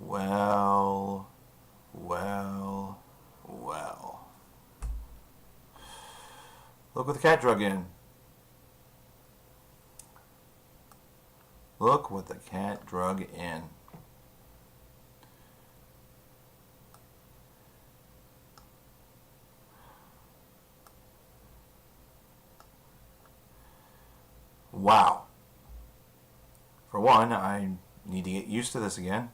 Well, well, well. Look what the cat drug in. Look what the cat drug in. Wow. For one, I need to get used to this again.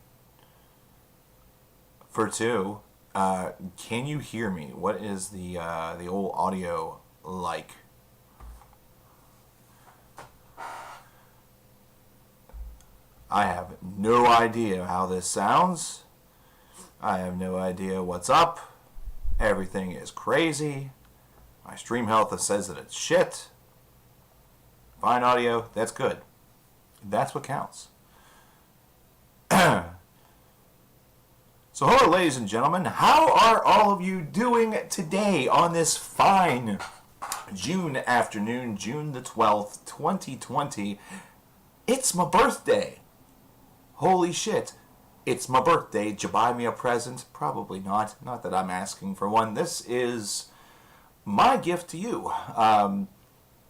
For two, can you hear me? What is the old audio like? I have no idea how this sounds. I have no idea what's up. Everything is crazy. My stream health says that it's shit. Fine audio, that's good. That's what counts. So hello ladies and gentlemen, how are all of you doing today on this fine June afternoon, June the 12th, 2020? It's my birthday. Holy shit, it's my birthday. Did you buy me a present? Probably not. Not that I'm asking for one. This is my gift to you. I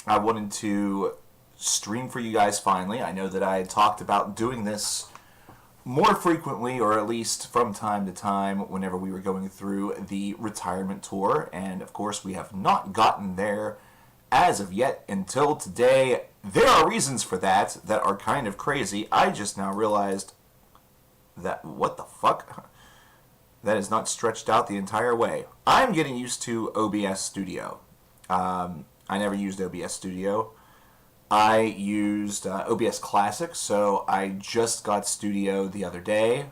wanted to stream for you guys finally. I know that I had talked about doing this more frequently, or at least from time to time, whenever we were going through the retirement tour, and of course we have not gotten there as of yet until today. There are reasons for that are kind of crazy. I just now realized that, what the fuck? That is not stretched out the entire way. I'm getting used to OBS Studio. I never used OBS Studio. I used OBS Classic, so I just got Studio the other day.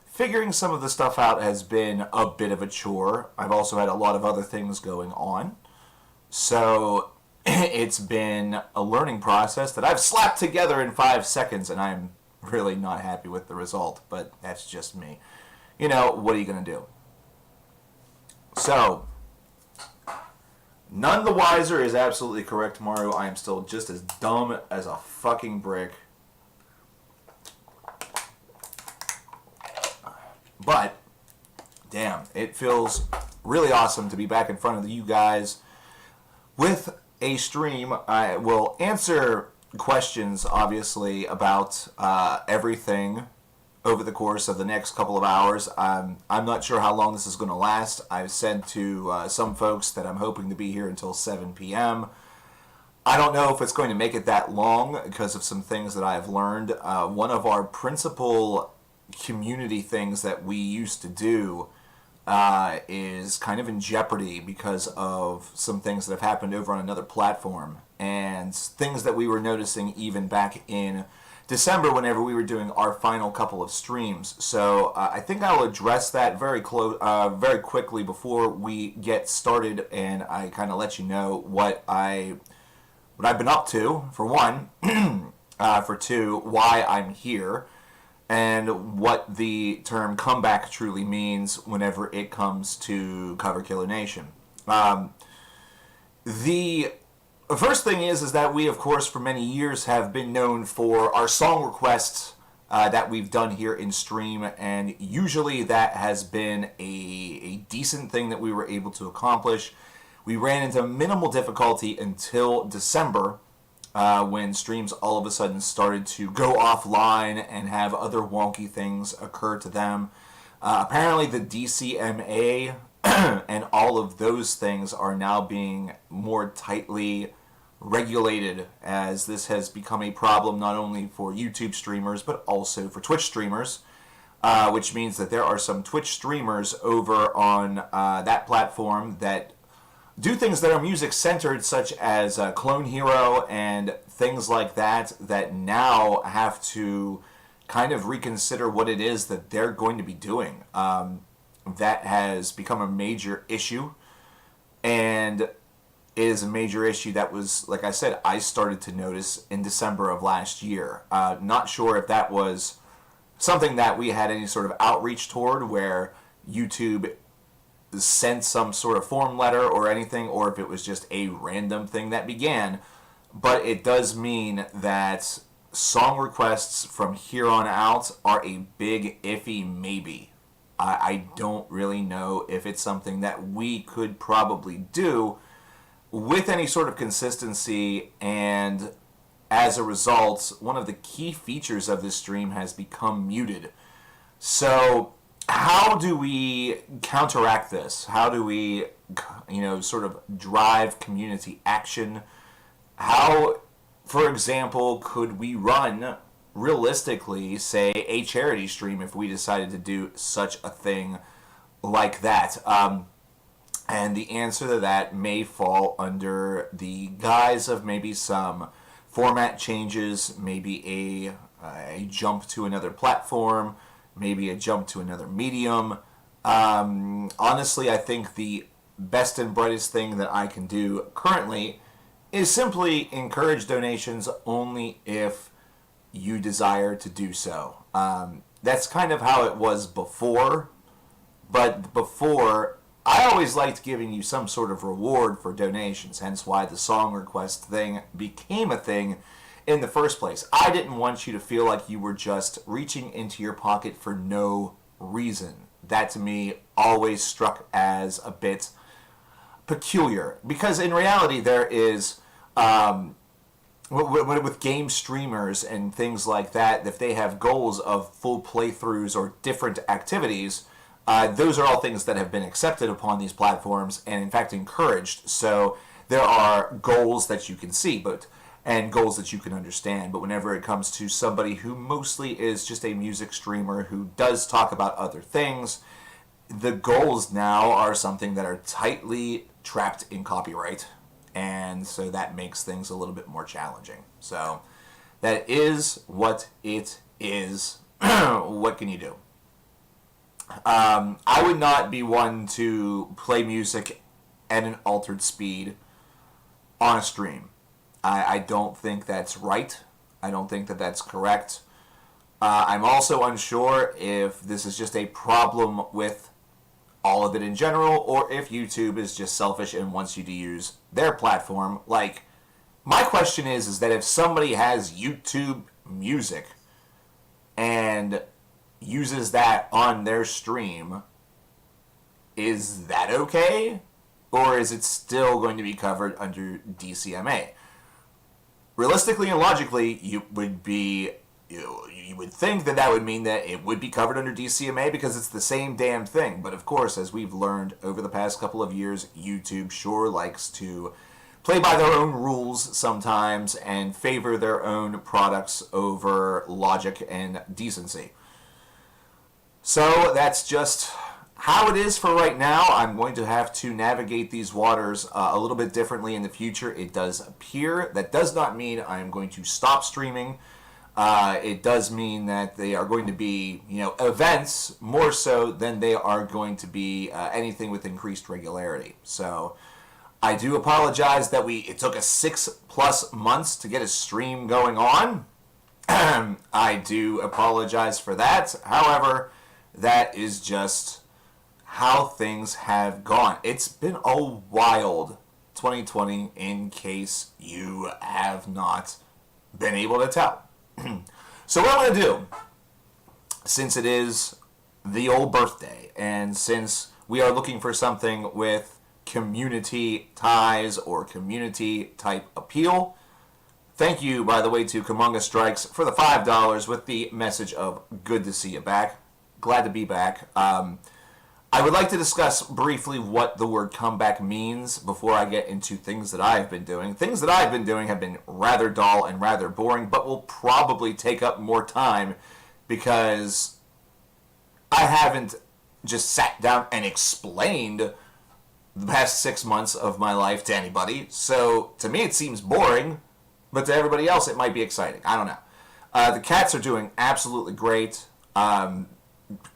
Figuring some of the stuff out has been a bit of a chore. I've also had a lot of other things going on. So it's been a learning process that I've slapped together in 5 seconds, and I'm really not happy with the result, but that's just me. You know, what are you going to do? So none the wiser is absolutely correct, Mario. I am still just as dumb as a fucking brick. But, damn, it feels really awesome to be back in front of you guys with a stream. I will answer questions, obviously, about everything over the course of the next couple of hours. I'm not sure how long this is going to last. I've said to some folks that I'm hoping to be here until 7 p.m. I don't know if it's going to make it that long because of some things that I've learned. One of our principal community things that we used to do is kind of in jeopardy because of some things that have happened over on another platform, and things that we were noticing even back in December whenever we were doing our final couple of streams. So I think I'll address that very quickly before we get started, and I kind of let you know what I've been up to, for one, for two, why I'm here, and what the term comeback truly means whenever it comes to Cover Killer Nation. The first thing is that we, of course, for many years have been known for our song requests that we've done here in stream, and usually that has been a decent thing that we were able to accomplish. We ran into minimal difficulty until December, when streams all of a sudden started to go offline and have other wonky things occur to them. Apparently the DCMA and all of those things are now being more tightly regulated, as this has become a problem not only for YouTube streamers but also for Twitch streamers, which means that there are some Twitch streamers over on that platform that do things that are music centered, such as Clone Hero and things like that, that now have to kind of reconsider what it is that they're going to be doing. That has become a major issue, and it is a major issue that was, like I said, I started to notice in December of last year. Not sure if that was something that we had any sort of outreach toward, where YouTube sent some sort of form letter or anything, or if it was just a random thing that began. But it does mean that song requests from here on out are a big iffy maybe. I don't really know if it's something that we could probably do with any sort of consistency, and as a result, one of the key features of this stream has become muted. So, how do we counteract this? How do we, sort of drive community action? How, for example, could we run, realistically, say, a charity stream if we decided to do such a thing like that? And the answer to that may fall under the guise of maybe some format changes, maybe a jump to another platform, maybe a jump to another medium. Honestly, I think the best and brightest thing that I can do currently is simply encourage donations only if you desire to do so. That's kind of how it was before, but before, I always liked giving you some sort of reward for donations, hence why the song request thing became a thing in the first place. I didn't want you to feel like you were just reaching into your pocket for no reason. That to me always struck as a bit peculiar, because in reality there is with game streamers and things like that, if they have goals of full playthroughs or different activities, those are all things that have been accepted upon these platforms and in fact encouraged. So there are goals that you can see and goals that you can understand, but whenever it comes to somebody who mostly is just a music streamer who does talk about other things, the goals now are something that are tightly trapped in copyright, and so that makes things a little bit more challenging. So that is what it is. What can you do? I would not be one to play music at an altered speed on a stream. I don't think that's right. I don't think that that's correct. I'm also unsure if this is just a problem with all of it in general, or if YouTube is just selfish and wants you to use their platform. Like, my question is that if somebody has YouTube music and uses that on their stream, is that okay? Or is it still going to be covered under DCMA? Realistically and logically, you would think that that would mean that it would be covered under DCMA because it's the same damn thing. But of course, as we've learned over the past couple of years, YouTube sure likes to play by their own rules sometimes and favor their own products over logic and decency. So that's just how it is for right now. I'm going to have to navigate these waters a little bit differently in the future. It does appear. That does not mean I'm going to stop streaming. It does mean that they are going to be, events more so than they are going to be anything with increased regularity. So I do apologize that it took us 6+ months to get a stream going on. I do apologize for that. However, that is just how things have gone. It's been a wild 2020, in case you have not been able to tell. So what I'm going to do, since it is the old birthday, and since we are looking for something with community ties or community type appeal, thank you, by the way, to Kamunga Strikes for the $5 with the message of good to see you back. Glad to be back. I would like to discuss briefly what the word comeback means before I get into things that I've been doing. Things that I've been doing have been rather dull and rather boring, but will probably take up more time because I haven't just sat down and explained the past 6 months of my life to anybody. So to me it seems boring, but to everybody else it might be exciting. I don't know. The cats are doing absolutely great.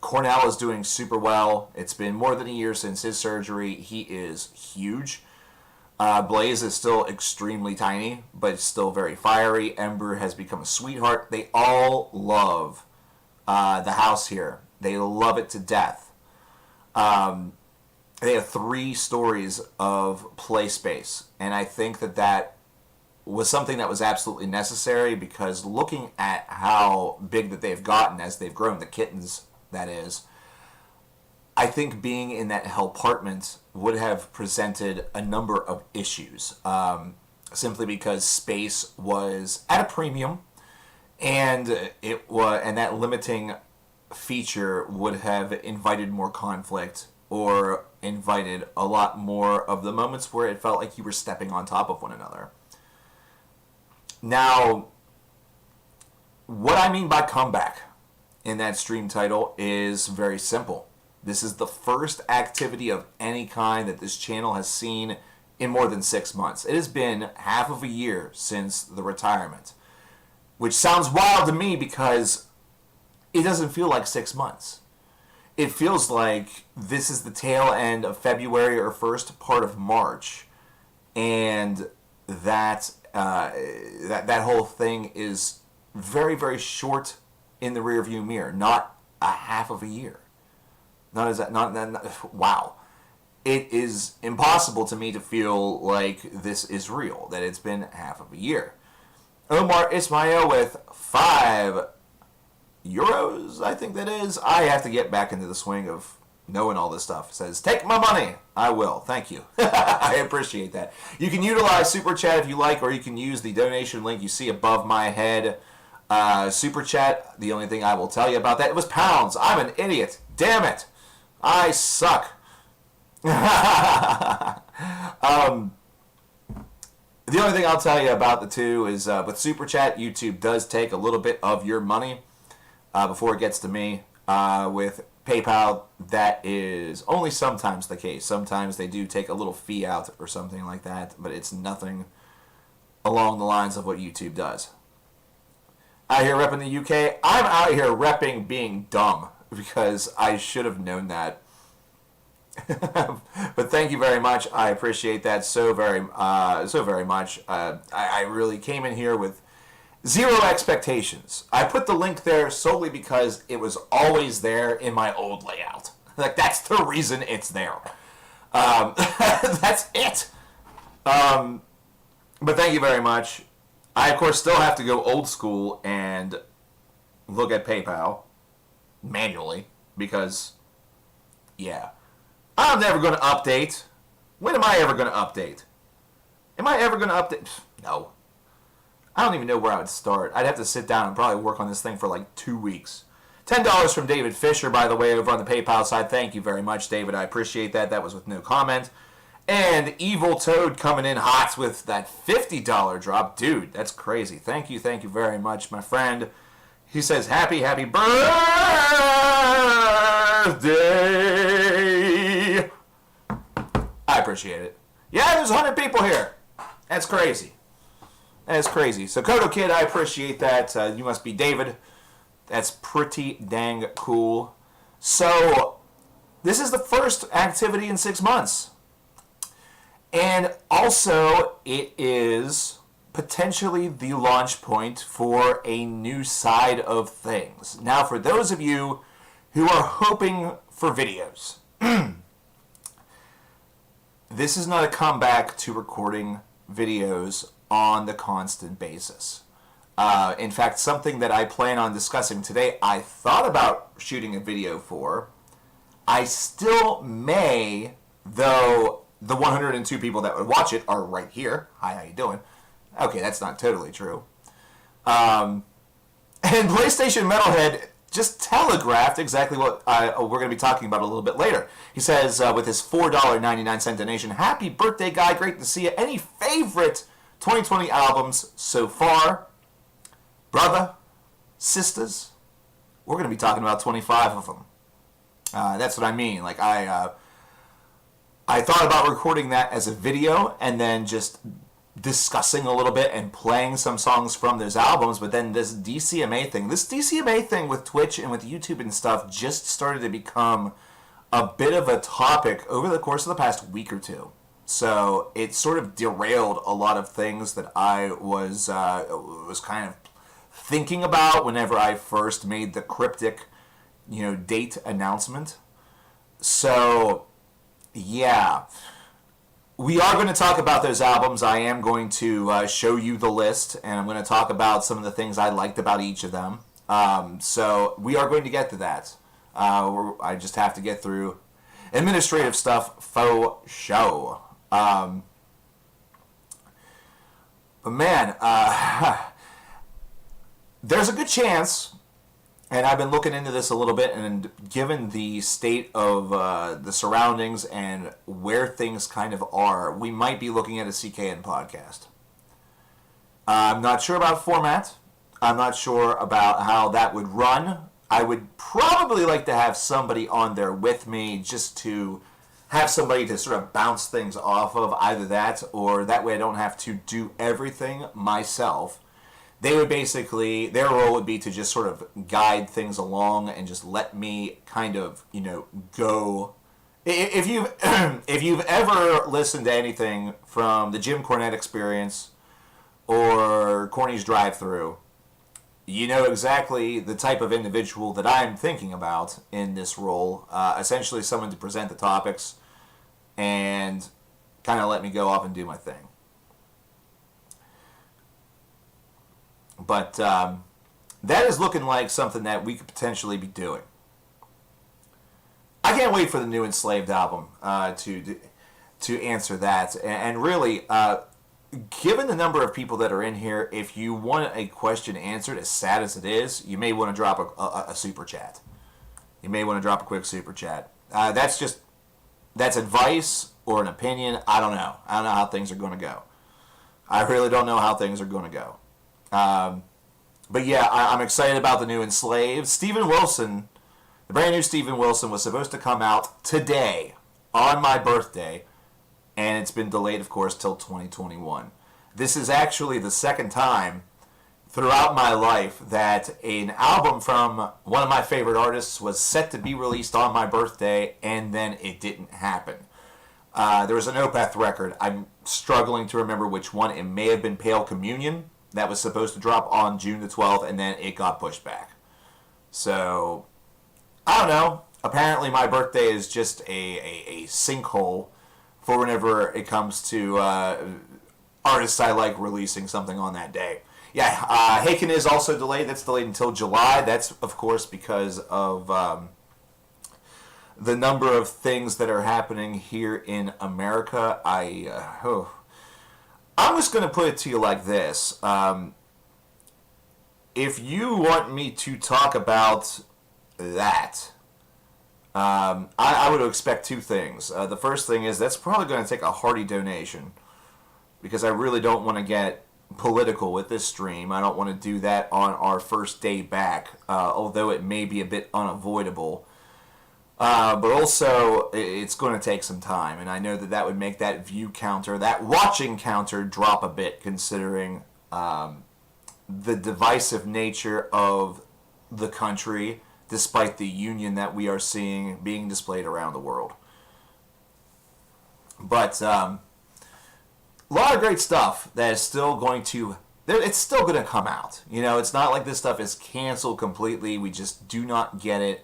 Cornell is doing super well. It's been more than a year since his surgery. He is huge. Blaze is still extremely tiny, but still very fiery. Ember has become a sweetheart. They all love the house here. They love it to death. They have 3 stories of play space, and I think that was something that was absolutely necessary, because looking at how big that they've gotten as they've grown, the kittens, that is, I think being in that hellpartment would have presented a number of issues, simply because space was at a premium, and that limiting feature would have invited more conflict, or invited a lot more of the moments where it felt like you were stepping on top of one another. Now, what I mean by comeback in that stream title is very simple. This is the first activity of any kind that this channel has seen in more than 6 months. It has been half of a year since the retirement, which sounds wild to me because it doesn't feel like 6 months. It feels like this is the tail end of February or first part of March, and that whole thing is very, very short in the rearview mirror. Not a half of a year. Wow. It is impossible to me to feel like this is real, that it's been half of a year. Omar Ismail with €5, I think that is. I have to get back into the swing of knowing all this stuff. It says, take my money. I will. Thank you. I appreciate that. You can utilize Super Chat if you like, or you can use the donation link you see above my head. Super Chat, the only thing I will tell you about that, it was pounds. I'm an idiot. Damn it. I suck. The only thing I'll tell you about the two is with Super Chat, YouTube does take a little bit of your money before it gets to me. With PayPal, that is only sometimes the case. Sometimes they do take a little fee out or something like that, but it's nothing along the lines of what YouTube does. Out here repping the UK, I'm out here repping being dumb, because I should have known that. But thank you very much. I appreciate that so very much. I really came in here with zero expectations. I put the link there solely because it was always there in my old layout. Like, that's the reason it's there. That's it. But thank you very much. I, of course, still have to go old school and look at PayPal manually, because, yeah, I'm never going to update. When am I ever going to update? Am I ever going to update? No. I don't even know where I would start. I'd have to sit down and probably work on this thing for like 2 weeks. $10 from David Fisher, by the way, over on the PayPal side. Thank you very much, David. I appreciate that. That was with no comment. And Evil Toad coming in hot with that $50 drop. Dude, that's crazy. Thank you very much, my friend. He says, happy birthday. I appreciate it. Yeah, there's 100 people here. That's crazy. That's crazy. So, Kodo Kid, I appreciate that. You must be David. That's pretty dang cool. So, this is the first activity in 6 months. And also, it is potentially the launch point for a new side of things. Now, for those of you who are hoping for videos, this is not a comeback to recording videos on the constant basis. In fact, something that I plan on discussing today, I thought about shooting a video for. I still may, though the 102 people that would watch it are right here. Hi, how you doing? Okay, that's not totally true. And PlayStation Metalhead just telegraphed exactly what we're going to be talking about a little bit later. He says, with his $4.99 donation, happy birthday, guy. Great to see you. Any favorite 2020 albums so far? Brother, sisters, we're going to be talking about 25 of them. That's what I mean. Like, I thought about recording that as a video and then just discussing a little bit and playing some songs from those albums, but then this DCMA thing with Twitch and with YouTube and stuff just started to become a bit of a topic over the course of the past week or two. So it sort of derailed a lot of things that I was kind of thinking about whenever I first made the cryptic, date announcement. So, yeah. we are going to talk about those albums. I am going to show you the list, and I'm going to talk about some of the things I liked about each of them. So we are going to get to that. I just have to get through administrative stuff for show. But man, there's a good chance, and I've been looking into this a little bit, and given the state of the surroundings and where things kind of are, we might be looking at a CKN podcast. I'm not sure about format. I'm not sure about how that would run. I would probably like to have somebody on there with me just to have somebody to sort of bounce things off of, either that or that way I don't have to do everything myself. They would basically, their role would be to just sort of guide things along and just let me kind of, go. If you've if you've ever listened to anything from the Jim Cornette Experience or Corny's Drive-Thru, you know exactly the type of individual that I'm thinking about in this role. Essentially someone to present the topics and kind of let me go off and do my thing. But that is looking like something that we could potentially be doing. I can't wait for the new Enslaved album to answer that. And really, given the number of people that are in here, if you want a question answered, as sad as it is, you may want to drop a super chat. You may want to drop a quick super chat. That's advice or an opinion. I don't know. I don't know how things are going to go. I really don't know how things are going to go. But yeah, I'm excited about the new Enslaved. Steven Wilson, the brand new Steven Wilson, was supposed to come out today on my birthday, and it's been delayed, of course, till 2021. This is actually the second time throughout my life that an album from one of my favorite artists was set to be released on my birthday, and then it didn't happen. There was an Opeth record. I'm struggling to remember which one. It may have been Pale Communion. That was supposed to drop on June the 12th, and then it got pushed back. So, I don't know. Apparently my birthday is just a sinkhole for whenever it comes to artists I like releasing something on that day. Yeah, Haken is also delayed. That's delayed until July. That's, of course, because of the number of things that are happening here in America. I'm just going to put it to you like this. If you want me to talk about that, I would expect two things. The first thing is that's probably going to take a hearty donation, because I really don't want to get political with this stream. I don't want to do that on our first day back, although it may be a bit unavoidable. But also, it's going to take some time, and I know that would make that view counter, that watching counter, drop a bit, considering the divisive nature of the country, despite the union that we are seeing being displayed around the world. But a lot of great stuff that is still going to, it's still going to come out. It's not like this stuff is canceled completely. We just do not get it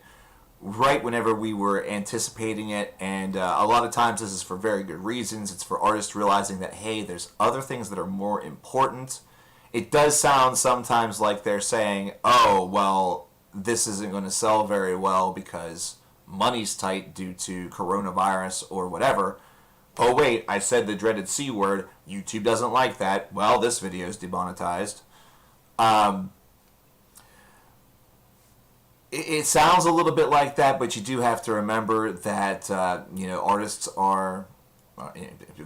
right whenever we were anticipating it, and a lot of times this is for very good reasons. It's for artists realizing that, hey, there's other things that are more important. It does sound sometimes like they're saying, oh, well, this isn't going to sell very well because money's tight due to coronavirus or whatever. Oh, wait, I said the dreaded C word. YouTube doesn't like that. Well, this video is demonetized. It sounds a little bit like that, but you do have to remember that, artists are,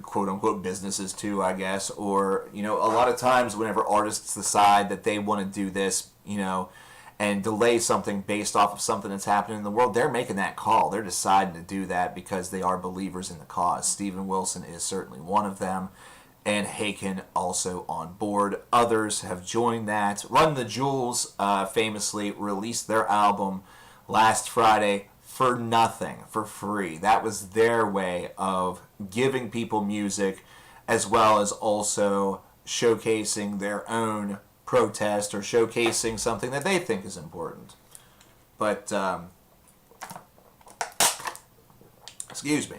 quote-unquote, businesses too, I guess. Or, a lot of times whenever artists decide that they want to do this, and delay something based off of something that's happening in the world, they're making that call. They're deciding to do that because they are believers in the cause. Steven Wilson is certainly one of them, and Haken also on board. Others have joined that. Run the Jewels famously released their album last Friday for nothing, for free. That was their way of giving people music, as well as also showcasing their own protest or showcasing something that they think is important. But, excuse me.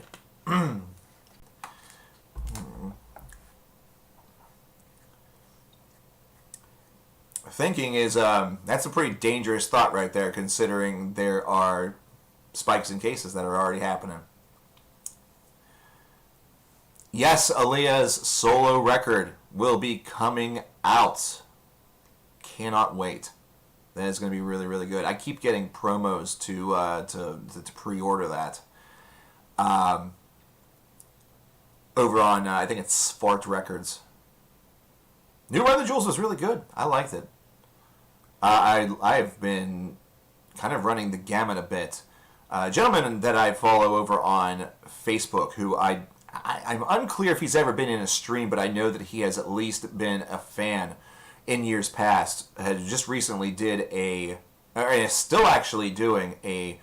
thinking is that's a pretty dangerous thought right there, considering there are spikes in cases that are already happening. Yes, Aaliyah's solo record will be coming out. Cannot wait. That is going to be really, really good. I keep getting promos to pre-order that. Over on, I think it's Fart Records. New Run the Jewels was really good. I liked it. I've been kind of running the gamut a bit. A gentleman that I follow over on Facebook, who I'm unclear if he's ever been in a stream, but I know that he has at least been a fan in years past, had just recently or is still actually doing it's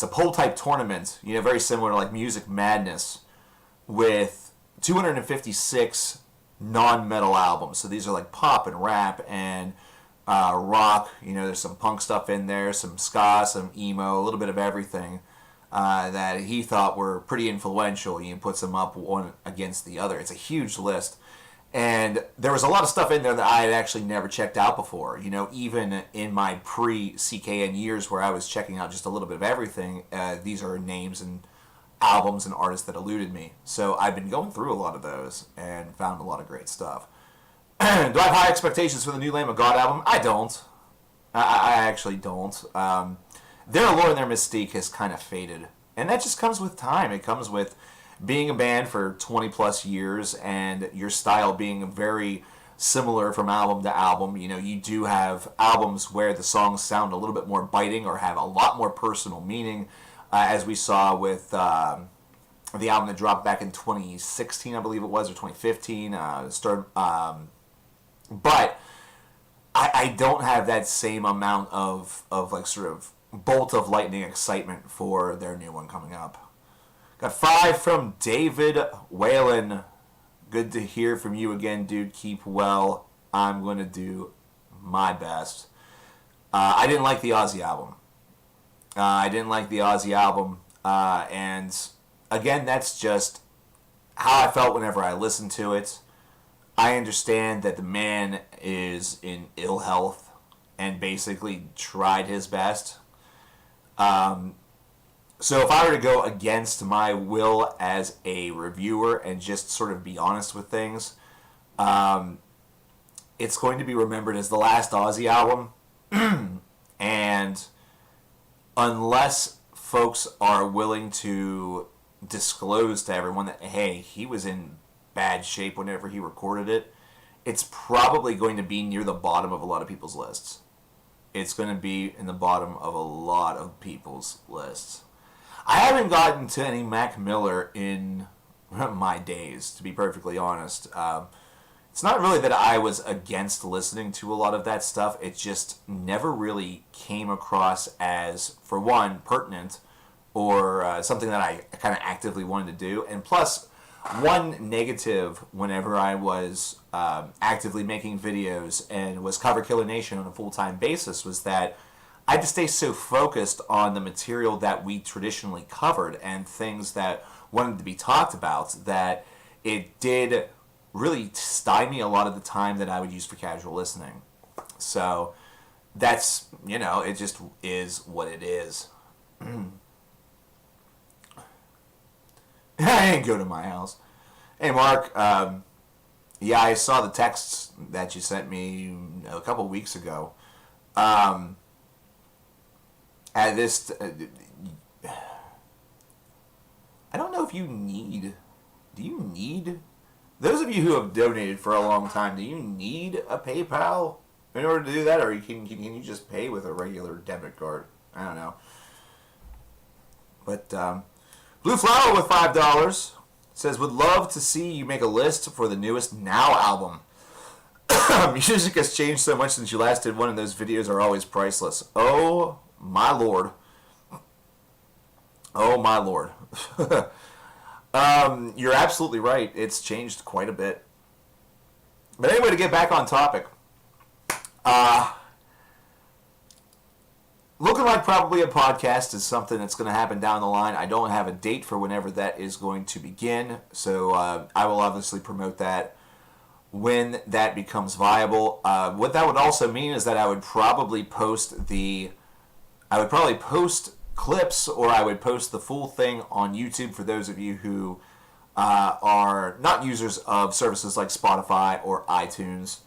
a poll type tournament, very similar to like Music Madness, with 256 non-metal albums. So these are like pop and rap and rock. There's some punk stuff in there, some ska, some emo, a little bit of everything that he thought were pretty influential. He puts them up one against the other. It's a huge list. And there was a lot of stuff in there that I had actually never checked out before. Even in my pre-CKN years where I was checking out just a little bit of everything, these are names and albums and artists that eluded me. So I've been going through a lot of those and found a lot of great stuff. Do I have high expectations for the new Lamb of God album? I don't. I actually don't. Their allure and their mystique has kind of faded. And that just comes with time. It comes with being a band for 20 plus years and your style being very similar from album to album. You do have albums where the songs sound a little bit more biting or have a lot more personal meaning, as we saw with the album that dropped back in 2016, I believe it was, or 2015. But I don't have that same amount of like sort of bolt of lightning excitement for their new one coming up. Got 5 from David Whalen. Good to hear from you again, dude. Keep well. I'm going to do my best. I didn't like the Ozzy album. And again, that's just how I felt whenever I listened to it. I understand that the man is in ill health and basically tried his best. So if I were to go against my will as a reviewer and just sort of be honest with things, it's going to be remembered as the last Ozzy album. And unless folks are willing to disclose to everyone that, hey, he was in bad shape whenever he recorded it, it's probably going to be near the bottom of a lot of people's lists. It's going to be in the bottom of a lot of people's lists. I haven't gotten to any Mac Miller in my days, to be perfectly honest. It's not really that I was against listening to a lot of that stuff. It just never really came across as, for one, pertinent or something that I kind of actively wanted to do. And plus, one negative whenever I was actively making videos and was coverkillernation on a full-time basis was that I had to stay so focused on the material that we traditionally covered and things that wanted to be talked about that it did really stymie a lot of the time that I would use for casual listening. So that's, it just is what it is. I didn't go to my house. Hey, Mark. Yeah, I saw the texts that you sent me a couple weeks ago. At this, I don't know if you need. Do you need? Those of you who have donated for a long time, do you need a PayPal in order to do that, or can you just pay with a regular debit card? I don't know. But Blue Flower with $5 says, would love to see you make a list for the newest Now album. Music has changed so much since you last did one, and those videos are always priceless. Oh my lord. Oh my lord. You're absolutely right. It's changed quite a bit. But anyway, to get back on topic. Looking like probably a podcast is something that's going to happen down the line. I don't have a date for whenever that is going to begin, so I will obviously promote that when that becomes viable. What that would also mean is that I would probably post clips, or I would post the full thing on YouTube for those of you who are not users of services like Spotify or iTunes.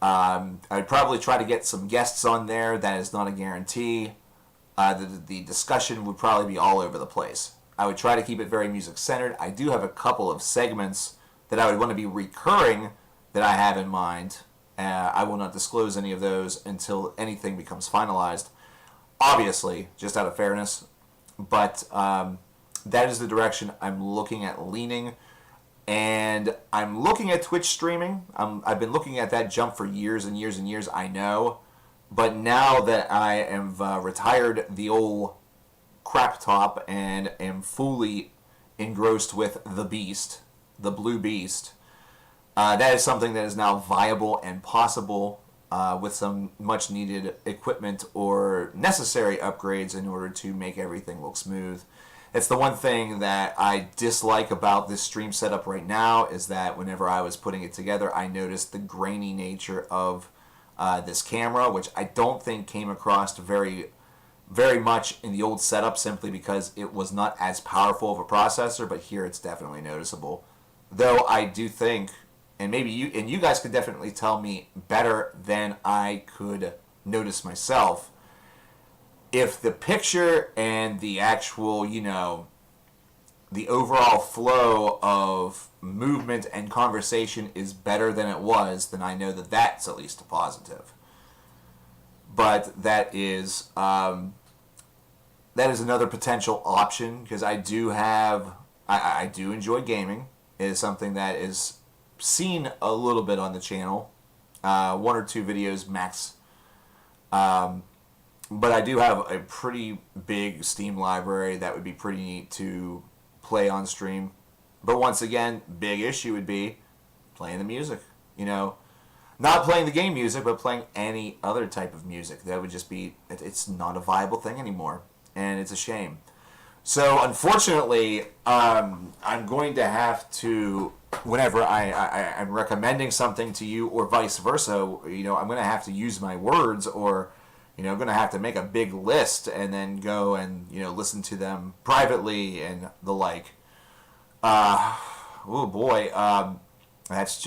I'd probably try to get some guests on there. That is not a guarantee. The discussion would probably be all over the place. I would try to keep it very music-centered. I do have a couple of segments that I would want to be recurring that I have in mind. I will not disclose any of those until anything becomes finalized, obviously, just out of fairness. But that is the direction I'm looking at leaning. And I'm looking at Twitch streaming. I've been looking at that jump for years and years and years, I know. But now that I have retired the old crap top and am fully engrossed with the beast, the blue beast, that is something that is now viable and possible with some much needed equipment or necessary upgrades in order to make everything look smooth. It's the one thing that I dislike about this stream setup right now, is that whenever I was putting it together, I noticed the grainy nature of this camera, which I don't think came across very, very much in the old setup, simply because it was not as powerful of a processor, but here it's definitely noticeable. Though I do think, and maybe you guys could definitely tell me better than I could notice myself, if the picture and the actual, the overall flow of movement and conversation is better than it was, then I know that that's at least a positive. But that is another potential option, because I do enjoy gaming. It is something that is seen a little bit on the channel, one or two videos max. But I do have a pretty big Steam library that would be pretty neat to play on stream. But once again, big issue would be playing the music. Not playing the game music, but playing any other type of music. That would just be, it's not a viable thing anymore. And it's a shame. So unfortunately, I'm going to have to, whenever I'm recommending something to you or vice versa, I'm going to have to use my words, or I'm going to have to make a big list and then go and, listen to them privately and the like. Oh boy, that's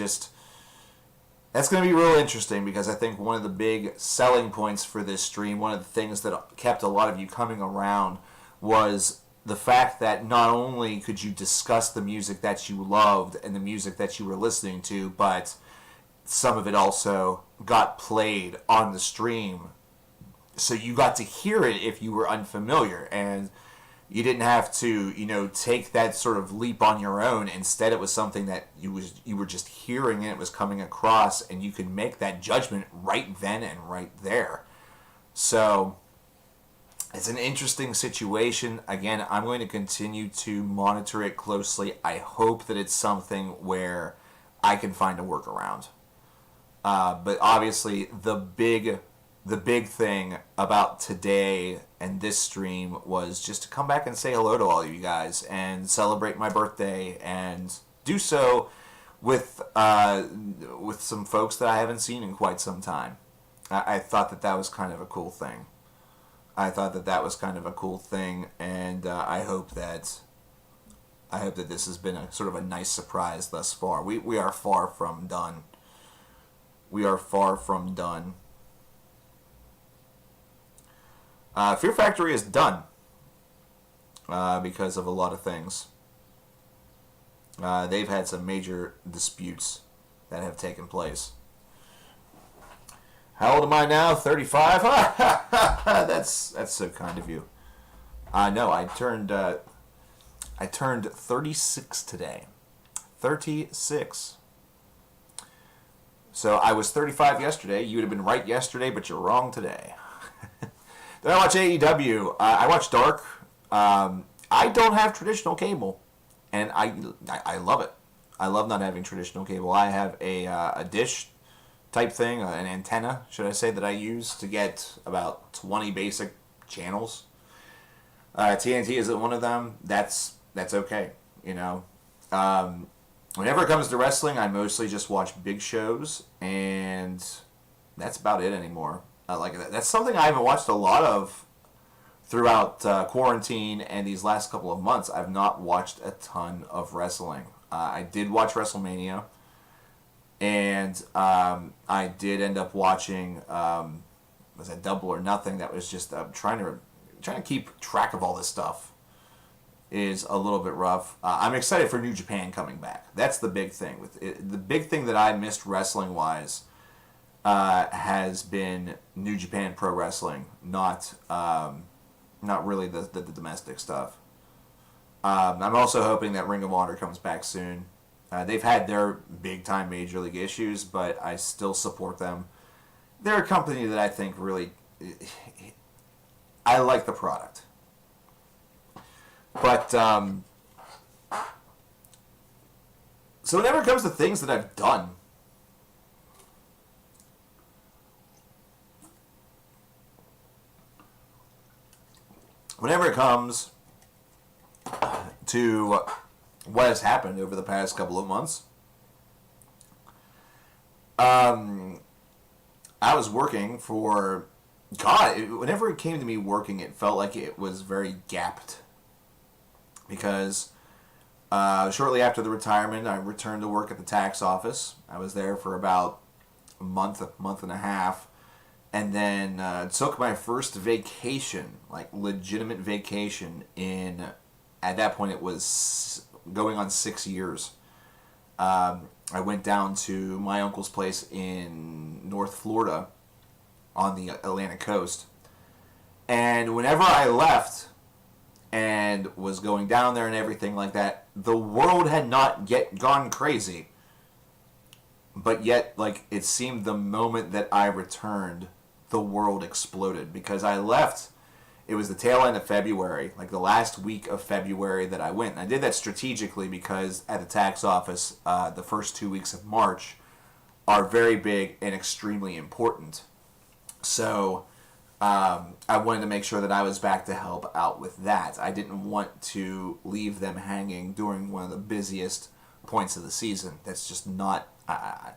going to be real interesting, because I think one of the big selling points for this stream, one of the things that kept a lot of you coming around, was the fact that not only could you discuss the music that you loved and the music that you were listening to, but some of it also got played on the stream. So you got to hear it if you were unfamiliar, and you didn't have to, take that sort of leap on your own. Instead, it was something that you were just hearing, and it was coming across, and you could make that judgment right then and right there. So it's an interesting situation. Again, I'm going to continue to monitor it closely. I hope that it's something where I can find a workaround. But obviously, the big thing about today and this stream was just to come back and say hello to all of you guys and celebrate my birthday, and do so with some folks that I haven't seen in quite some time. I thought that was kind of a cool thing. And I hope that this has been a sort of a nice surprise thus far. We are far from done. Fear Factory is done because of a lot of things. They've had some major disputes that have taken place. How old am I now? 35? That's so kind of you. No, I turned 36 today. 36. So I was 35 yesterday. You would have been right yesterday, but you're wrong today. Then I watch AEW. I watch Dark. I don't have traditional cable, and I love it. I love not having traditional cable. I have a dish type thing, an antenna, should I say, that I use to get about 20 basic channels. TNT isn't one of them. That's okay, Whenever it comes to wrestling, I mostly just watch big shows, and that's about it anymore. That's something I haven't watched a lot of throughout quarantine and these last couple of months. I've not watched a ton of wrestling. I did watch WrestleMania, and I did end up watching was it Double or Nothing? That was just trying to keep track of all this stuff is a little bit rough. I'm excited for New Japan coming back. That's the big thing. The big thing that I missed wrestling wise has been New Japan Pro Wrestling, not really the domestic stuff. I'm also hoping that Ring of Honor comes back soon. They've had their big time major league issues, but I still support them. They're a company that I think really, I like the product. But, so whenever it comes to things that I've done, whenever it comes to what has happened over the past couple of months, I was working for, whenever it came to me working, it felt like it was very gapped. Because shortly after the retirement, I returned to work at the tax office. I was there for about a month and a half, and then took my first vacation, like legitimate vacation, at that point it was going on 6 years. I went down to my uncle's place in North Florida on the Atlantic coast, and whenever I left and was going down there and everything like that, the world had not yet gone crazy. But yet, like, it seemed the moment that I returned, the world exploded. Because I left, it was the tail end of February, like the last week of February that I went. And I did that strategically because at the tax office, the first 2 weeks of March are very big and extremely important. So I wanted to make sure that I was back to help out with that. I didn't want to leave them hanging during one of the busiest points of the season. That's just not.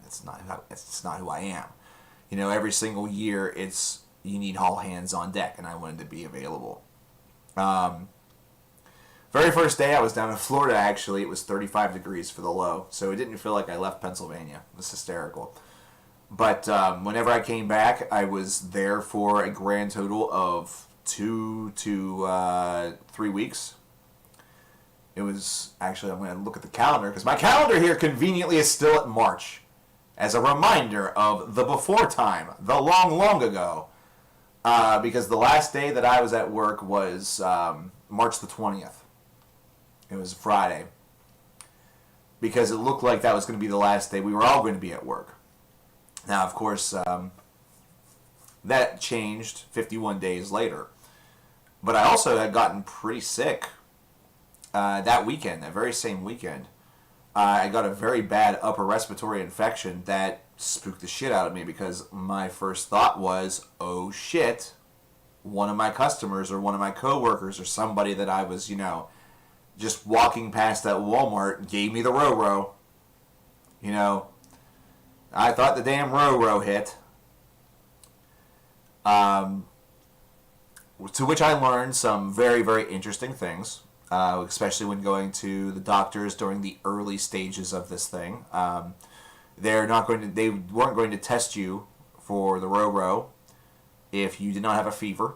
It's not who I am. You know, every single year you need all hands on deck, and I wanted to be available. Very first day I was down in Florida. Actually, it was 35 degrees for the low, so it didn't feel like I left Pennsylvania. It was hysterical. But whenever I came back, I was there for a grand total of 2 to 3 weeks. It was, actually, I'm going to look at the calendar, because my calendar here conveniently is still at March, as a reminder of the before time, the long, long ago. Because the last day that I was at work was March the 20th. It was Friday. Because it looked like that was going to be the last day we were all going to be at work. Now, of course, that changed 51 days later. But I also had gotten pretty sick that weekend, that very same weekend. I got a very bad upper respiratory infection that spooked the shit out of me, because my first thought was, oh shit, one of my customers or one of my coworkers or somebody that I was, just walking past that Walmart gave me the Ro-Ro. I thought the damn Ro-Ro hit. To which I learned some very, very interesting things, especially when going to the doctors during the early stages of this thing. They weren't going to test you for the Ro-Ro if you did not have a fever.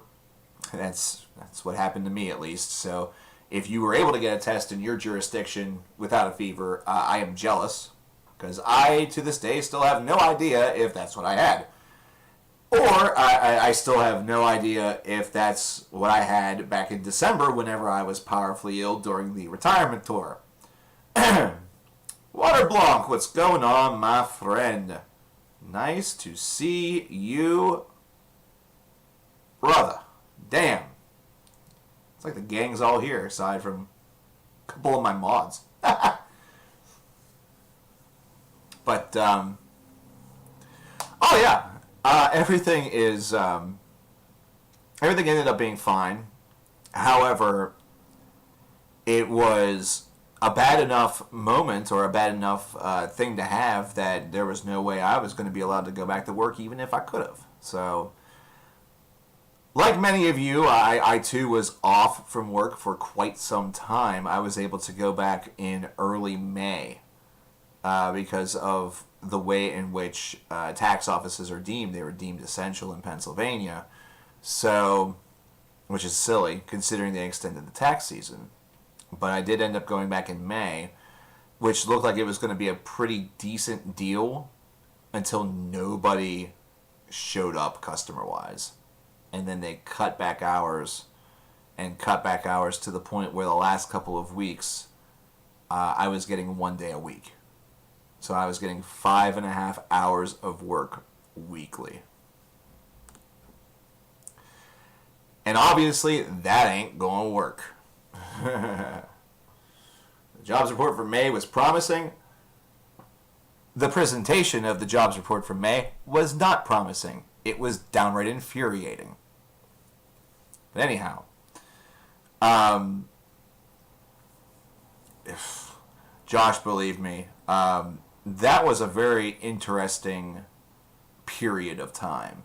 That's what happened to me, at least. So if you were able to get a test in your jurisdiction without a fever, I am jealous. Because I, to this day, still have no idea if that's what I had. Or I still have no idea if that's what I had back in December whenever I was powerfully ill during the retirement tour. Water Blanc, what's going on, my friend? Nice to see you, brother. Damn. It's like the gang's all here, aside from a couple of my mods. But, oh yeah, everything ended up being fine. However, it was a bad enough moment or a bad enough thing to have that there was no way I was going to be allowed to go back to work even if I could have. So, like many of you, I too was off from work for quite some time. I was able to go back in early May because of the way in which tax offices are deemed. They were deemed essential in Pennsylvania, so, which is silly considering they extended the tax season. But I did end up going back in May, which looked like it was going to be a pretty decent deal until nobody showed up customer-wise. And then they cut back hours and cut back hours to the point where the last couple of weeks I was getting 1 day a week. So I was getting 5.5 hours of work weekly. And obviously that ain't going to work. The jobs report for May was promising. The presentation of the jobs report for May was not promising. It was downright infuriating. But anyhow, Josh, believe me, that was a very interesting period of time.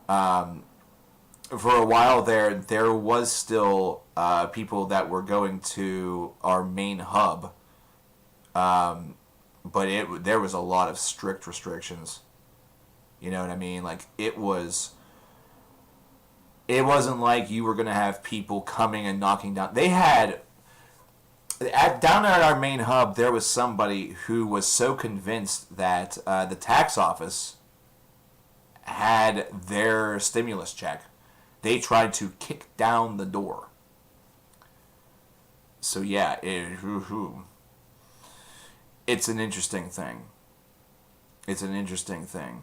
For a while there was still people that were going to our main hub, but there was a lot of strict restrictions. You know what I mean? Like, it wasn't like you were going to have people coming and knocking down. They had, down at our main hub, there was somebody who was so convinced that the tax office had their stimulus check, they tried to kick down the door. So yeah, it's an interesting thing. It's an interesting thing.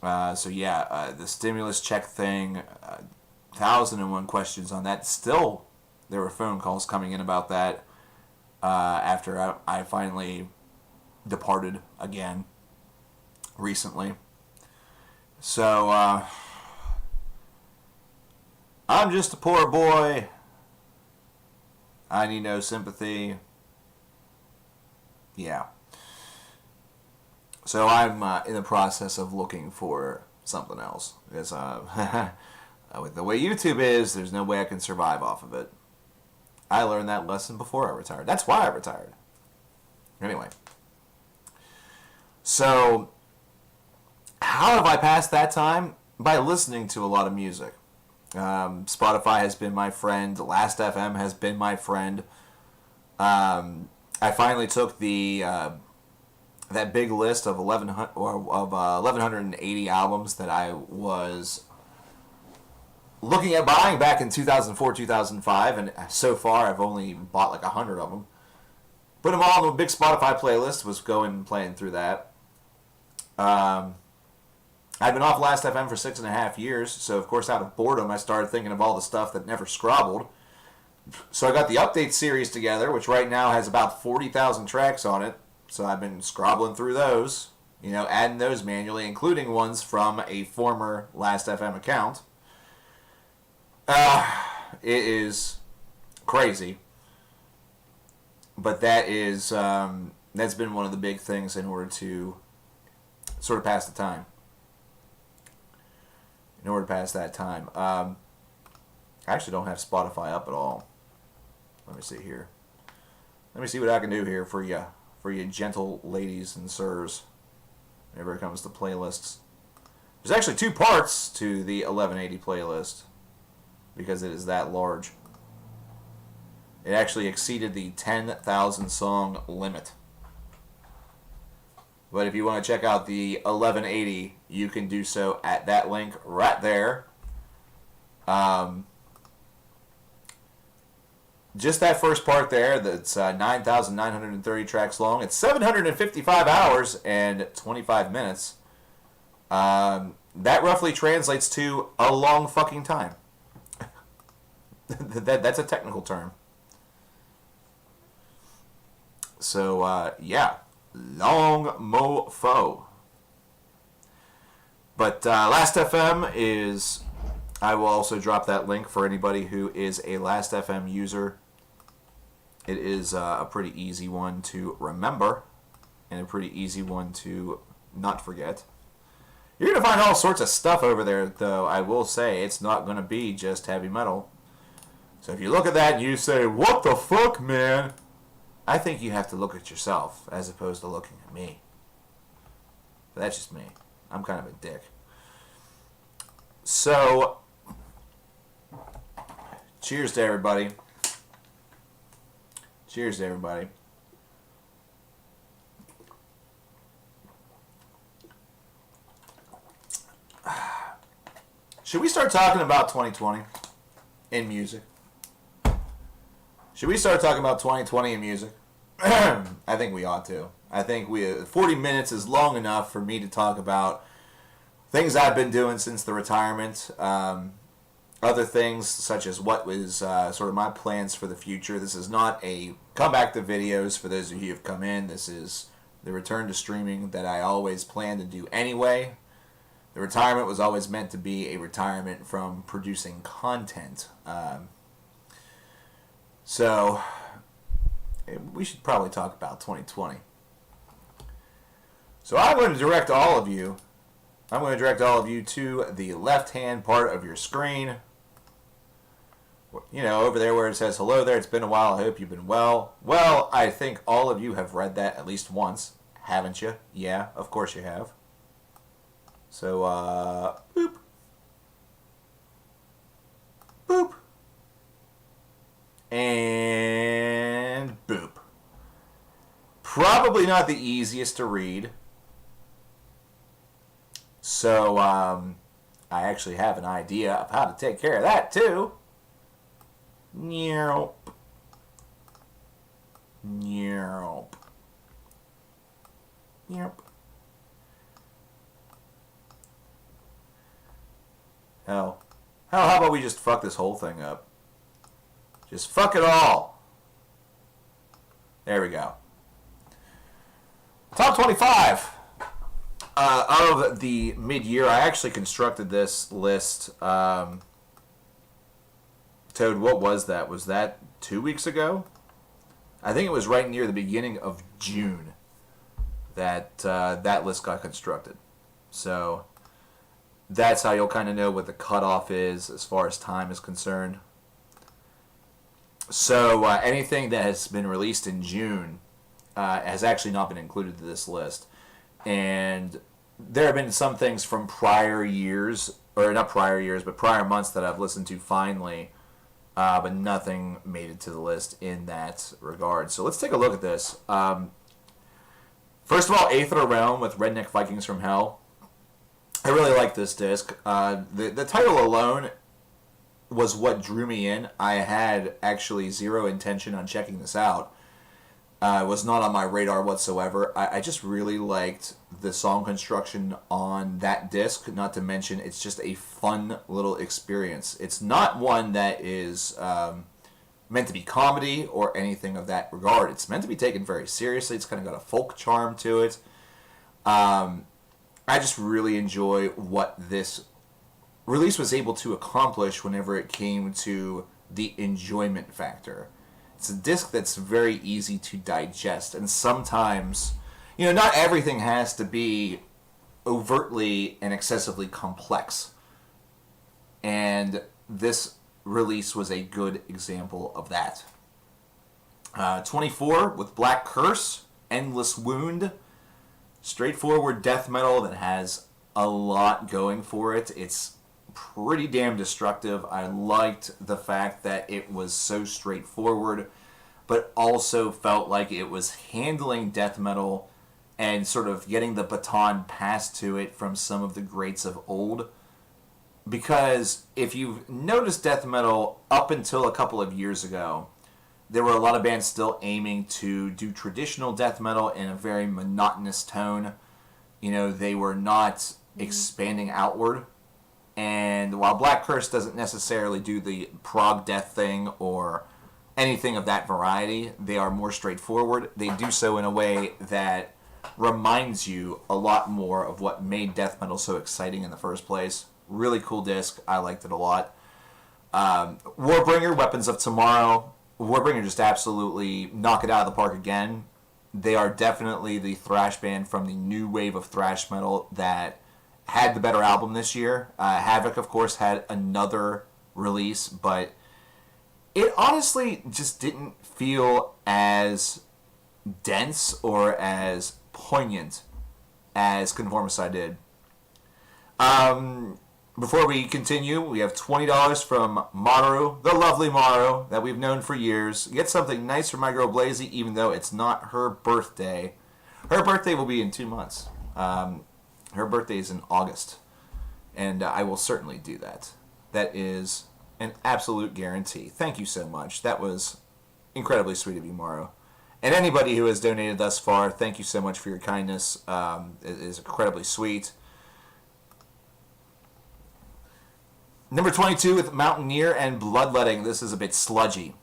So yeah, the stimulus check thing, 1,001 questions on that. Still, there were phone calls coming in about that after I finally departed again recently. So, I'm just a poor boy. I need no sympathy. Yeah. So I'm in the process of looking for something else. Because with the way YouTube is, there's no way I can survive off of it. I learned that lesson before I retired. That's why I retired. Anyway. So, how have I passed that time? By listening to a lot of music. Spotify has been my friend. Last.fm has been my friend. I finally took the that big list of 1,180 albums that I was looking at buying back in 2004, 2005, and so far I've only bought like 100 of them. Put them all in a big Spotify playlist, was going and playing through that. I've been off Last.fm for 6.5 years, so of course out of boredom I started thinking of all the stuff that never scrobbled. So I got the update series together, which right now has about 40,000 tracks on it. So I've been scrobbling through those, adding those manually, including ones from a former Last.fm account. It is crazy. But that's been one of the big things in order to sort of pass the time. In order to pass that time. I actually don't have Spotify up at all. Let me see here. Let me see what I can do here for you gentle ladies and sirs, whenever it comes to playlists. There's actually 2 parts to the 1180 playlist, because it is that large. It actually exceeded the 10,000 song limit. But if you want to check out the 1180, you can do so at that link right there. Just that first part there, that's 9,930 tracks long. It's 755 hours and 25 minutes. That roughly translates to a long fucking time. That's a technical term. So, yeah. Long mofo. But Last.fm is... I will also drop that link for anybody who is a Last.fm user. It is a pretty easy one to remember and a pretty easy one to not forget. You're going to find all sorts of stuff over there, though. I will say it's not going to be just heavy metal. So if you look at that and you say, what the fuck, man? I think you have to look at yourself as opposed to looking at me. But that's just me. I'm kind of a dick. So, cheers to everybody. Cheers to everybody. Should we start talking about 2020 in music? Should we start talking about 2020 in music? I think we ought to. I think 40 minutes is long enough for me to talk about things I've been doing since the retirement. Other things such as what was sort of my plans for the future. This is not a comeback to videos for those of you who have come in. This is the return to streaming that I always planned to do anyway. The retirement was always meant to be a retirement from producing content. So, we should probably talk about 2020. So I'm going to direct all of you to the left-hand part of your screen. You know, over there where it says, hello there, it's been a while, I hope you've been well. Well, I think all of you have read that at least once, haven't you? Yeah, of course you have. So, boop. Boop. And boop. Probably not the easiest to read. So, I actually have an idea of how to take care of that, too. Nope. Nope. Nope. Hell, how about we just fuck this whole thing up? Just fuck it all. There we go. Top 25 of the mid-year. I actually constructed this list. Toad, what was that? Was that 2 weeks ago? I think it was right near the beginning of June that that list got constructed. So that's how you'll kind of know what the cutoff is as far as time is concerned. So anything that has been released in June has actually not been included to this list. And there have been some things from prior years, or not prior years, but prior months that I've listened to finally, but nothing made it to the list in that regard. So let's take a look at this. First of all, Aether Realm with Redneck Vikings from Hell. I really like this disc. The title alone was what drew me in. I had actually zero intention on checking this out. It was not on my radar whatsoever. I just really liked the song construction on that disc. Not to mention, it's just a fun little experience. It's not one that is meant to be comedy or anything of that regard. It's meant to be taken very seriously. It's kind of got a folk charm to it. I just really enjoy what this release was able to accomplish whenever it came to the enjoyment factor. It's a disc that's very easy to digest, and sometimes, you know, not everything has to be overtly and excessively complex. And this release was a good example of that. 24 with Black Curse, Endless Wound. Straightforward death metal that has a lot going for it. It's pretty damn destructive. I liked the fact that it was so straightforward, but also felt like it was handling death metal and sort of getting the baton passed to it from some of the greats of old. Because if you've noticed death metal up until a couple of years ago, there were a lot of bands still aiming to do traditional death metal in a very monotonous tone. You know, they were not expanding outward. And while Black Curse doesn't necessarily do the prog death thing or anything of that variety, they are more straightforward. They do so in a way that reminds you a lot more of what made death metal so exciting in the first place. Really cool disc. I liked it a lot. Warbringer, Weapons of Tomorrow. Warbringer just absolutely knock it out of the park again. They are definitely the thrash band from the new wave of thrash metal that had the better album this year. Havoc, of course, had another release, but it honestly just didn't feel as dense or as poignant as Conformicide did. Before we continue, we have $20 from Maru, the lovely Maru that we've known for years. Get something nice for my girl Blazy, even though it's not her birthday. Her birthday will be in 2 months. Her birthday is in August, and I will certainly do that. That is an absolute guarantee. Thank you so much. That was incredibly sweet of you, Maru. And anybody who has donated thus far, thank you so much for your kindness. It is incredibly sweet. Number 22 with Mountaineer and Bloodletting. This is a bit sludgy,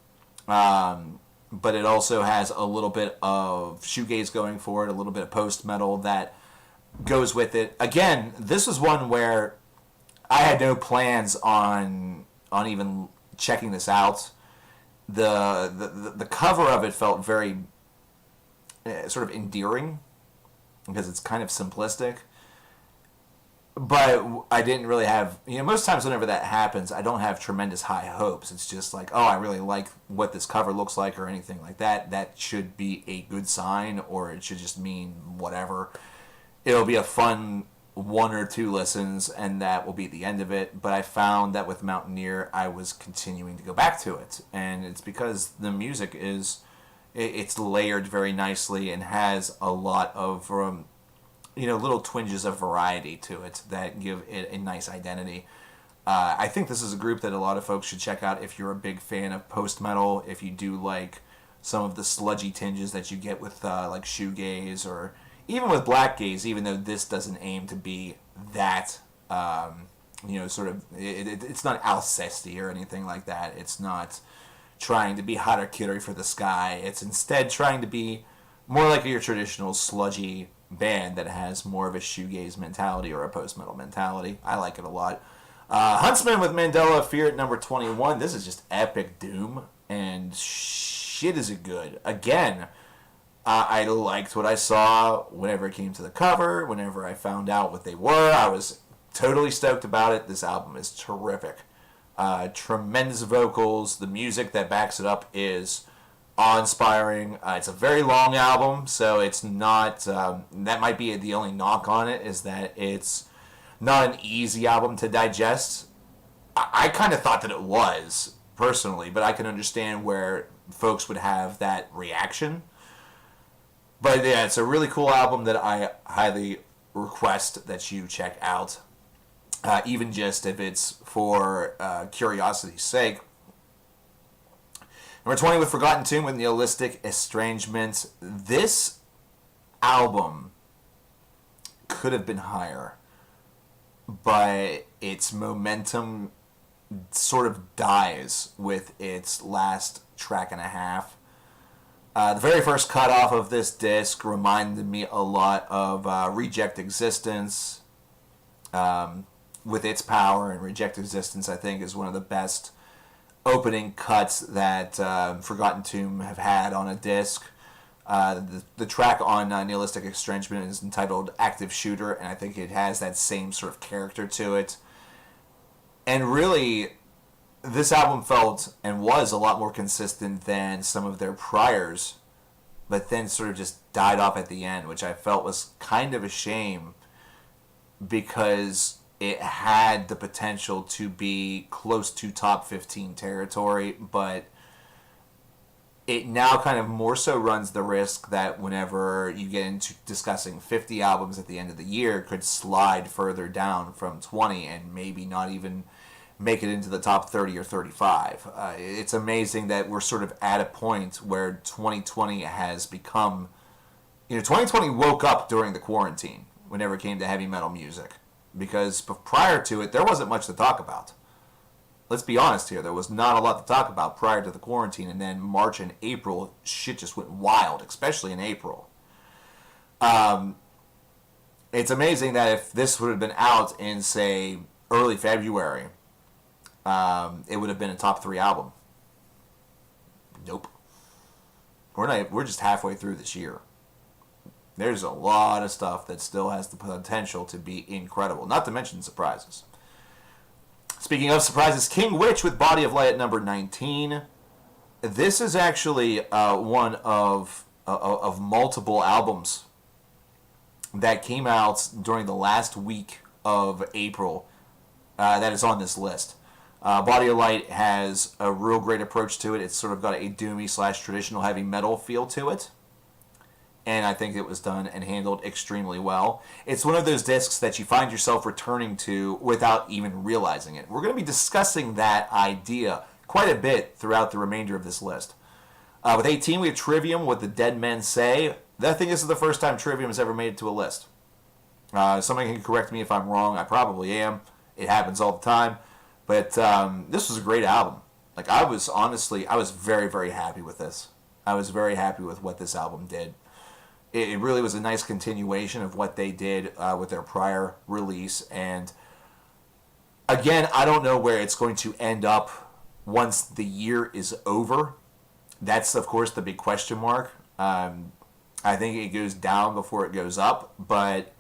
but it also has a little bit of shoegaze going for it, a little bit of post-metal that goes with it. Again, this was one where I had no plans on even checking this out. The cover of it felt very sort of endearing because it's kind of simplistic. But I didn't really have, most times whenever that happens, I don't have tremendous high hopes. It's just like, oh, I really like what this cover looks like or anything like that. That should be a good sign, or it should just mean whatever. It'll be a fun 1 or 2 listens, and that will be the end of it. But I found that with Mountaineer, I was continuing to go back to it. And it's because the music it's layered very nicely and has a lot of little twinges of variety to it that give it a nice identity. I think this is a group that a lot of folks should check out if you're a big fan of post-metal, if you do like some of the sludgy tinges that you get with like shoegaze or even with black gaze, even though this doesn't aim to be that, sort of, it's not Alcesti or anything like that. It's not trying to be Harakiri for the sky. It's instead trying to be more like your traditional sludgy band that has more of a shoegaze mentality or a post-metal mentality. I like it a lot. Huntsman with Mandela Fear at number 21. This is just epic doom, and shit is it good. Again, I liked what I saw whenever it came to the cover, whenever I found out what they were. I was totally stoked about it. This album is terrific. Tremendous vocals. The music that backs it up is awe-inspiring. It's a very long album, so it's not, that might be the only knock on it, is that it's not an easy album to digest. I kind of thought that it was, personally, but I can understand where folks would have that reaction. But yeah, it's a really cool album that I highly request that you check out, even just if it's for curiosity's sake. Number 20 with Forgotten Tomb with Nihilistic Estrangement. This album could have been higher, but its momentum sort of dies with its last track and a half. The very first cut off of this disc reminded me a lot of Reject Existence with its power, and Reject Existence, I think, is one of the best opening cuts that Forgotten Tomb have had on a disc. The track on Nihilistic Estrangement is entitled Active Shooter, and I think it has that same sort of character to it. And really, this album felt and was a lot more consistent than some of their priors, but then sort of just died off at the end, which I felt was kind of a shame because it had the potential to be close to top 15 territory, but it now kind of more so runs the risk that whenever you get into discussing 50 albums at the end of the year, it could slide further down from 20 and maybe not even make it into the top 30 or 35. It's amazing that we're sort of at a point where 2020 has become... 2020 woke up during the quarantine whenever it came to heavy metal music. Because prior to it, there wasn't much to talk about. Let's be honest here. There was not a lot to talk about prior to the quarantine. And then March and April, shit just went wild, especially in April. It's amazing that if this would have been out in, say, early February, it would have been a top 3 album. Nope. We're just halfway through this year. There's a lot of stuff that still has the potential to be incredible, not to mention surprises. Speaking of surprises, King Witch with Body of Light at number 19. This is actually one of multiple albums that came out during the last week of April that is on this list. Body of Light has a real great approach to it. It's sort of got a doomy / traditional heavy metal feel to it. And I think it was done and handled extremely well. It's one of those discs that you find yourself returning to without even realizing it. We're going to be discussing that idea quite a bit throughout the remainder of this list. With 18, we have Trivium with The Dead Men Say. I think this is the first time Trivium has ever made it to a list. Somebody can correct me if I'm wrong. I probably am. It happens all the time. But this was a great album. Like, I was very, very happy with this. I was very happy with what this album did. It really was a nice continuation of what they did with their prior release. And again, I don't know where it's going to end up once the year is over. That's, of course, the big question mark. I think it goes down before it goes up. But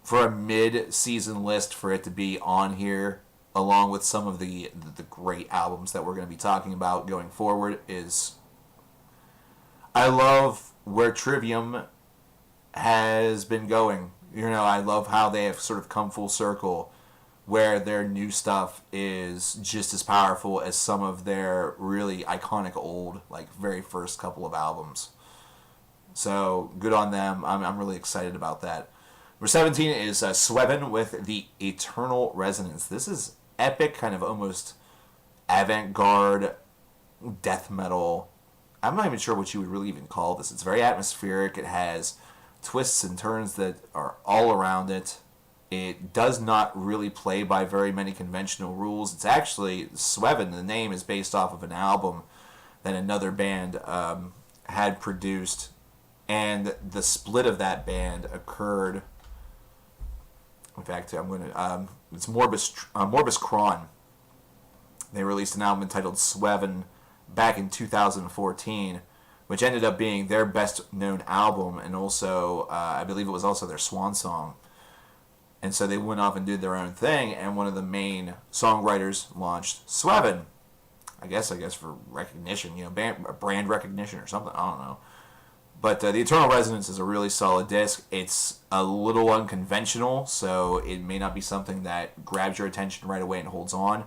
for a mid-season list, for it to be on here, along with some of the great albums that we're going to be talking about going forward, is... I love where Trivium has been going. You know, I love how they have sort of come full circle, where their new stuff is just as powerful as some of their really iconic old, like, very first couple of albums. So, good on them. I'm really excited about that. Number 17 is Swevin with The Eternal Resonance. This is epic, kind of almost avant-garde death metal. I'm not even sure what you would really even call this. It's very atmospheric. It has twists and turns that are all around it. It does not really play by very many conventional rules. It's actually, Swevin, the name, is based off of an album that another band had produced. And the split of that band occurred... In fact, I'm going to... it's Morbus Kron. They released an album entitled Swevin back in 2014, which ended up being their best-known album, and also, I believe it was also their swan song. And so they went off and did their own thing, and one of the main songwriters launched Swevin. I guess for recognition, you know, brand recognition or something, I don't know. But The Eternal Resonance is a really solid disc. It's a little unconventional, so it may not be something that grabs your attention right away and holds on,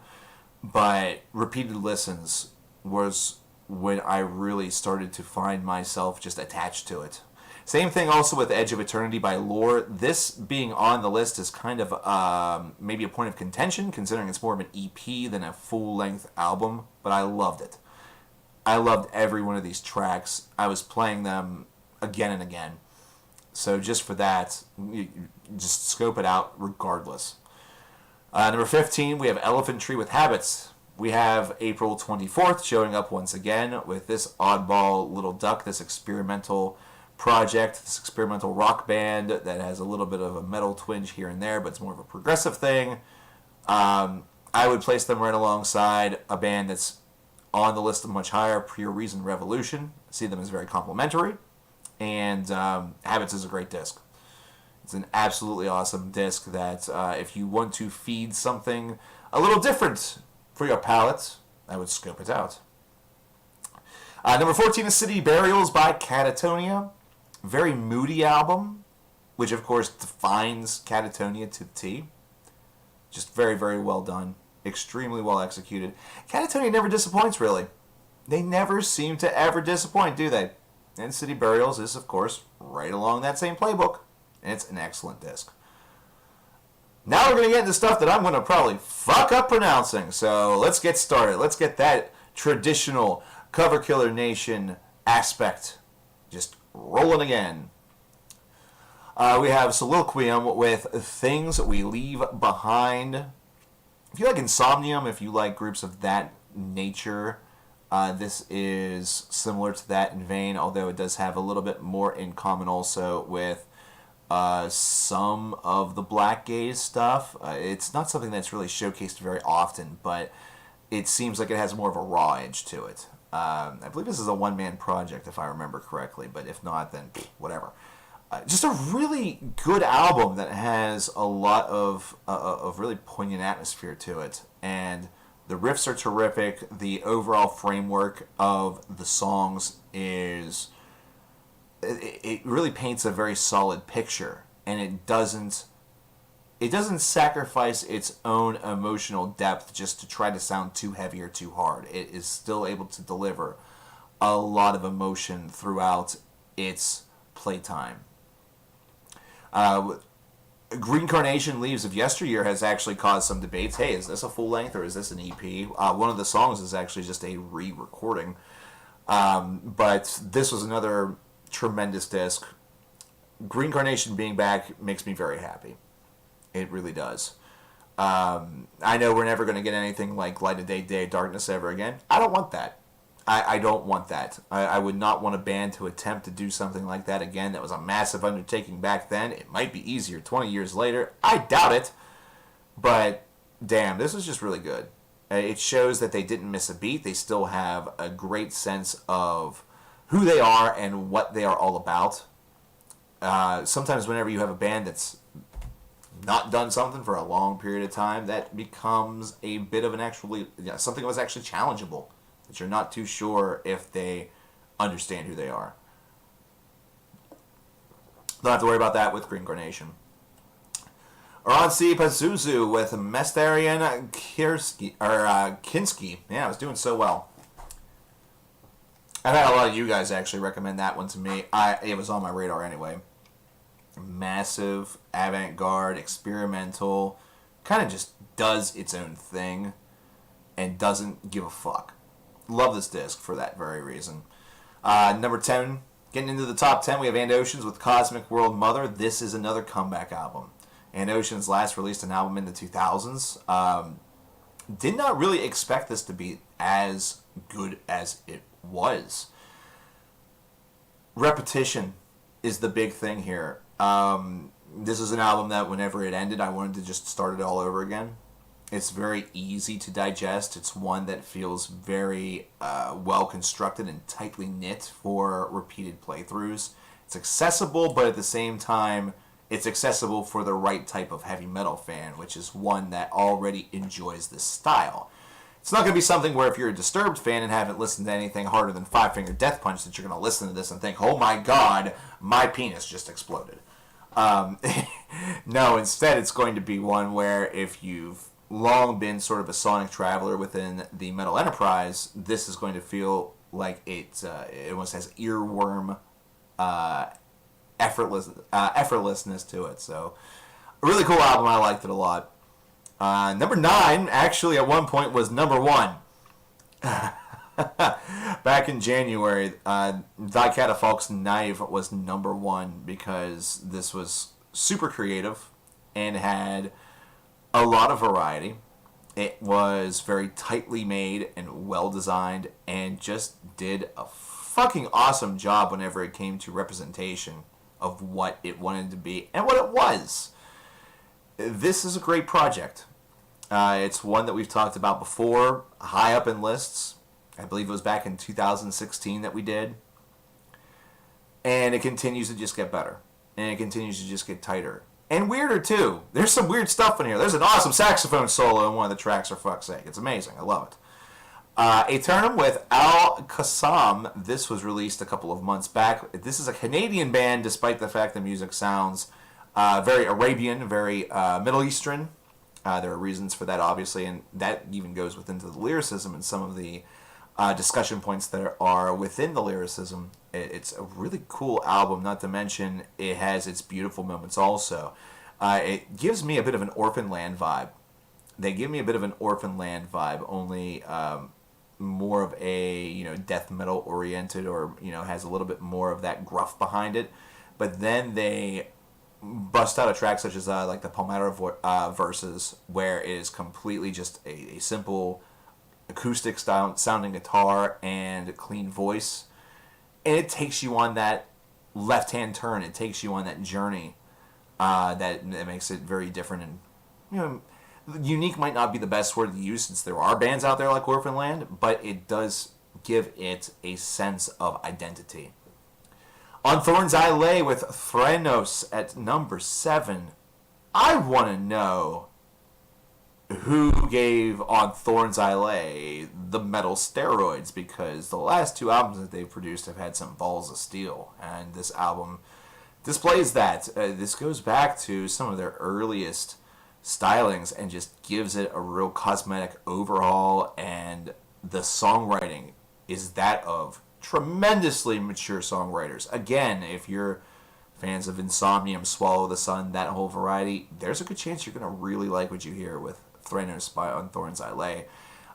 but repeated listens was when I really started to find myself just attached to it. Same thing also with Edge of Eternity by Lore. This being on the list is kind of maybe a point of contention, considering it's more of an EP than a full-length album, but I loved it. I loved every one of these tracks. I was playing them again and again. So just for that, you just scope it out regardless. Number 15, we have Elephant Tree with Habits. We have April 24th showing up once again with this oddball little duck, this experimental project, this experimental rock band that has a little bit of a metal twinge here and there, but it's more of a progressive thing. I would place them right alongside a band that's on the list of much higher, Pure Reason Revolution. I see them as very complimentary. And Habits is a great disc. It's an absolutely awesome disc that if you want to feed something a little different for your palate, I would scope it out. Number 14 is City Burials by Catatonia. Very moody album, which of course defines Catatonia to the T. Just very, very well done. Extremely well executed. Catatonia never disappoints, really. They never seem to ever disappoint, do they? And City Burials is, of course, right along that same playbook. And it's an excellent disc. Now we're going to get into stuff that I'm going to probably fuck up pronouncing. So let's get started. Let's get that traditional Cover Killer Nation aspect just rolling again. We have Soliloquium with Things We Leave Behind. If you like Insomnium, if you like groups of that nature, this is similar to that in vein, although it does have a little bit more in common also with some of the black gaze stuff. It's not something that's really showcased very often, but it seems like it has more of a raw edge to it. I believe this is a one-man project, if I remember correctly, but if not, then whatever. Just a really good album that has a lot of really poignant atmosphere to it, and the riffs are terrific. The overall framework of the songs is it really paints a very solid picture, and it doesn't sacrifice its own emotional depth just to try to sound too heavy or too hard. It is still able to deliver a lot of emotion throughout its playtime. Green Carnation Leaves of Yesteryear has actually caused some debates. Hey, is this a full length or is this an EP? One of the songs is actually just a re-recording. But this was another tremendous disc. Green Carnation being back makes me very happy. It really does. I know we're never going to get anything like Light of Day, Day of Darkness ever again. I don't want that. I don't want that. I would not want a band to attempt to do something like that again. That was a massive undertaking back then. It might be easier 20 years later. I doubt it. But, damn, this was just really good. It shows that they didn't miss a beat. They still have a great sense of who they are and what they are all about. Sometimes whenever you have a band that's not done something for a long period of time, that becomes a bit of an something that was actually challengeable. That you're not too sure if they understand who they are. Don't have to worry about that with Green Carnation. Oranzi Pazuzu with Mestarian Kinski. Yeah, I was doing so well. I've had a lot of you guys actually recommend that one to me. It was on my radar anyway. Massive, avant-garde, experimental, kind of just does its own thing and doesn't give a fuck. Love this disc for that very reason. Number 10, getting into the top 10, we have And Oceans with Cosmic World Mother. This is another comeback album. And Oceans last released an album in the 2000s. Did not really expect this to be as good as it was. Repetition is the big thing here. This is an album that whenever it ended, I wanted to just start it all over again. It's very easy to digest. It's one that feels very well constructed and tightly knit for repeated playthroughs. It's accessible, but at the same time, it's accessible for the right type of heavy metal fan, which is one that already enjoys this style. It's not going to be something where if you're a Disturbed fan and haven't listened to anything harder than Five Finger Death Punch that you're going to listen to this and think, oh my god, my penis just exploded. No, instead it's going to be one where if you've long been sort of a sonic traveler within the metal enterprise, this is going to feel like it almost has earworm effortlessness to it. So, a really cool album. I liked it a lot. Number 9, actually at one point was number 1. Back in January, Die Catafalque's Knife was number 1 because this was super creative and had a lot of variety. It was very tightly made and well designed and just did a fucking awesome job whenever it came to representation of what it wanted to be and what it was. This is a great project. It's one that we've talked about before, high up in lists. I believe it was back in 2016 that we did. And it continues to just get better. And it continues to just get tighter. And weirder, too. There's some weird stuff in here. There's an awesome saxophone solo in one of the tracks, for fuck's sake. It's amazing. I love it. Eternum with Al Qassam. This was released a couple of months back. This is a Canadian band, despite the fact the music sounds very Arabian, very Middle Eastern. There are reasons for that, obviously, and that even goes within the lyricism and some of the discussion points that are within the lyricism. It's a really cool album, not to mention it has its beautiful moments also. It gives me a bit of an Orphan Land vibe. They give me a bit of an Orphan Land vibe, only more of a death metal oriented, or has a little bit more of that gruff behind it. But then they bust out a track such as like the Palmyra verses, where it is completely just a simple acoustic sounding guitar and clean voice, and it takes you on that left-hand turn. It takes you on that journey that makes it very different. And unique might not be the best word to use, since there are bands out there like Orphan Land, but it does give it a sense of identity. On Thorns I Lay with Threnos at number 7. I want to know who gave On Thorns I Lay the metal steroids, because the last 2 albums that they've produced have had some balls of steel, and this album displays that. This goes back to some of their earliest stylings and just gives it a real cosmetic overhaul, and the songwriting is that of tremendously mature songwriters. Again, if you're fans of Insomnium, Swallow the Sun, that whole variety, there's a good chance you're going to really like what you hear with Threnos by On Thorns I Lay.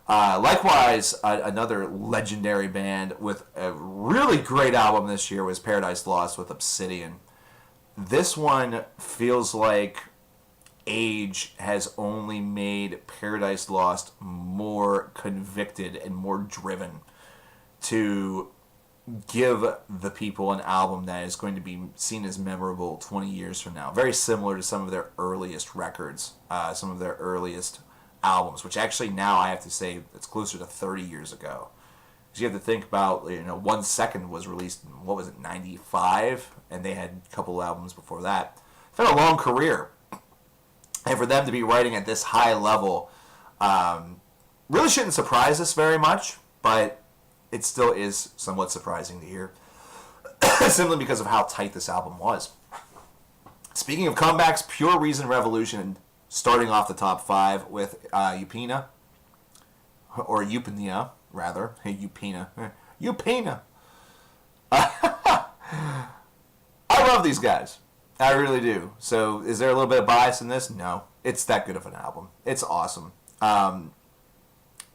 Likewise, another legendary band with a really great album this year was Paradise Lost with Obsidian. This one feels like age has only made Paradise Lost more convicted and more driven to give the people an album that is going to be seen as memorable 20 years from now. Very similar to some of their earliest records, some of their earliest albums, which actually now I have to say it's closer to 30 years ago. Because you have to think about, 1 Second was released in, 95? And they had a couple albums before that. It's been a long career. And for them to be writing at this high level really shouldn't surprise us very much, but it still is somewhat surprising to hear, simply because of how tight this album was. Speaking of comebacks, Pure Reason Revolution starting off the top 5 with Upina, or Upina, rather. Hey, Upina. Upina! I love these guys. I really do. So, is there a little bit of bias in this? No. It's that good of an album. It's awesome.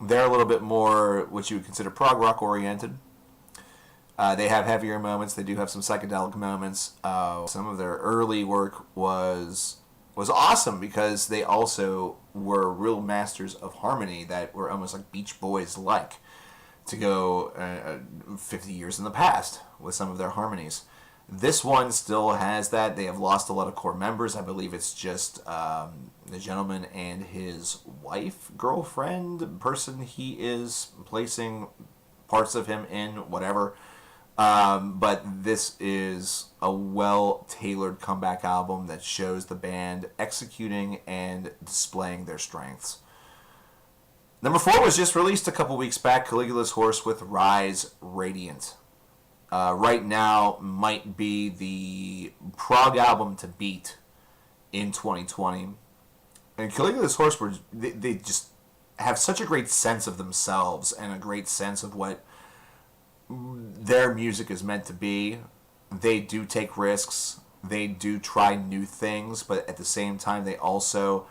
They're a little bit more what you would consider prog rock oriented. They have heavier moments. They do have some psychedelic moments. Some of their early work was awesome because they also were real masters of harmony that were almost like Beach Boys-like, to go 50 years in the past with some of their harmonies. This one still has that. They have lost a lot of core members. I believe it's just the gentleman and his wife, girlfriend, person he is placing parts of him in, whatever. But this is a well-tailored comeback album that shows the band executing and displaying their strengths. Number 4 was just released a couple weeks back, Caligula's Horse with Rise Radiant. Right now might be the prog album to beat in 2020. And Caligula's Horse, they just have such a great sense of themselves and a great sense of what their music is meant to be. They do take risks. They do try new things, but at the same time, they also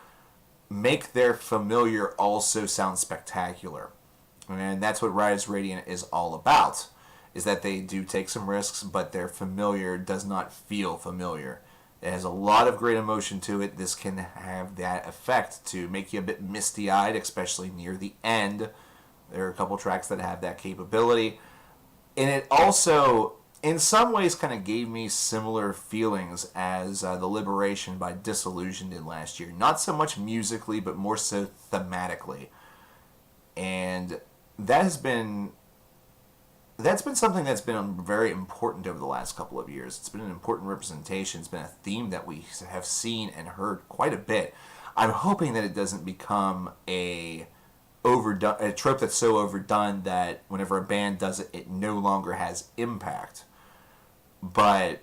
make their familiar also sound spectacular. And that's what Rise Radiant is all about, is that they do take some risks, but their familiar does not feel familiar. It has a lot of great emotion to it. This can have that effect to make you a bit misty-eyed, especially near the end. There are a couple tracks that have that capability. And it also, in some ways, kind of gave me similar feelings as The Liberation by Disillusion did last year. Not so much musically, but more so thematically. And that's been something that's been very important over the last couple of years. It's been an important representation. It's been a theme that we have seen and heard quite a bit. I'm hoping that it doesn't become a trope that's so overdone that whenever a band does it, it no longer has impact. But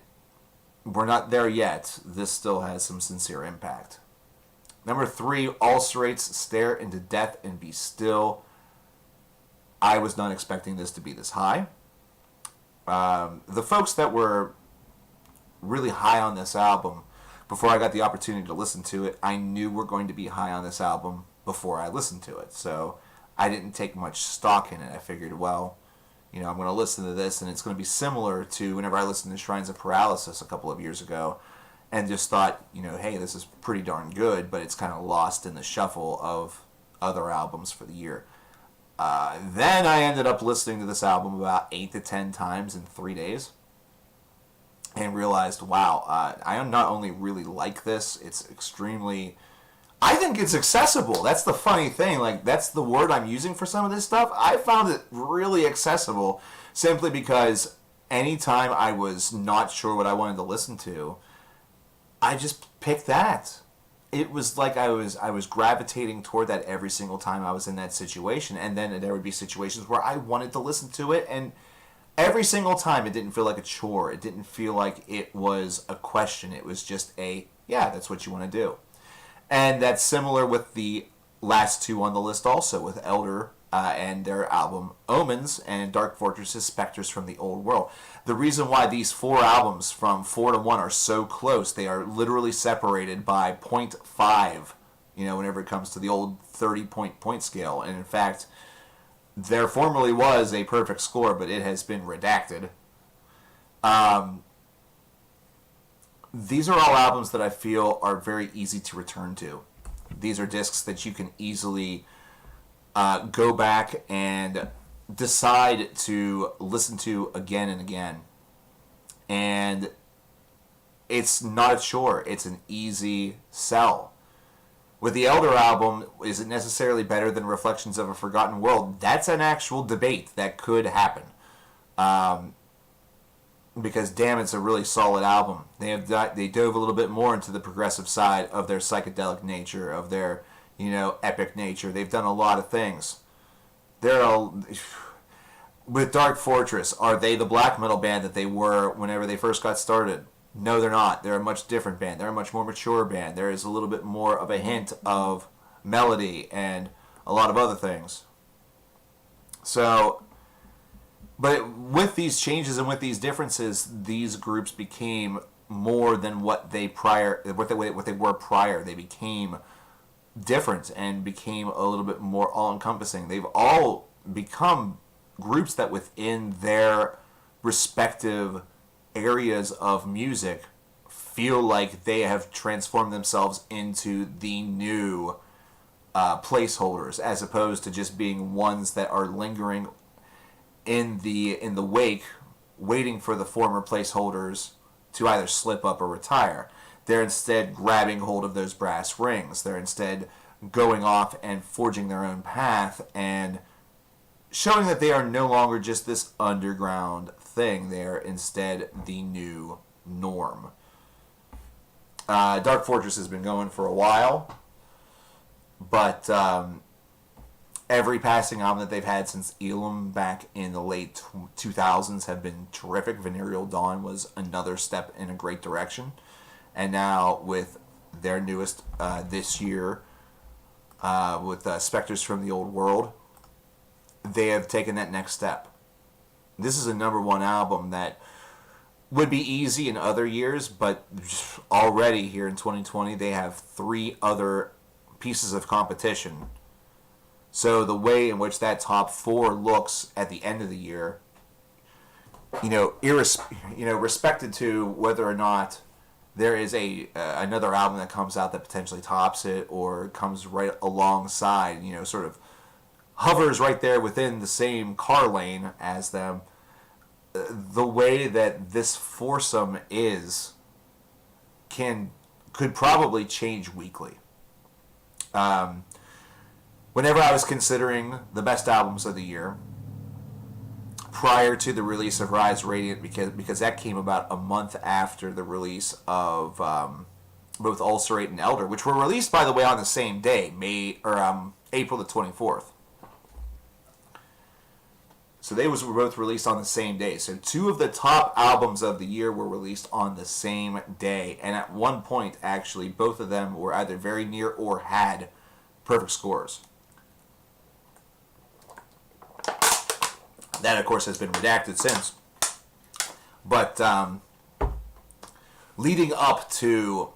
we're not there yet. This still has some sincere impact. Number 3, Ulcerates, Stare into Death and Be Still. I was not expecting this to be this high. The folks that were really high on this album, before I got the opportunity to listen to it, I knew were going to be high on this album before I listened to it. So I didn't take much stock in it. I figured, well, I'm going to listen to this, and it's going to be similar to whenever I listened to Shrines of Paralysis a couple of years ago, and just thought, hey, this is pretty darn good, but it's kind of lost in the shuffle of other albums for the year. Then I ended up listening to this album about 8 to 10 times in 3 days and realized, wow, I not only really like this, it's extremely I think it's accessible. That's the funny thing. Like, that's the word I'm using for some of this stuff. I found it really accessible simply because anytime I was not sure what I wanted to listen to, I just picked that. It was like I was gravitating toward that every single time I was in that situation. And then there would be situations where I wanted to listen to it, and every single time it didn't feel like a chore. It didn't feel like it was a question. It was just yeah, that's what you want to do. And that's similar with the last two on the list also, with Elder and their album Omens, and Dark Fortress's Spectres from the Old World. The reason why these four albums from 4 to 1 are so close, they are literally separated by 0.5, whenever it comes to the old 30-point scale. And in fact, there formerly was a perfect score, but it has been redacted. These are all albums that I feel are very easy to return to. These are discs that you can easily go back and decide to listen to again and again. And it's not a chore. It's an easy sell. With the Elder album, is it necessarily better than Reflections of a Forgotten World? That's an actual debate that could happen. Because damn, it's a really solid album. They dove a little bit more into the progressive side of their psychedelic nature, of their epic nature. They've done a lot of things. With Dark Fortress, are they the black metal band that they were whenever they first got started? No, they're not. They're a much different band. They're a much more mature band. There is a little bit more of a hint of melody and a lot of other things. So, but with these changes and with these differences, these groups became more than what they were prior. They became different and became a little bit more all-encompassing. They've all become groups that within their respective areas of music feel like they have transformed themselves into the new placeholders, as opposed to just being ones that are lingering in the wake, waiting for the former placeholders to either slip up or retire. They're instead grabbing hold of those brass rings. They're instead going off and forging their own path and showing that they are no longer just this underground thing. They're instead the new norm. Dark Fortress has been going for a while, but every passing album that they've had since Elam back in the late 2000s have been terrific. Venereal Dawn was another step in a great direction. And now with their newest this year, with Spectres from the Old World, they have taken that next step. This is a #1 album that would be easy in other years, but already here in 2020, they have 3 other pieces of competition. So the way in which that top 4 looks at the end of the year, respected to whether or not there is another album that comes out that potentially tops it or comes right alongside, sort of hovers right there within the same car lane as them. The way that this foursome could probably change weekly. Whenever I was considering the best albums of the year, prior to the release of Rise Radiant, because that came about a month after the release of both Ulcerate and Elder, which were released, by the way, on the same day, April the 24th. So they were both released on the same day. So 2 of the top albums of the year were released on the same day. And at one point, actually, both of them were either very near or had perfect scores. That, of course, has been redacted since. But leading up to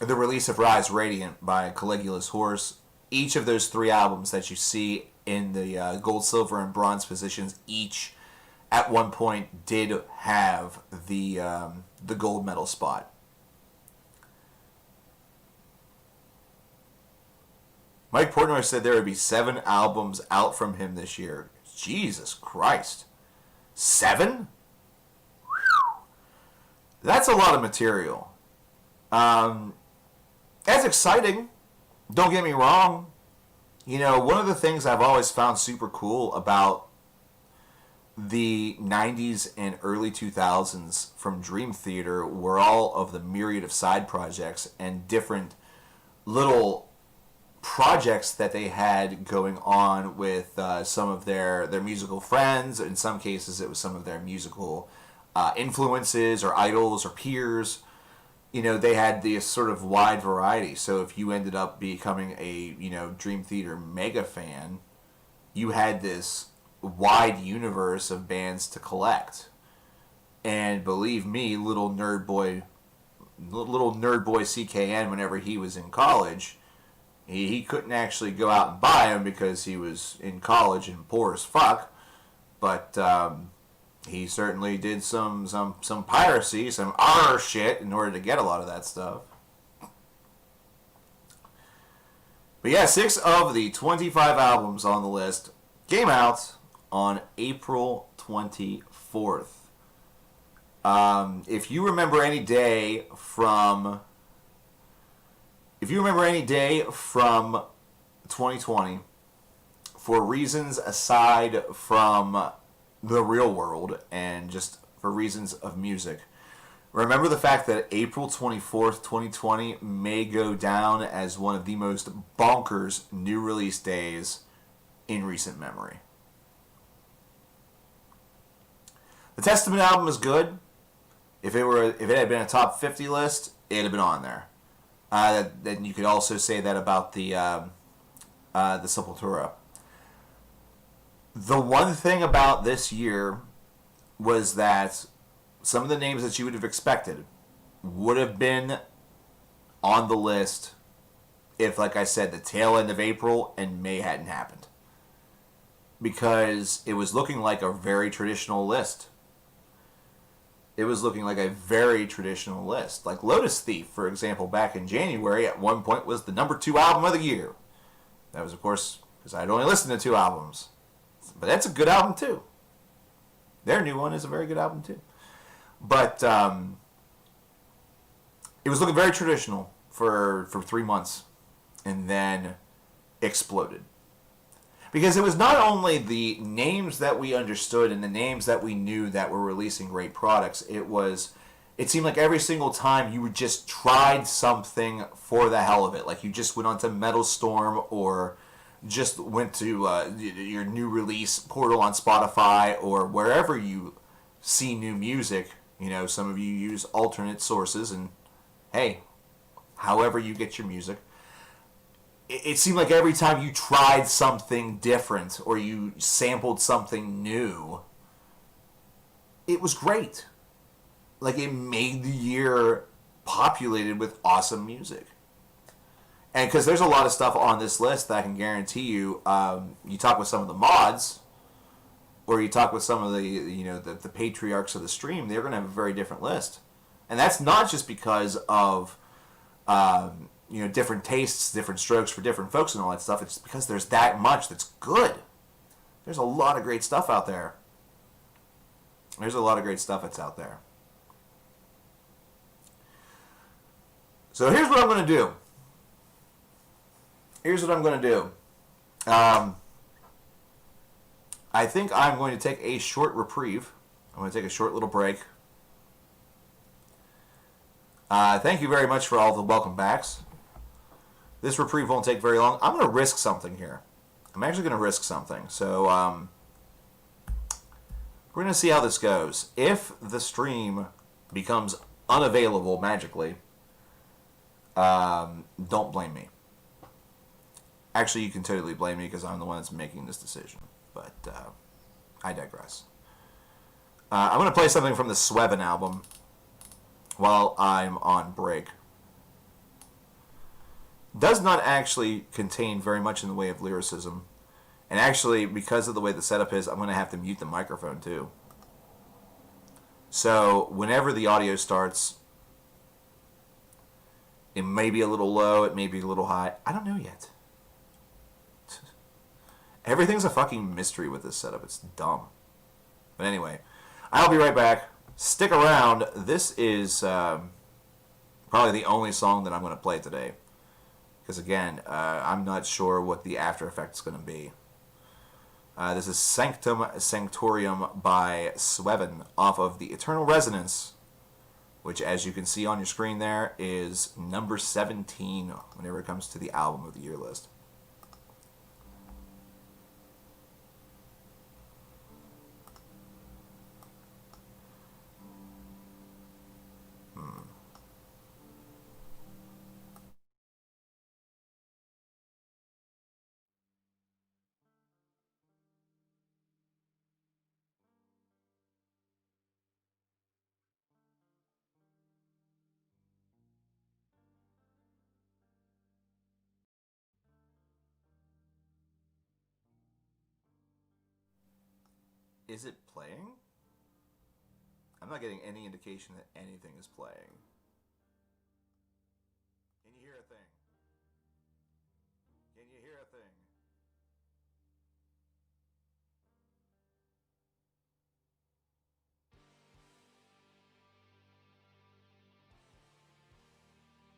the release of Rise Radiant by Caligula's Horse, each of those 3 albums that you see in the gold, silver, and bronze positions, each at one point did have the gold medal spot. Mike Portnoy said there would be 7 albums out from him this year. Jesus Christ. 7? That's a lot of material. That's exciting. Don't get me wrong. You know, one of the things I've always found super cool about the 90s and early 2000s from Dream Theater were all of the myriad of side projects and different little projects that they had going on with some of their musical friends. In some cases, it was some of their musical influences or idols or peers. You know, they had this sort of wide variety. So if you ended up becoming a, you know, Dream Theater mega fan, you had this wide universe of bands to collect. And believe me, little nerd boy CKN, whenever he was in college, he couldn't actually go out and buy them because he was in college and poor as fuck. But he certainly did some piracy, some R shit in order to get a lot of that stuff. But yeah, 6 of the 25 albums on the list came out on April 24th. If you remember any day from 2020, for reasons aside from the real world and just for reasons of music, remember the fact that April 24th, 2020 may go down as one of the most bonkers new release days in recent memory. The Testament album is good. If it had been a top 50 list, it'd have been on there. Then you could also say that about the Sepultura. The one thing about this year was that some of the names that you would have expected would have been on the list if, like I said, the tail end of April and May hadn't happened. Because it was looking like a very traditional list. It was looking like a very traditional list. Like Lotus Thief, for example, back in January, at one point was the number 2 album of the year. That was, of course, because I'd only listened to 2 albums. But that's a good album, too. Their new one is a very good album, too. But it was looking very traditional for 3 months. And then exploded. Because it was not only the names that we understood and the names that we knew that were releasing great products. It seemed like every single time you just tried something for the hell of it. Like you just went onto Metal Storm or just went to your new release portal on Spotify or wherever you see new music. You know, some of you use alternate sources and, hey, however you get your music. It seemed like every time you tried something different or you sampled something new, it was great. Like it made the year populated with awesome music. And because there's a lot of stuff on this list that I can guarantee you, you talk with some of the mods, or you talk with some of the patriarchs of the stream, they're going to have a very different list. And that's not just because of different tastes, different strokes for different folks and all that stuff. It's because there's that much that's good. There's a lot of great stuff out there. There's a lot of great stuff that's out there. So here's what I'm going to do. I think I'm going to take a short reprieve. I'm going to take a short little break. Thank you very much for all the welcome backs. This reprieve won't take very long. I'm going to risk something here. I'm actually going to risk something. So we're going to see how this goes. If the stream becomes unavailable magically, don't blame me. Actually, you can totally blame me because I'm the one that's making this decision. But I digress. I'm going to play something from the Swevin album while I'm on break. Does not actually contain very much in the way of lyricism. And actually, because of the way the setup is, I'm going to have to mute the microphone too. So whenever the audio starts, it may be a little low, it may be a little high. I don't know yet. Everything's a fucking mystery with this setup. It's dumb. But anyway, I'll be right back. Stick around. This is probably the only song that I'm going to play today. Because again, I'm not sure what the after effect is going to be. This is Sanctum Sanctorium by Sweven off of the Eternal Resonance, which, as you can see on your screen there, is number 17 whenever it comes to the album of the year list. Is it playing? I'm not getting any indication that anything is playing. Can you hear a thing? Can you hear a thing?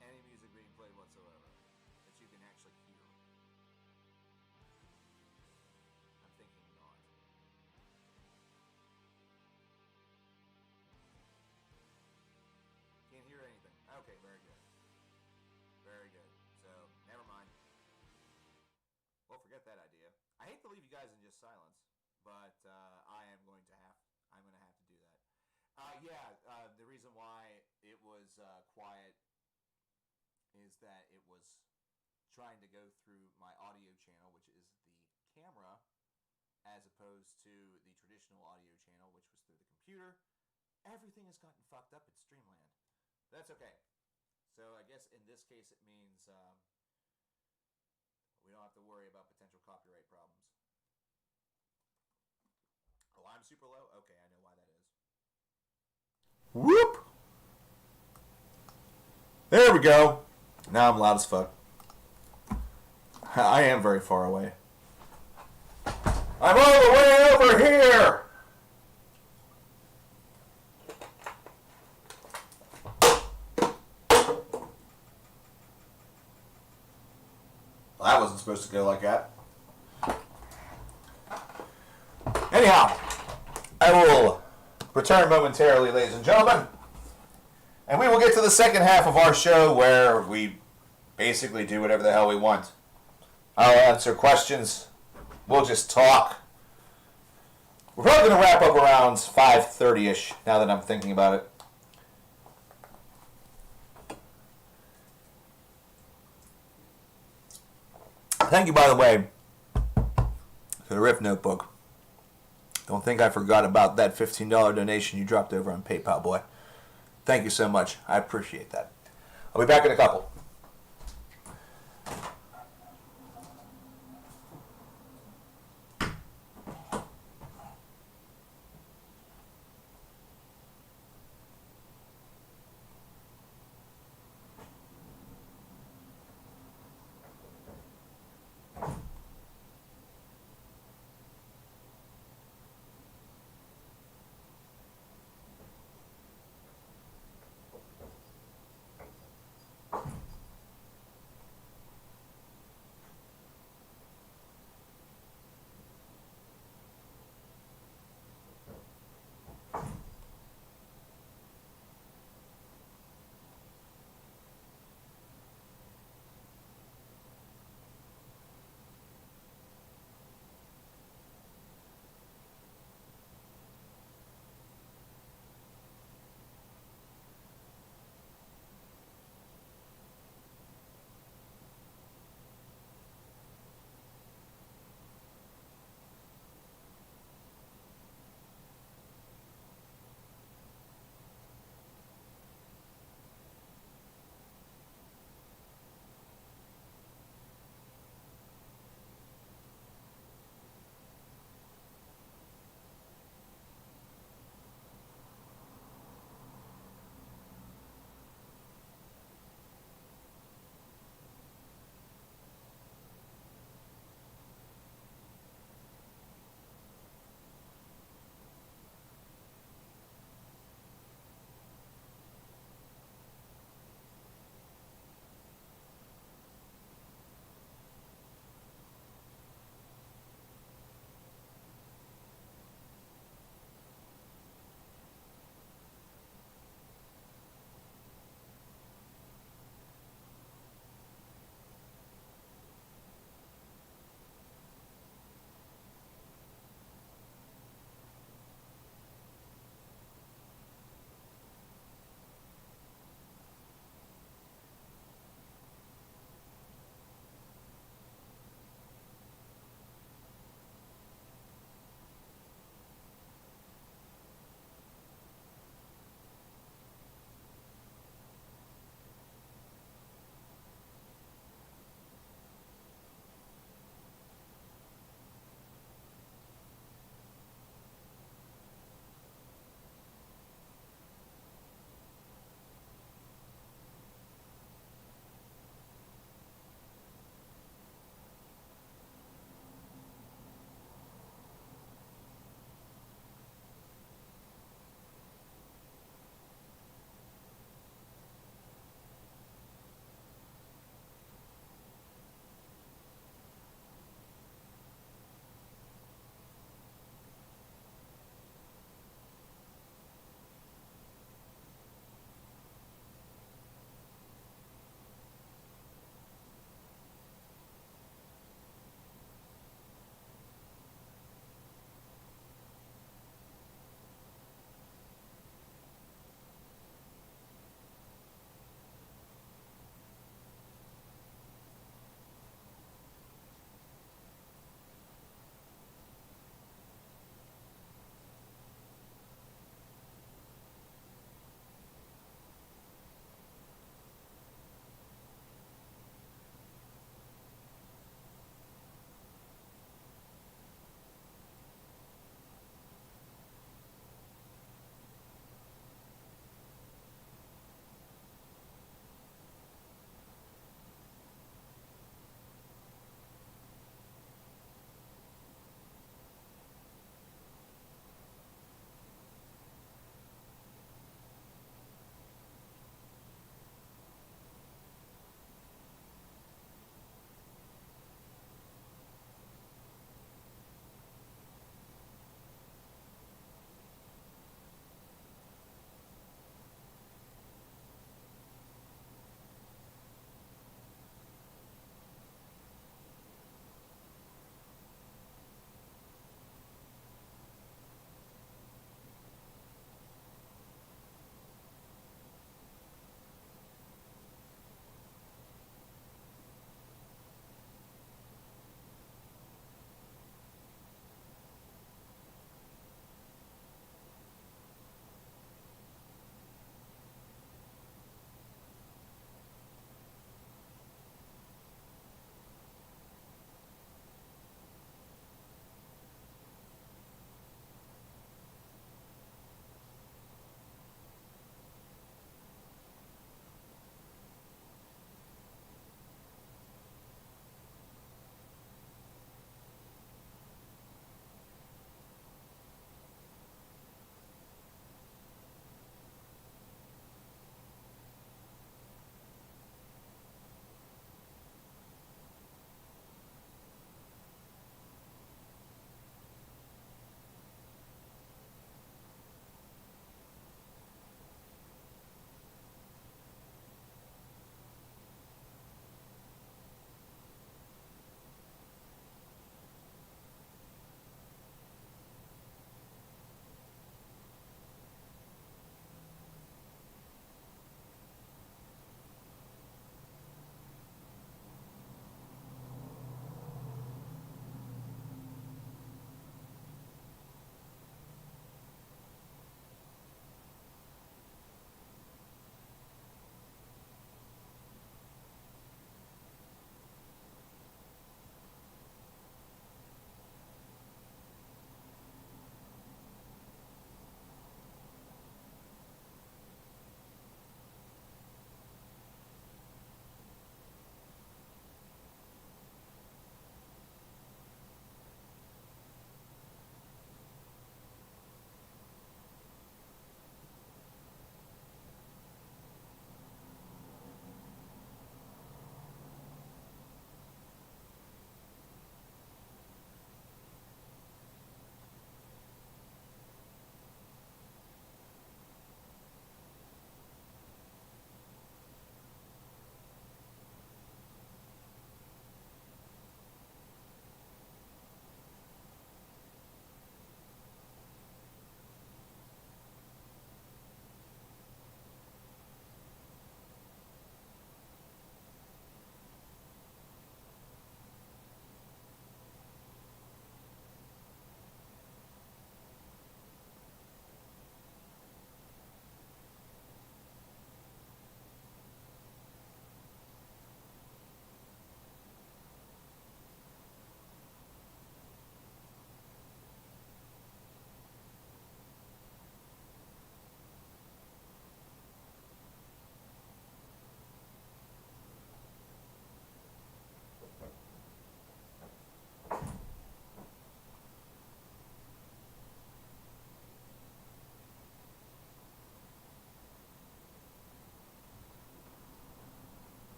Any music being played whatsoever that you can actually hear? I'm thinking not. Can't hear anything. Okay, very good. Very good. So, never mind. Well, forget that idea. I hate to leave you guys in just silence, but I'm going to have to do that. The reason why it was quiet is that it was trying to go through my audio channel, which is the camera, as opposed to the traditional audio channel, which was through the computer. Everything has gotten fucked up at Streamland. That's okay. So I guess in this case it means we don't have to worry about potential copyright problems. Oh, I'm super low? Okay, I know why that is. Whoop! There we go. Now I'm loud as fuck. I am very far away. I'm all the way over here! Well, that wasn't supposed to go like that. Anyhow, I will return momentarily, ladies and gentlemen. And we will get to the second half of our show where we basically do whatever the hell we want. I'll answer questions. We'll just talk. We're probably going to wrap up around 5:30-ish now that I'm thinking about it. Thank you, by the way, for the Riff Notebook. Don't think I forgot about that $15 donation you dropped over on PayPal, boy. Thank you so much. I appreciate that. I'll be back in a couple.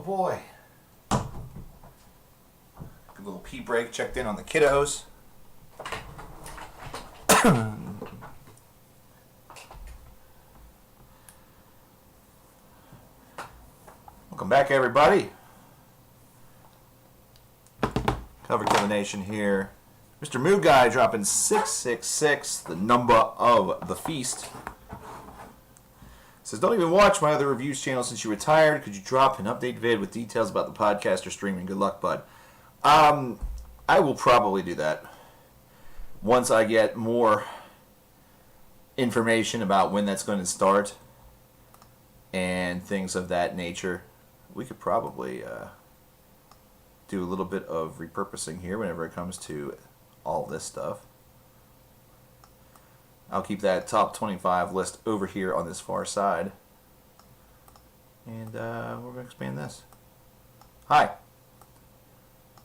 boy. Good little pee break. Checked in on the kiddos. Welcome back, everybody. CKN here. Mr. Moo Guy dropping 666, the number of the feast. Says, don't even watch my other reviews channel since you retired. Could you drop an update vid with details about the podcast or streaming? Good luck, bud. I will probably do that once I get more information about when that's going to start and things of that nature. We could probably do a little bit of repurposing here whenever it comes to all this stuff. I'll keep that top 25 list over here on this far side. And we're going to expand this. Hi.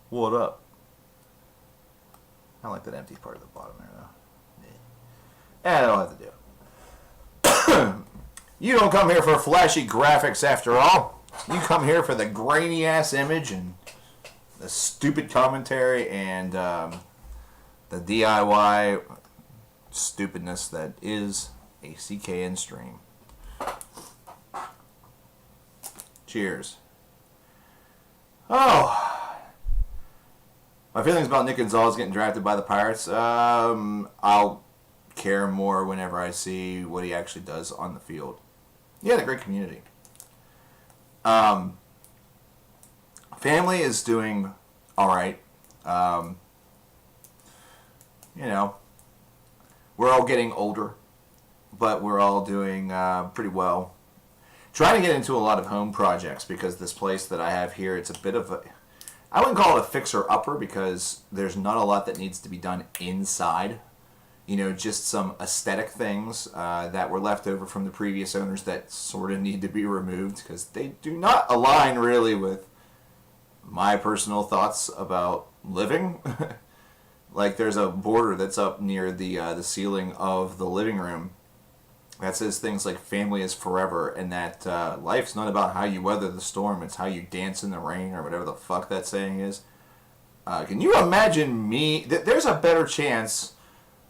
What up? I like that empty part of the bottom there, though. Yeah. I don't have to do it. You don't come here for flashy graphics after all. You come here for the grainy-ass image and the stupid commentary and the DIY stupidness that is a CKN stream. Cheers. Oh. My feelings about Nick Gonzalez getting drafted by the Pirates. I'll care more whenever I see what he actually does on the field. He had a great community. Family is doing all right. You know, we're all getting older, but we're all doing pretty well. Trying to get into a lot of home projects because this place that I have here, it's a bit of a, I wouldn't call it a fixer-upper because there's not a lot that needs to be done inside. You know, just some aesthetic things that were left over from the previous owners that sort of need to be removed because they do not align really with my personal thoughts about living. Like there's a border that's up near the ceiling of the living room that says things like "family is forever" and that life's not about how you weather the storm; it's how you dance in the rain, or whatever the fuck that saying is. Can you imagine me? There's a better chance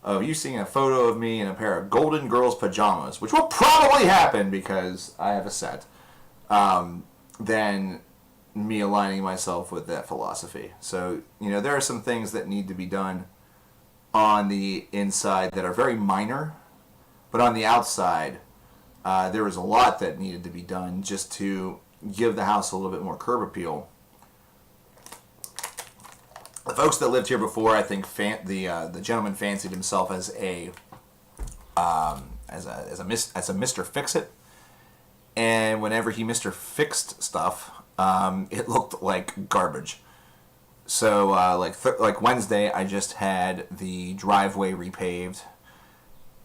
of you seeing a photo of me in a pair of Golden Girls pajamas, which will probably happen because I have a set, than me aligning myself with that philosophy. So, you know, there are some things that need to be done on the inside that are very minor, but on the outside, there was a lot that needed to be done just to give the house a little bit more curb appeal. The folks that lived here before, I think, the gentleman fancied himself as a Mr. Fix-It, and whenever he Mr. Fixed stuff, it looked like garbage. So, like Wednesday, I just had the driveway repaved.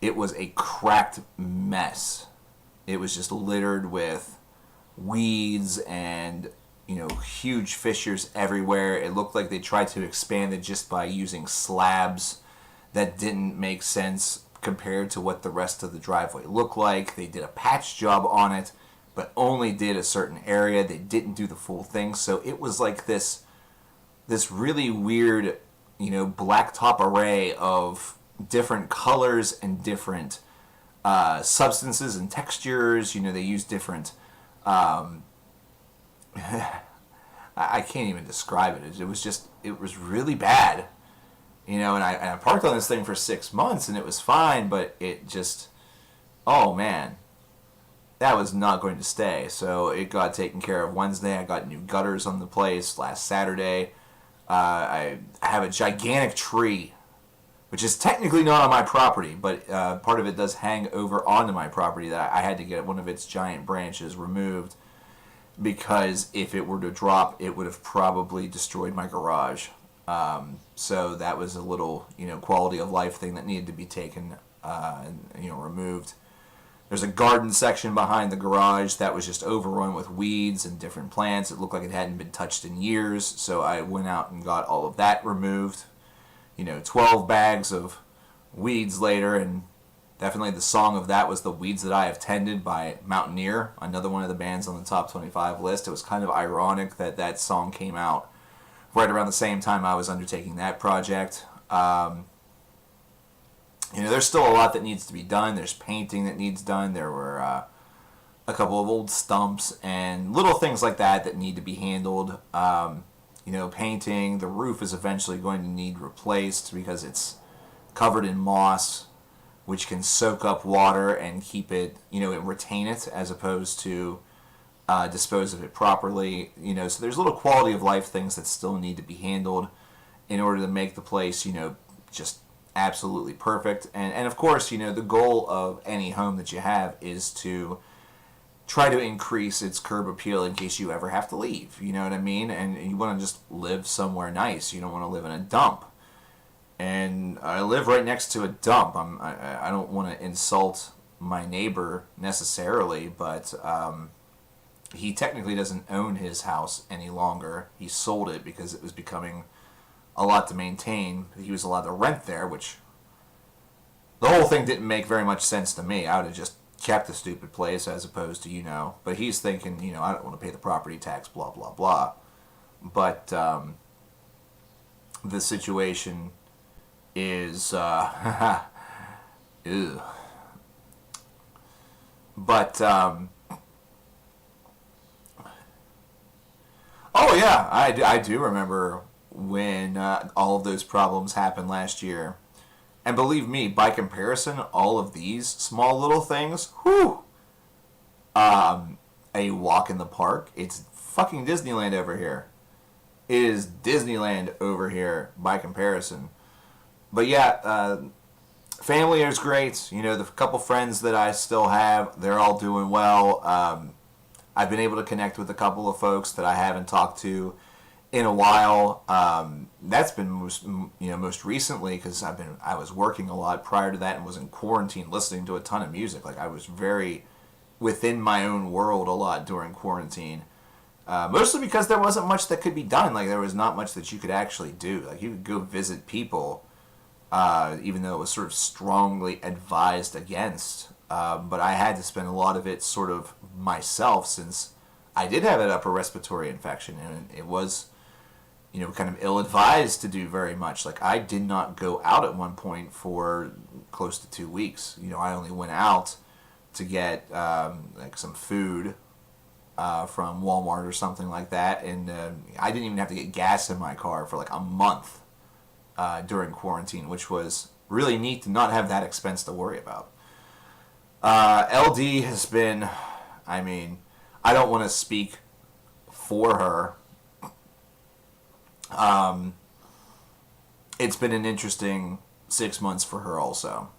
It was a cracked mess. It was just littered with weeds and, you know, huge fissures everywhere. It looked like they tried to expand it just by using slabs that didn't make sense compared to what the rest of the driveway looked like. They did a patch job on it, but only did a certain area. They didn't do the full thing. So it was like this really weird, you know, blacktop array of different colors and different substances and textures. You know, they use different I can't even describe it. It was really bad. You know, and I parked on this thing for 6 months and it was fine, but it just, oh man, that was not going to stay. So it got taken care of Wednesday. I got new gutters on the place last Saturday. I have a gigantic tree, which is technically not on my property, but part of it does hang over onto my property that I had to get one of its giant branches removed because if it were to drop, it would have probably destroyed my garage. So that was a little, you know, quality of life thing that needed to be taken and, you know, removed. There's a garden section behind the garage that was just overrun with weeds and different plants. It looked like it hadn't been touched in years, so I went out and got all of that removed. You know, 12 bags of weeds later, and Definitely the song of that was The Weeds That I Have Tended by Mountaineer, another one of the bands on the top 25 list. It was kind of ironic that that song came out right around the same time I was undertaking that project. There's still a lot that needs to be done. There's painting that needs done. There were a couple of old stumps and little things like that that need to be handled. Painting. The roof is eventually going to need replaced because it's covered in moss, which can soak up water and keep it, retain it as opposed to dispose of it properly. So there's little quality of life things that still need to be handled in order to make the place, just absolutely perfect. And of course, the goal of any home that you have is to try to increase its curb appeal in case you ever have to leave. You know what I mean? And you want to just live somewhere nice. You don't want to live in a dump. And I live right next to a dump. I don't want to insult my neighbor necessarily, but he technically doesn't own his house any longer. He sold it because it was becoming a lot to maintain. He was allowed to rent there, which the whole thing didn't make very much sense to me. I would have just kept the stupid place as opposed to, but he's thinking, I don't want to pay the property tax, blah, blah, blah. But the situation is, ew. But, oh yeah, I do remember when all of those problems happened last year. And believe me, by comparison, all of these small little things, a walk in the park, it's fucking Disneyland over here. It is Disneyland over here by comparison. But yeah, family is great. The couple friends that I still have, they're all doing well. I've been able to connect with a couple of folks that I haven't talked to in a while. That's been most recently because I was working a lot prior to that and was in quarantine listening to a ton of music. Like I was very within my own world a lot during quarantine. Mostly because there wasn't much that could be done. Like there was not much that you could actually do. Like you could go visit people, even though it was sort of strongly advised against. But I had to spend a lot of it sort of myself since I did have an upper respiratory infection and it was kind of ill-advised to do very much. Like, I did not go out at one point for close to 2 weeks. I only went out to get, some food from Walmart or something like that, and I didn't even have to get gas in my car for, a month during quarantine, which was really neat to not have that expense to worry about. LD has been, I don't want to speak for her. It's been an interesting 6 months for her also.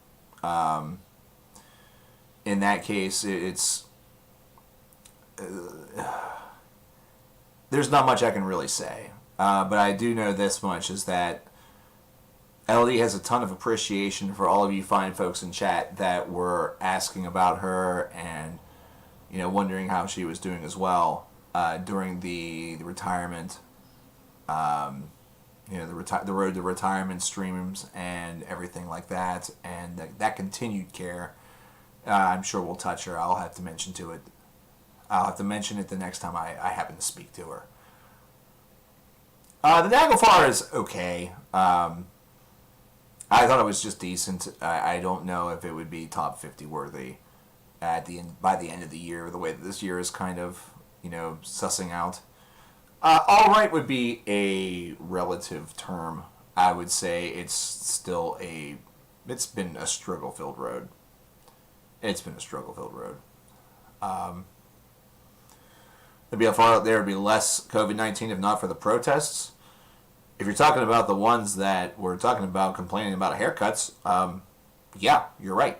In that case, it's there's not much I can really say. But I do know this much, is that LD has a ton of appreciation for all of you fine folks in chat that were asking about her and, wondering how she was doing as well during the retirement. The road to retirement streams and everything like that, and that continued care. I'm sure we'll touch her. I'll have to mention it the next time I happen to speak to her. The Nagelfar is okay. I thought it was just decent. I don't know if it would be top 50 worthy by the end of the year, the way that this year is kind of, sussing out. All right would be a relative term. I would say it's been a struggle-filled road. It's been a struggle-filled road. There would be less COVID-19 if not for the protests. If you're talking about the ones that we're talking about complaining about haircuts, yeah, you're right.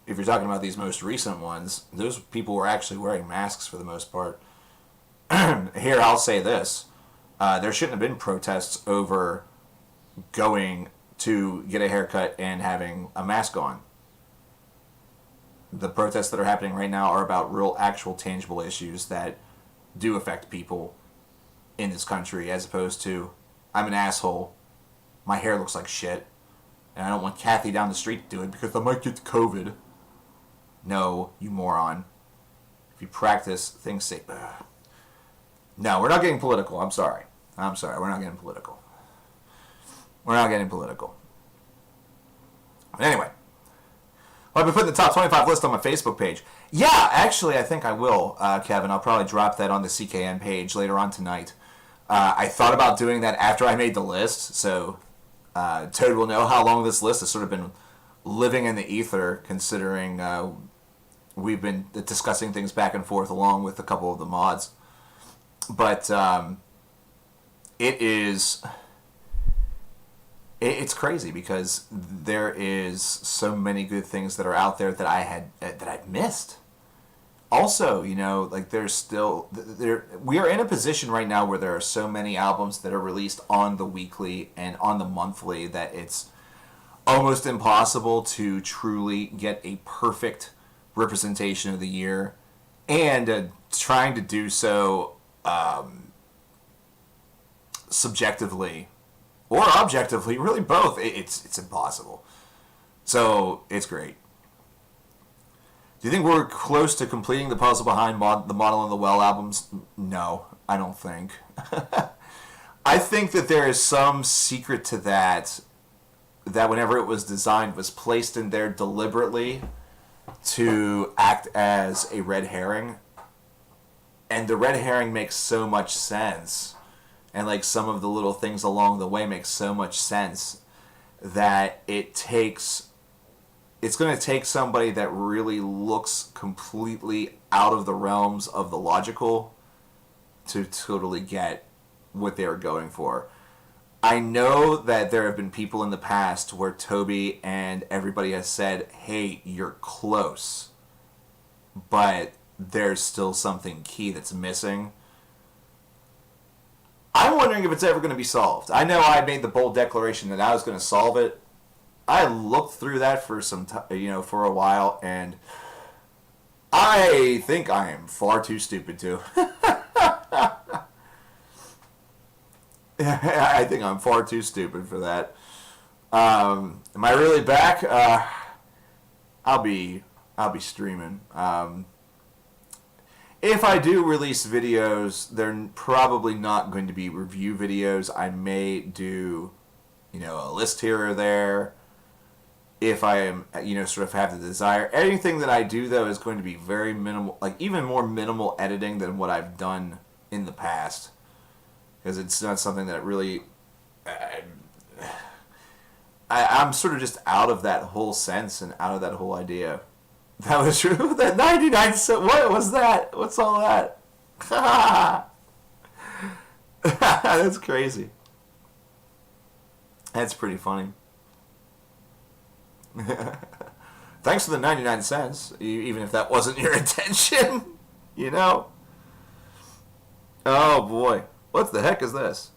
If you're talking about these most recent ones, those people were actually wearing masks for the most part. Here, I'll say this. There shouldn't have been protests over going to get a haircut and having a mask on. The protests that are happening right now are about real, actual, tangible issues that do affect people in this country, as opposed to, I'm an asshole, my hair looks like shit, And I don't want Kathy down the street to do it because I might get COVID. No, you moron. If you practice, things say... Ugh. No, we're not getting political. I'm sorry. We're not getting political. We're not getting political. But anyway. Well, I've been putting the top 25 list on my Facebook page. Yeah, actually, I think I will, Kevin. I'll probably drop that on the CKN page later on tonight. I thought about doing that after I made the list, so Toad will know how long this list has sort of been living in the ether, considering we've been discussing things back and forth along with a couple of the mods. But it's crazy because there is so many good things that are out there that I've missed. Also, like we are in a position right now where there are so many albums that are released on the weekly and on the monthly that it's almost impossible to truly get a perfect representation of the year, and trying to do so subjectively or objectively, really both, it's impossible. So it's great. Do you think we're close to completing the puzzle behind the Model in the Well albums? No, I don't think. I think that there is some secret to that whenever it was designed was placed in there deliberately to act as a red herring. And the red herring makes so much sense. And like some of the little things along the way make so much sense that it's going to take somebody that really looks completely out of the realms of the logical to totally get what they were going for. I know that there have been people in the past where Toby and everybody has said, hey, you're close, but there's still something key that's missing. I'm wondering if it's ever going to be solved. I know I made the bold declaration that I was going to solve it. I looked through that for for a while, and I think I am far too stupid to. I think I'm far too stupid for that. Am I really back? I'll be streaming. If I do release videos, they're probably not going to be review videos. I may do, a list here or there. If I am, sort of have the desire. Anything that I do, though, is going to be very minimal, like even more minimal editing than what I've done in the past. Because it's not something that really... I'm sort of just out of that whole sense and out of that whole idea. That was true. That 99 cent... What was that? What's all that? That's crazy. That's pretty funny. Thanks for the 99 cents, even if that wasn't your intention. Oh, boy. What the heck is this?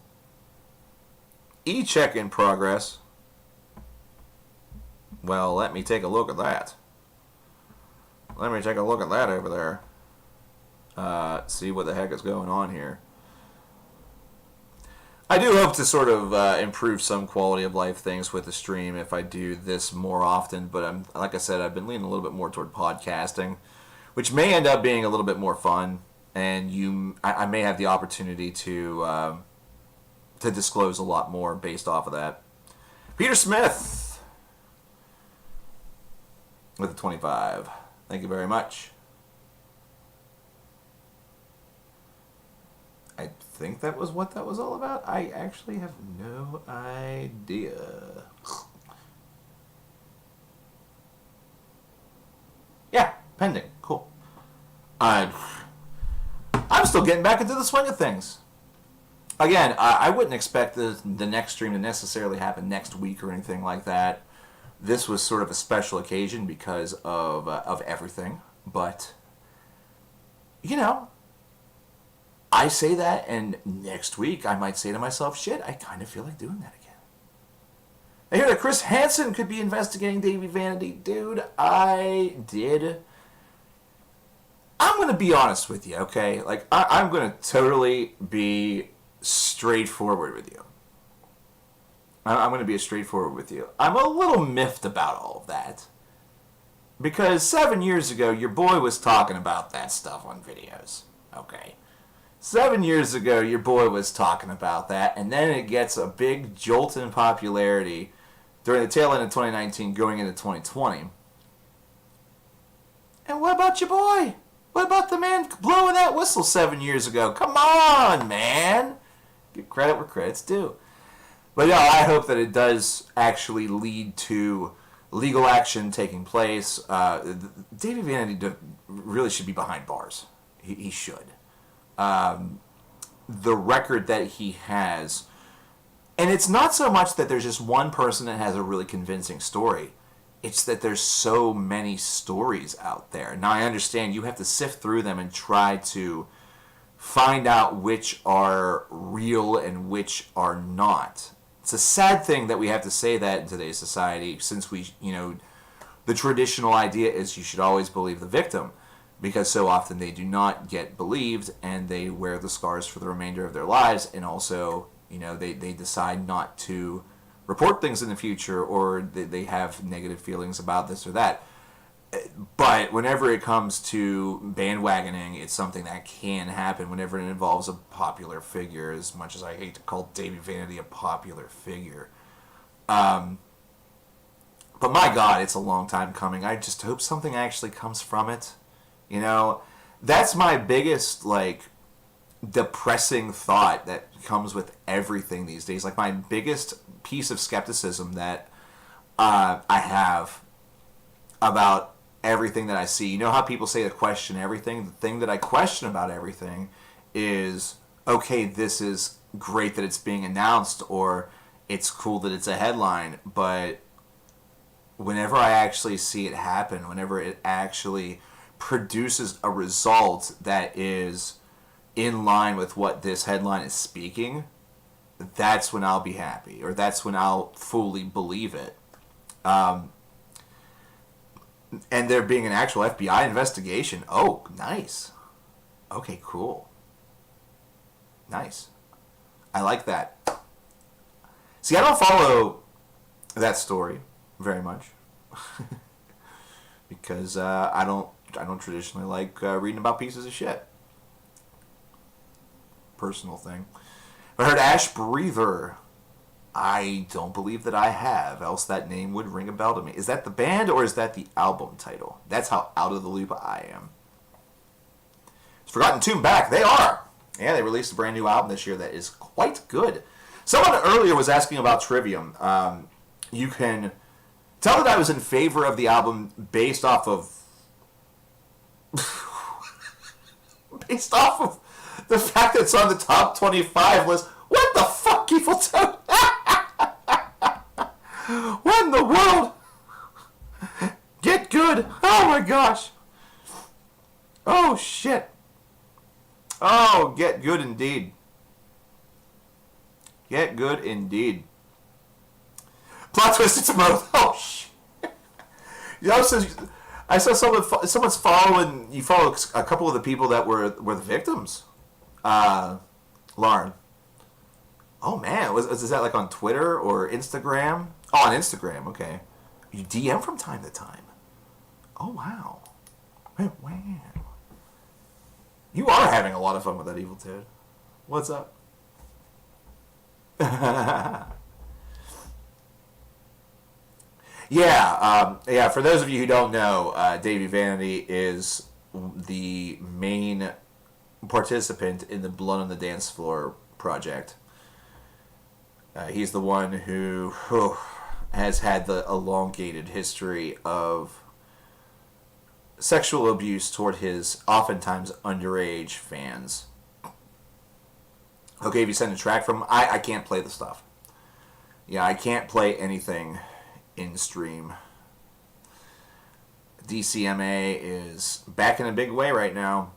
E-check in progress. Well, let me take a look at that. Let me take a look at that over there. See what the heck is going on here. I do hope to sort of improve some quality of life things with the stream if I do this more often, but like I said, I've been leaning a little bit more toward podcasting, which may end up being a little bit more fun, and I may have the opportunity to disclose a lot more based off of that. Peter Smith with the 25. Thank you very much. I think that was what that was all about. I actually have no idea. Yeah, pending. Cool. I'm still getting back into the swing of things. Again, I wouldn't expect the next stream to necessarily happen next week or anything like that. This was sort of a special occasion because of everything. But, I say that, and next week I might say to myself, shit, I kind of feel like doing that again. I hear that Chris Hansen could be investigating Davey Vanity. Dude, I did. I'm going to be honest with you, okay? Like, I'm going to totally be straightforward with you. I'm going to be straightforward with you. I'm a little miffed about all of that. Because 7 years ago, your boy was talking about that stuff on videos. Okay. 7 years ago, your boy was talking about that, and then it gets a big jolt in popularity during the tail end of 2019 going into 2020. And what about your boy? What about the man blowing that whistle 7 years ago? Come on, man! Give credit where credit's due. But yeah, I hope that it does actually lead to legal action taking place. Davey Vanity really should be behind bars. He should. The record that he has, and it's not so much that there's just one person that has a really convincing story. It's that there's so many stories out there. Now, I understand you have to sift through them and try to find out which are real and which are not. It's a sad thing that we have to say that in today's society, since the traditional idea is you should always believe the victim, because so often they do not get believed and they wear the scars for the remainder of their lives, and also, they decide not to report things in the future, or they have negative feelings about this or that. But whenever it comes to bandwagoning, it's something that can happen whenever it involves a popular figure, as much as I hate to call Davey Vanity a popular figure. But my God, it's a long time coming. I just hope something actually comes from it. That's my biggest, depressing thought that comes with everything these days. My biggest piece of skepticism that I have about everything that I see. You know how people say to question everything? The thing that I question about everything is, okay, this is great that it's being announced, or it's cool that it's a headline, but whenever I actually see it happen, whenever it actually produces a result that is in line with what this headline is speaking, that's when I'll be happy, or that's when I'll fully believe it. And there being an actual FBI investigation. Oh, nice. Okay, cool. Nice. I like that. See, I don't follow that story very much because I don't traditionally like reading about pieces of shit. Personal thing. I heard Ash Breather. I don't believe that I have, else that name would ring a bell to me. Is that the band or is that the album title? That's how out of the loop I am. Is Forgotten Tomb back? They are. Yeah, they released a brand new album this year that is quite good. Someone earlier was asking about Trivium. You can tell that I was in favor of the album based off of the fact that it's on the top 25 list. What the fuck, Evil Toad? What in the world? Get good. Oh my gosh. Oh shit. Oh, get good indeed. Get good indeed. Plot twist, it's a mouth. Oh shit. I saw someone's following. You follow a couple of the people that were the victims. Lauren. Oh man, is that on Twitter or Instagram? Oh, on Instagram, okay. You DM from time to time. Oh wow. Wow. You are having a lot of fun with that, Evil Toad. What's up? Yeah, for those of you who don't know, Davey Vanity is the main participant in the Blood on the Dance Floor project. He's the one who has had the elongated history of sexual abuse toward his oftentimes underage fans. Okay, if you send a track from him, I can't play the stuff. Yeah, I can't play anything in stream. DCMA is back in a big way right now,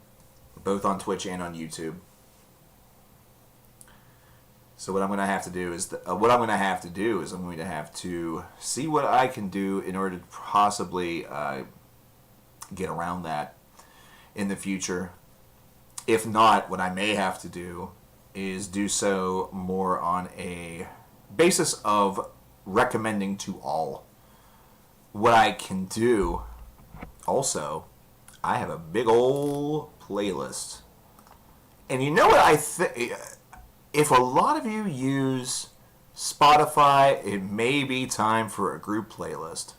both on Twitch and on YouTube. So what I'm going to have to do is I'm going to have to see what I can do in order to possibly get around that in the future. If not, what I may have to do is do so more on a basis of recommending to all. What I can do, also, I have a big old playlist. And you know what I think? If a lot of you use Spotify, it may be time for a group playlist.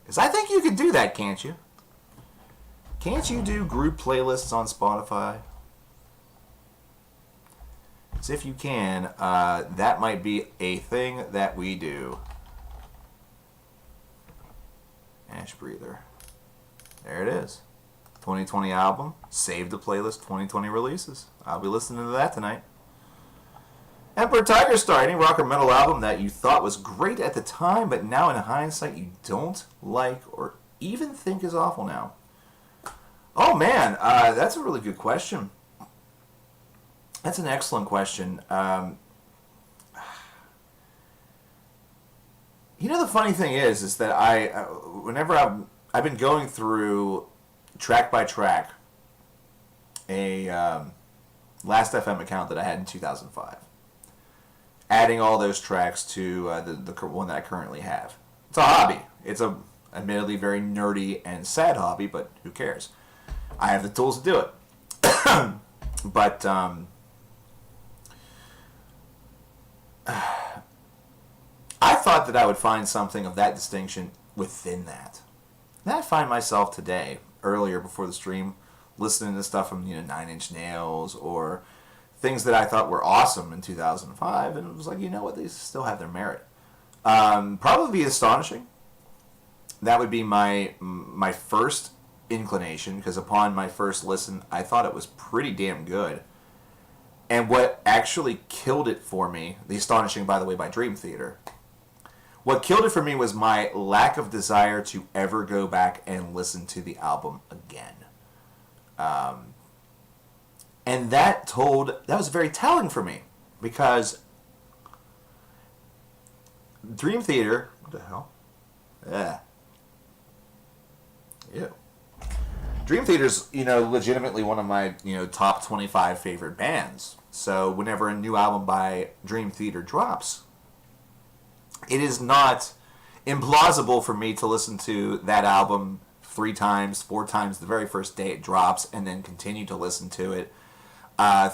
Because I think you could do that, can't you? Can't you do group playlists on Spotify? As if you can, that might be a thing that we do. Ash breather. There it is. 2020 album. Save the playlist 2020 releases. I'll be listening to that tonight. Emperor Tiger Star. Any rock or metal album that you thought was great at the time, but now in hindsight you don't like or even think is awful now? Oh man, that's a really good question. That's an excellent question. You know, the funny thing is that whenever I've been going through track by track a Last FM account that I had in 2005, adding all those tracks to the one that I currently have. It's a hobby. It's a admittedly very nerdy and sad hobby, but who cares? I have the tools to do it. But I thought that I would find something of that distinction within that. And I find myself today, earlier before the stream, listening to stuff from 9 Inch Nails or things that I thought were awesome in 2005, and it was like, you know what, they still have their merit. Probably Astonishing. That would be my first inclination, because upon my first listen, I thought it was pretty damn good. And what actually killed it for me, The Astonishing, by the way, by Dream Theater, what killed it for me was my lack of desire to ever go back and listen to the album again. And that was very telling for me, because Dream Theater, what the hell? Yeah. Ew. Dream Theater's, legitimately one of my, top 25 favorite bands. So whenever a new album by Dream Theater drops, it is not implausible for me to listen to that album 3 times, 4 times the very first day it drops, and then continue to listen to it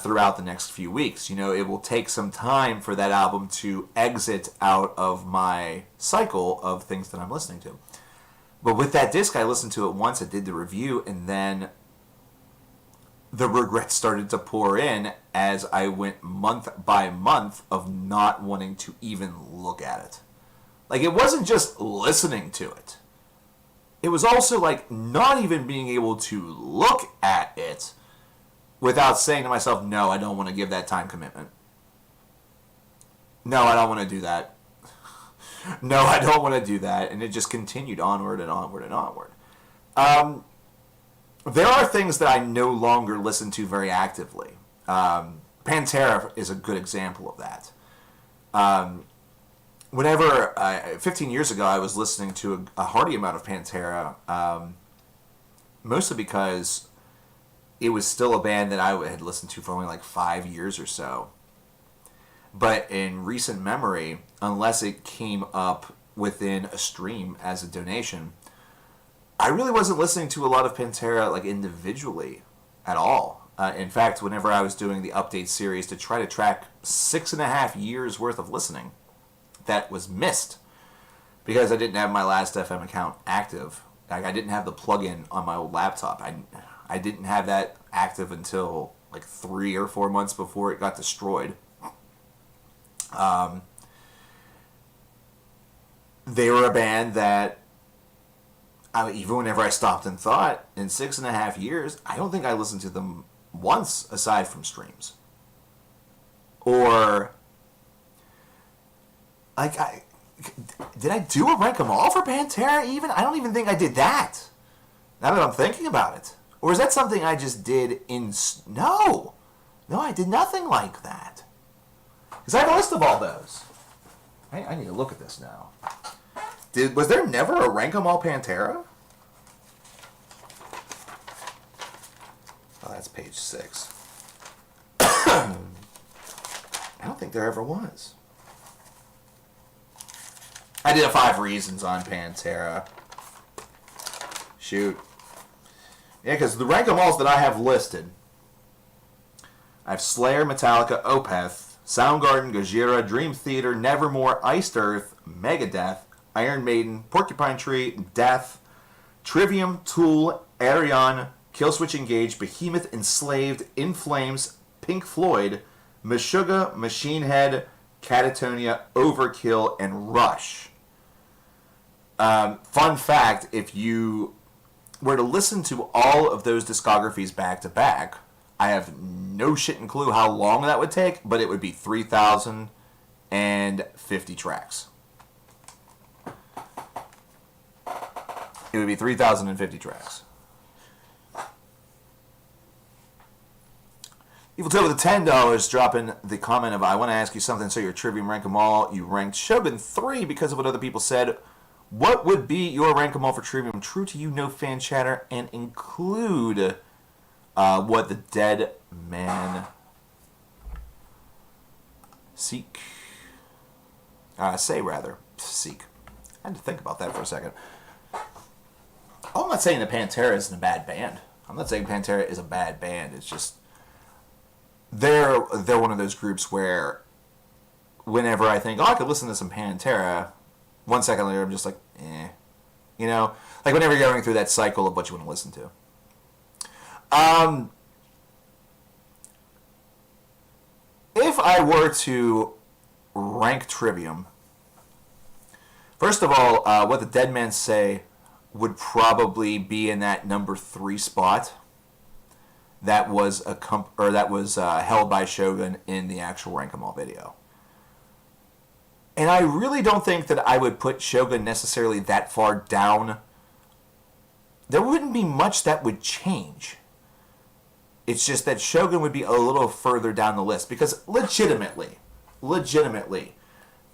throughout the next few weeks. It will take some time for that album to exit out of my cycle of things that I'm listening to. But with that disc, I listened to it once, I did the review, and then the regrets started to pour in as I went month by month of not wanting to even look at it. Like, it wasn't just listening to it. It was also, not even being able to look at it without saying to myself, no, I don't want to give that time commitment. No, I don't want to do that. No, I don't want to do that. And it just continued onward and onward and onward. There are things that I no longer listen to very actively. Pantera is a good example of that. Whenever, 15 years ago, I was listening to a hearty amount of Pantera, mostly because it was still a band that I had listened to for only 5 years or so. But in recent memory, unless it came up within a stream as a donation, I really wasn't listening to a lot of Pantera individually at all. In fact, whenever I was doing the update series to try to track 6.5 years worth of listening, that was missed because I didn't have my Last FM account active. I didn't have the plugin on my old laptop. I didn't have that active until 3 or 4 months before it got destroyed. They were a band that even whenever I stopped and thought, in 6.5 years, I don't think I listened to them once aside from streams. Or, did I do a rank 'em all for Pantera even? I don't even think I did that, now that I'm thinking about it. Or is that something I just did No, I did nothing like that. Because I have a list of all those. I need to look at this now. Was there never a rank 'em all Pantera? Oh, that's page 6. I don't think there ever was. I did a 5 reasons on Pantera. Shoot. Yeah, because the rank 'em alls that I have listed, I have Slayer, Metallica, Opeth, Soundgarden, Gojira, Dream Theater, Nevermore, Iced Earth, Megadeth, Iron Maiden, Porcupine Tree, Death, Trivium, Tool, Ayreon, Killswitch Engage, Behemoth, Enslaved, In Flames, Pink Floyd, Meshuggah, Machine Head, Catatonia, Overkill, and Rush. Fun fact, if you were to listen to all of those discographies back to back, I have no shitting clue how long that would take, but it would be 3,050 tracks. It would be 3,050 tracks. Evil Toe with the $10 dropping the comment of, I want to ask you something, so your Trivium rank 'em all. You ranked Shogun 3 because of what other people said. What would be your rank 'em all for Trivium? True to you, no fan chatter, and include what the dead man seek. Seek. I had to think about that for a second. Oh, I'm not saying that Pantera isn't a bad band. I'm not saying Pantera is a bad band. It's just they're one of those groups where whenever I think, oh, I could listen to some Pantera, 1 second later I'm just like, eh. You know? Like whenever you're going through that cycle of what you want to listen to. If I were to rank Trivium, first of all, what the Dead Men Say would probably be in that number 3 spot. That was held by Shogun in the actual Rank 'em All video. And I really don't think that I would put Shogun necessarily that far down. There wouldn't be much that would change. It's just that Shogun would be a little further down the list. Because legitimately,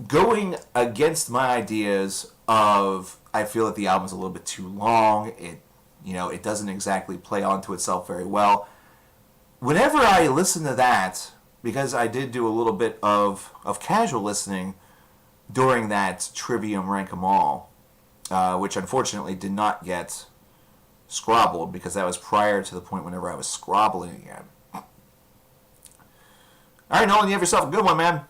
going against my ideas of, I feel that the album's a little bit too long, it doesn't exactly play onto itself very well. Whenever I listen to that, because I did do a little bit of casual listening during that Trivium Rank 'em All, which unfortunately did not get scrobbled because that was prior to the point whenever I was scrobbling again. All right, Nolan, you have yourself a good one, man.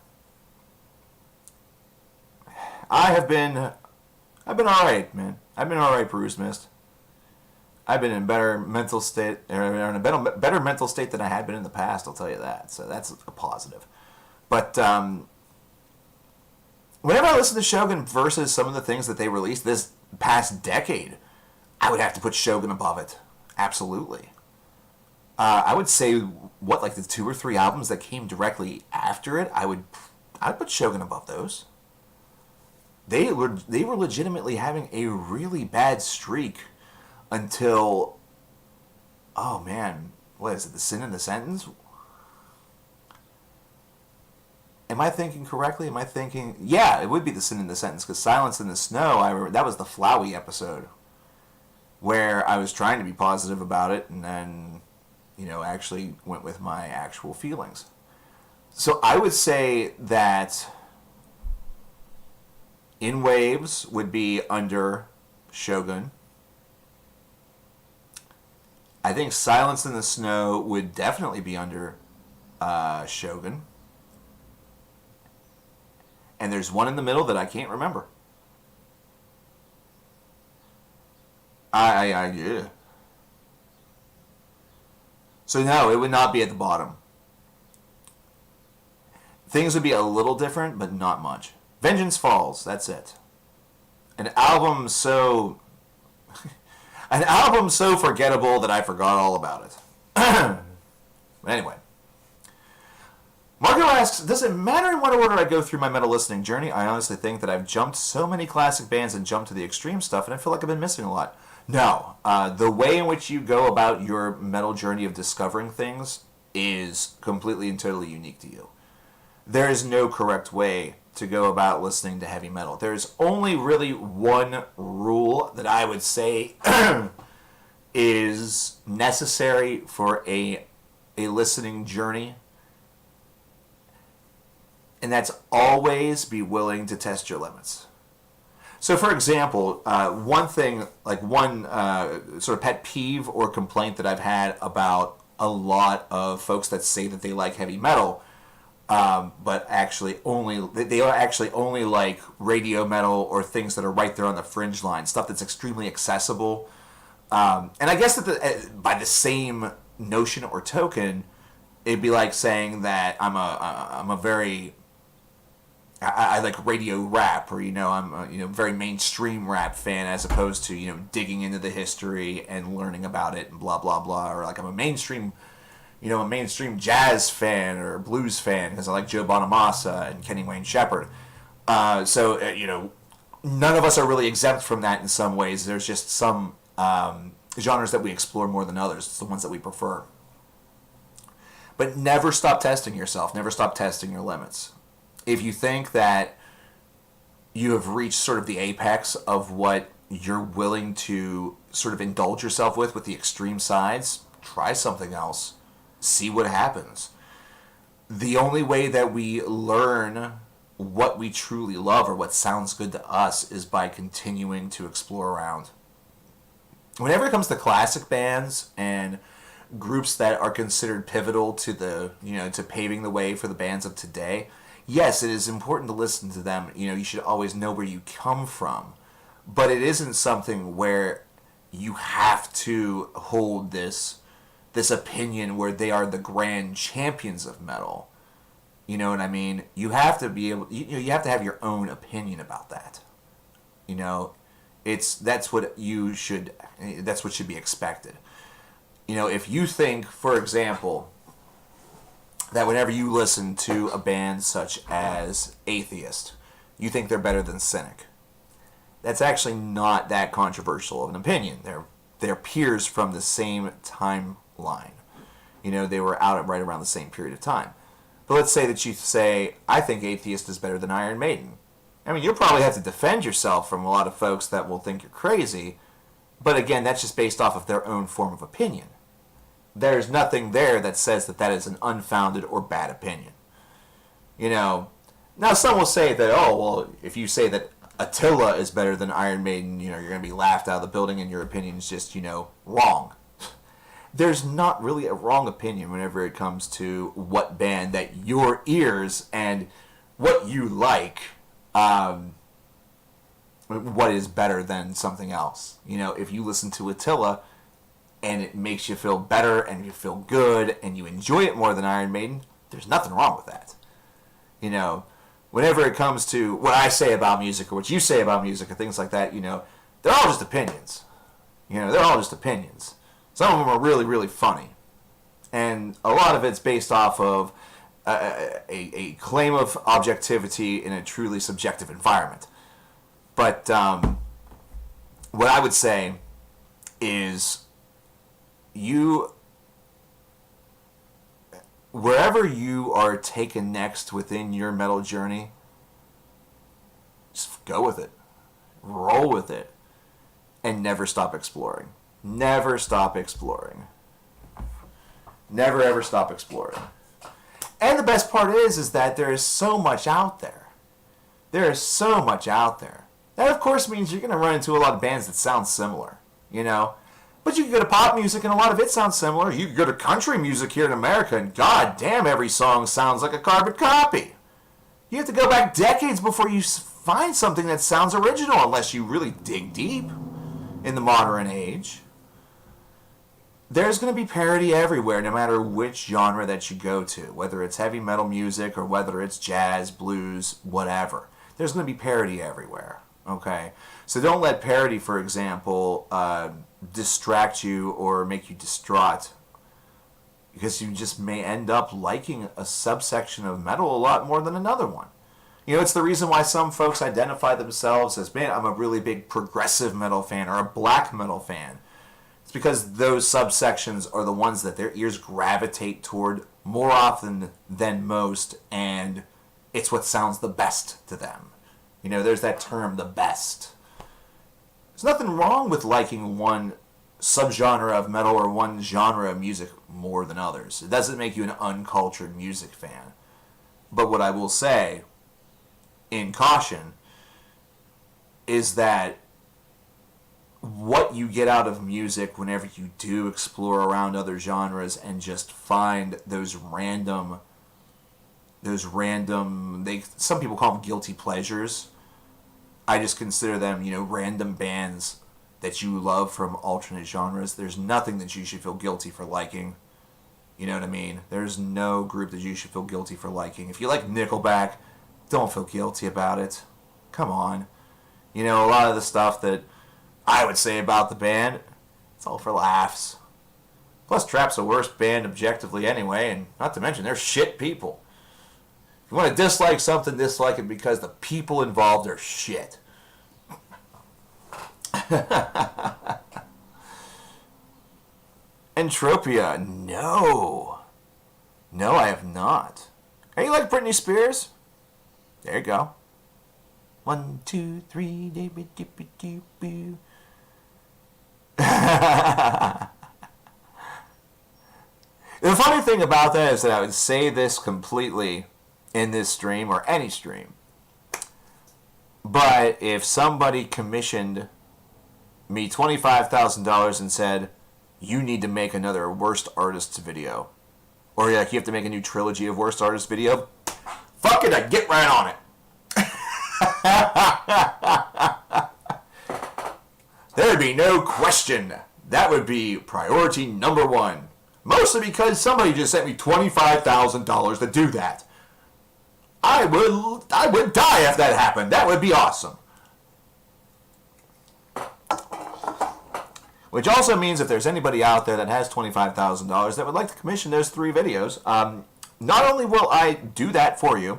I've been all right, man. I've been all right, Bruce Mist. I've been in better mental state, or in a better mental state than I had been in the past. I'll tell you that. So that's a positive. But whenever I listen to Shogun versus some of the things that they released this past decade, I would have to put Shogun above it. Absolutely. I would say, like the 2 or 3 albums that came directly after it, I'd put Shogun above those. They were legitimately having a really bad streak until, oh man, what is it, The Sin in the Sentence? Am I thinking correctly? Yeah, it would be The Sin in the Sentence, because Silence in the Snow, that was the Flowey episode, where I was trying to be positive about it, and then, actually went with my actual feelings. So I would say that In Waves would be under Shogun. I think Silence in the Snow would definitely be under Shogun. And there's one in the middle that I can't remember. Yeah. So no, it would not be at the bottom. Things would be a little different, but not much. Vengeance Falls, that's it. An album so forgettable that I forgot all about it. But anyway. Marco asks, does it matter in what order I go through my metal listening journey? I honestly think that I've jumped so many classic bands and jumped to the extreme stuff, and I feel like I've been missing a lot. No. The way in which you go about your metal journey of discovering things is completely and totally unique to you. There is no correct way to go about listening to heavy metal. There's only really one rule that I would say is necessary for a listening journey, and that's always be willing to test your limits. So, for example, one thing, like one sort of pet peeve or complaint that I've had about a lot of folks that say that they like heavy metal, but actually they actually only like radio metal or things that are right there on the fringe line, stuff that's extremely accessible. And I guess that by the same notion or token, it'd be like saying that I'm a very I like radio rap, or I'm a very mainstream rap fan, as opposed to digging into the history and learning about it and blah blah blah, or like I'm a mainstream jazz fan or blues fan because I like Joe Bonamassa and Kenny Wayne Shepherd. So none of us are really exempt from that in some ways. There's just some genres that we explore more than others. It's the ones that we prefer. But never stop testing yourself. Never stop testing your limits. If you think that you have reached sort of the apex of what you're willing to sort of indulge yourself with the extreme sides, try something else. See what happens. The only way that we learn what we truly love or what sounds good to us is by continuing to explore around. Whenever it comes to classic bands and groups that are considered pivotal to to paving the way for the bands of today, yes, it is important to listen to them. You should always know where you come from, but it isn't something where you have to hold this opinion where they are the grand champions of metal. You know what I mean? You have to be able. You have to have your own opinion about that. That's what should be expected. If you think, for example, that whenever you listen to a band such as Atheist, you think they're better than Cynic, that's actually not that controversial of an opinion. They're peers from the same timeline. They were out right around the same period of time. But let's say that you say, I think Atheist is better than Iron Maiden. I mean, you'll probably have to defend yourself from a lot of folks that will think you're crazy. But again, that's just based off of their own form of opinion. There's nothing there that says that is an unfounded or bad opinion. Now some will say that, oh, well, if you say that Attila is better than Iron Maiden, you're going to be laughed out of the building and your opinion is just, wrong. There's not really a wrong opinion whenever it comes to what band that your ears and what you like, what is better than something else. If you listen to Attila and it makes you feel better and you feel good and you enjoy it more than Iron Maiden, there's nothing wrong with that. Whenever it comes to what I say about music or what you say about music or things like that, they're all just opinions. They're all just opinions. Some of them are really, really funny. And a lot of it's based off of a claim of objectivity in a truly subjective environment. But what I would say is wherever you are taken next within your metal journey, just go with it. Roll with it. And never stop exploring. Never stop exploring. Never ever stop exploring. And the best part is that there is so much out there. There is so much out there. That of course means you're going to run into a lot of bands that sound similar, But you can go to pop music and a lot of it sounds similar. You can go to country music here in America and god damn, every song sounds like a carbon copy. You have to go back decades before you find something that sounds original unless you really dig deep in the modern age. There's going to be parody everywhere, no matter which genre that you go to, whether it's heavy metal music or whether it's jazz, blues, whatever. There's going to be parody everywhere, okay? So don't let parody, for example, distract you or make you distraught, because you just may end up liking a subsection of metal a lot more than another one. It's the reason why some folks identify themselves as, man, I'm a really big progressive metal fan or a black metal fan. It's because those subsections are the ones that their ears gravitate toward more often than most, and it's what sounds the best to them. There's that term, the best. There's nothing wrong with liking one subgenre of metal or one genre of music more than others. It doesn't make you an uncultured music fan. But what I will say, in caution, is that what you get out of music whenever you do explore around other genres and just find those random, some people call them guilty pleasures. I just consider them, random bands that you love from alternate genres. There's nothing that you should feel guilty for liking. You know what I mean? There's no group that you should feel guilty for liking. If you like Nickelback, don't feel guilty about it. Come on. A lot of the stuff that I would say about the band, it's all for laughs. Plus, Trap's the worst band objectively anyway, and not to mention, they're shit people. If you want to dislike something, dislike it because the people involved are shit. Entropia, no. No, I have not. Hey, you like Britney Spears? There you go. 1, 2, 3, dibby dibby dibby. The funny thing about that is that I would say this completely in this stream or any stream. But if somebody commissioned me $25,000 and said, you need to make another Worst Artists video, or you have to make a new trilogy of Worst Artists video, fuck it, I'd get right on it. There'd be no question. That would be priority number one. Mostly because somebody just sent me $25,000 to do that. I would die if that happened. That would be awesome. Which also means if there's anybody out there that has $25,000 that would like to commission those 3 videos, not only will I do that for you,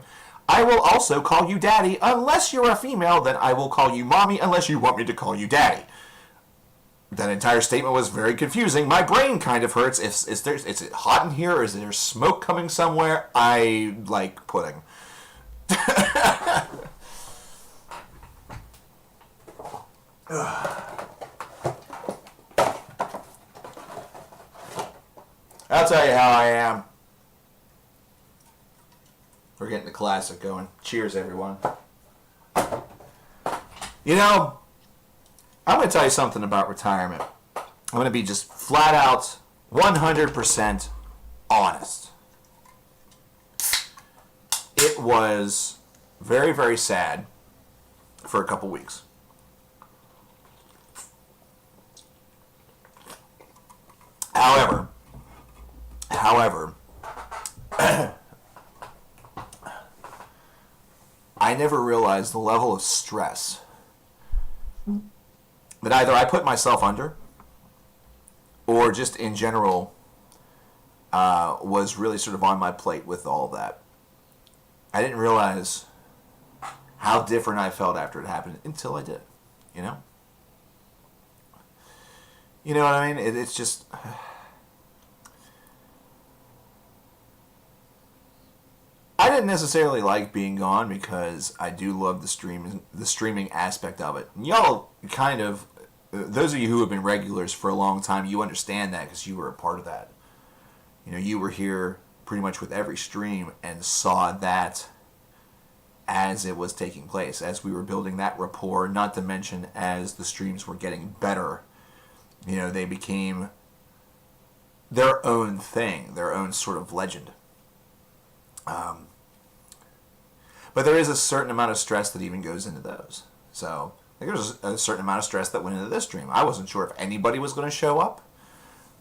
I will also call you daddy. Unless you're a female, then I will call you mommy unless you want me to call you daddy. That entire statement was very confusing. My brain kind of hurts. Is it hot in here or is there smoke coming somewhere? I like pudding. I'll tell you how I am. We're getting the classic going. Cheers, everyone. I'm going to tell you something about retirement. I'm going to be just flat out 100% honest. It was very, very sad for a couple weeks. However, I never realized the level of stress that either I put myself under or just in general was really sort of on my plate with all that. I didn't realize how different I felt after it happened until I did, You know what I mean? It's just... I didn't necessarily like being gone because I do love the streaming aspect of it. And y'all kind of, those of you who have been regulars for a long time, you understand that because you were a part of that. You were here pretty much with every stream and saw that as it was taking place, as we were building that rapport, not to mention as the streams were getting better. They became their own thing, their own sort of legend. But there is a certain amount of stress that even goes into those. So I think there's a certain amount of stress that went into this stream. I wasn't sure if anybody was going to show up,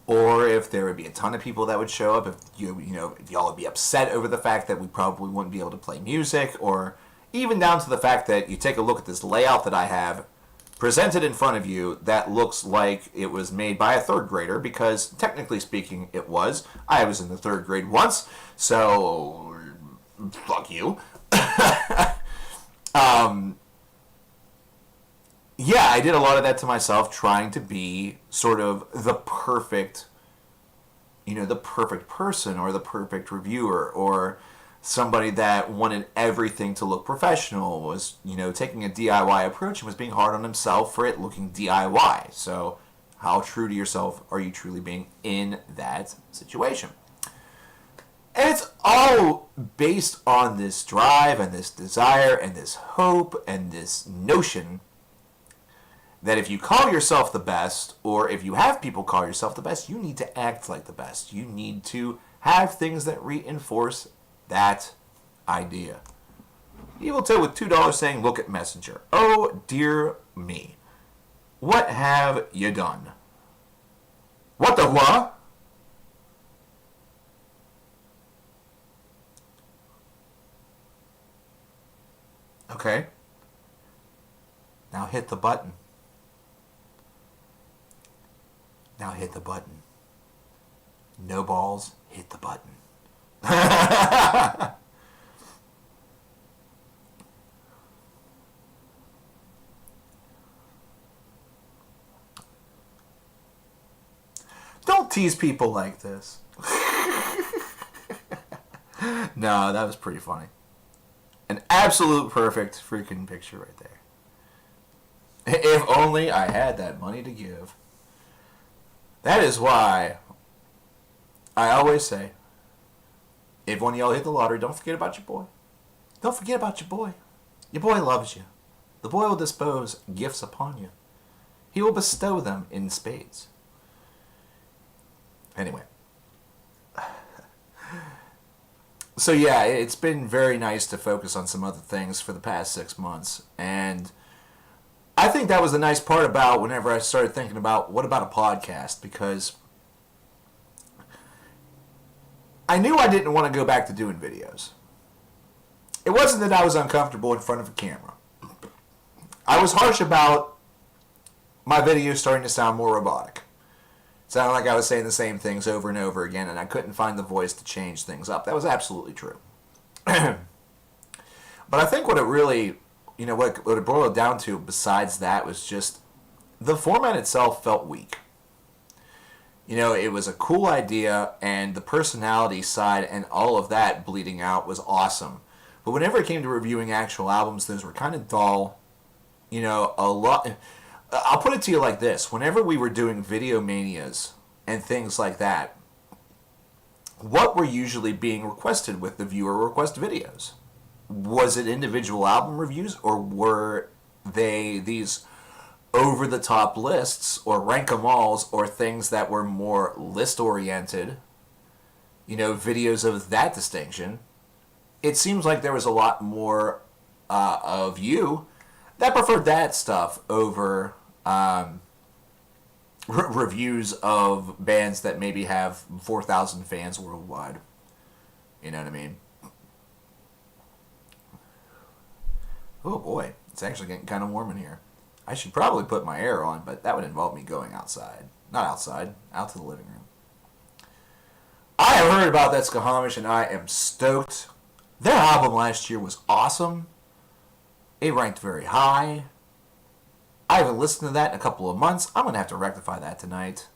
or if there would be a ton of people that would show up. If if y'all would be upset over the fact that we probably wouldn't be able to play music, or even down to the fact that you take a look at this layout that I have presented in front of you that looks like it was made by a 3rd grader, because technically speaking it was. I was in the 3rd grade once, so fuck you. Yeah, I did a lot of that to myself, trying to be sort of the perfect person or the perfect reviewer, or somebody that wanted everything to look professional, was, taking a DIY approach and was being hard on himself for it looking DIY. So how true to yourself are you truly being in that situation? And it's all based on this drive and this desire and this hope and this notion that if you call yourself the best, or if you have people call yourself the best, you need to act like the best. You need to have things that reinforce that idea. Evil Toad with $2 saying, look at Messenger. Oh, dear me. What have you done? What the what? Okay. Now hit the button. Now hit the button. No balls, hit the button. Don't tease people like this. No, that was pretty funny. An absolute perfect freaking picture right there. If only I had that money to give. That is why I always say, if one of y'all hit the lottery, don't forget about your boy. Don't forget about your boy. Your boy loves you. The boy will dispose gifts upon you. He will bestow them in spades. Anyway. So yeah, it's been very nice to focus on some other things for the past 6 months. And I think that was the nice part about whenever I started thinking about, what about a podcast? Because I knew I didn't want to go back to doing videos. It wasn't that I was uncomfortable in front of a camera. I was harsh about my videos starting to sound more robotic. It sounded like I was saying the same things over and over again, and I couldn't find the voice to change things up. That was absolutely true. But I think what it really, what it boiled down to besides that was just the format itself felt weak. It was a cool idea, and the personality side and all of that bleeding out was awesome. But whenever it came to reviewing actual albums, those were kind of dull. A lot. I'll put it to you like this. Whenever we were doing video manias and things like that, what were usually being requested with the viewer request videos? Was it individual album reviews, or were they these over-the-top lists or rank-em-alls, or things that were more list-oriented, videos of that distinction? It seems like there was a lot more of you that preferred that stuff over reviews of bands that maybe have 4,000 fans worldwide. You know what I mean? Oh boy, it's actually getting kind of warm in here. I should probably put my air on, but that would involve me going outside. Not outside, out to the living room. I have heard about that Skahamish, and I am stoked. Their album last year was awesome. It ranked very high. I haven't listened to that in a couple of months. I'm going to have to rectify that tonight.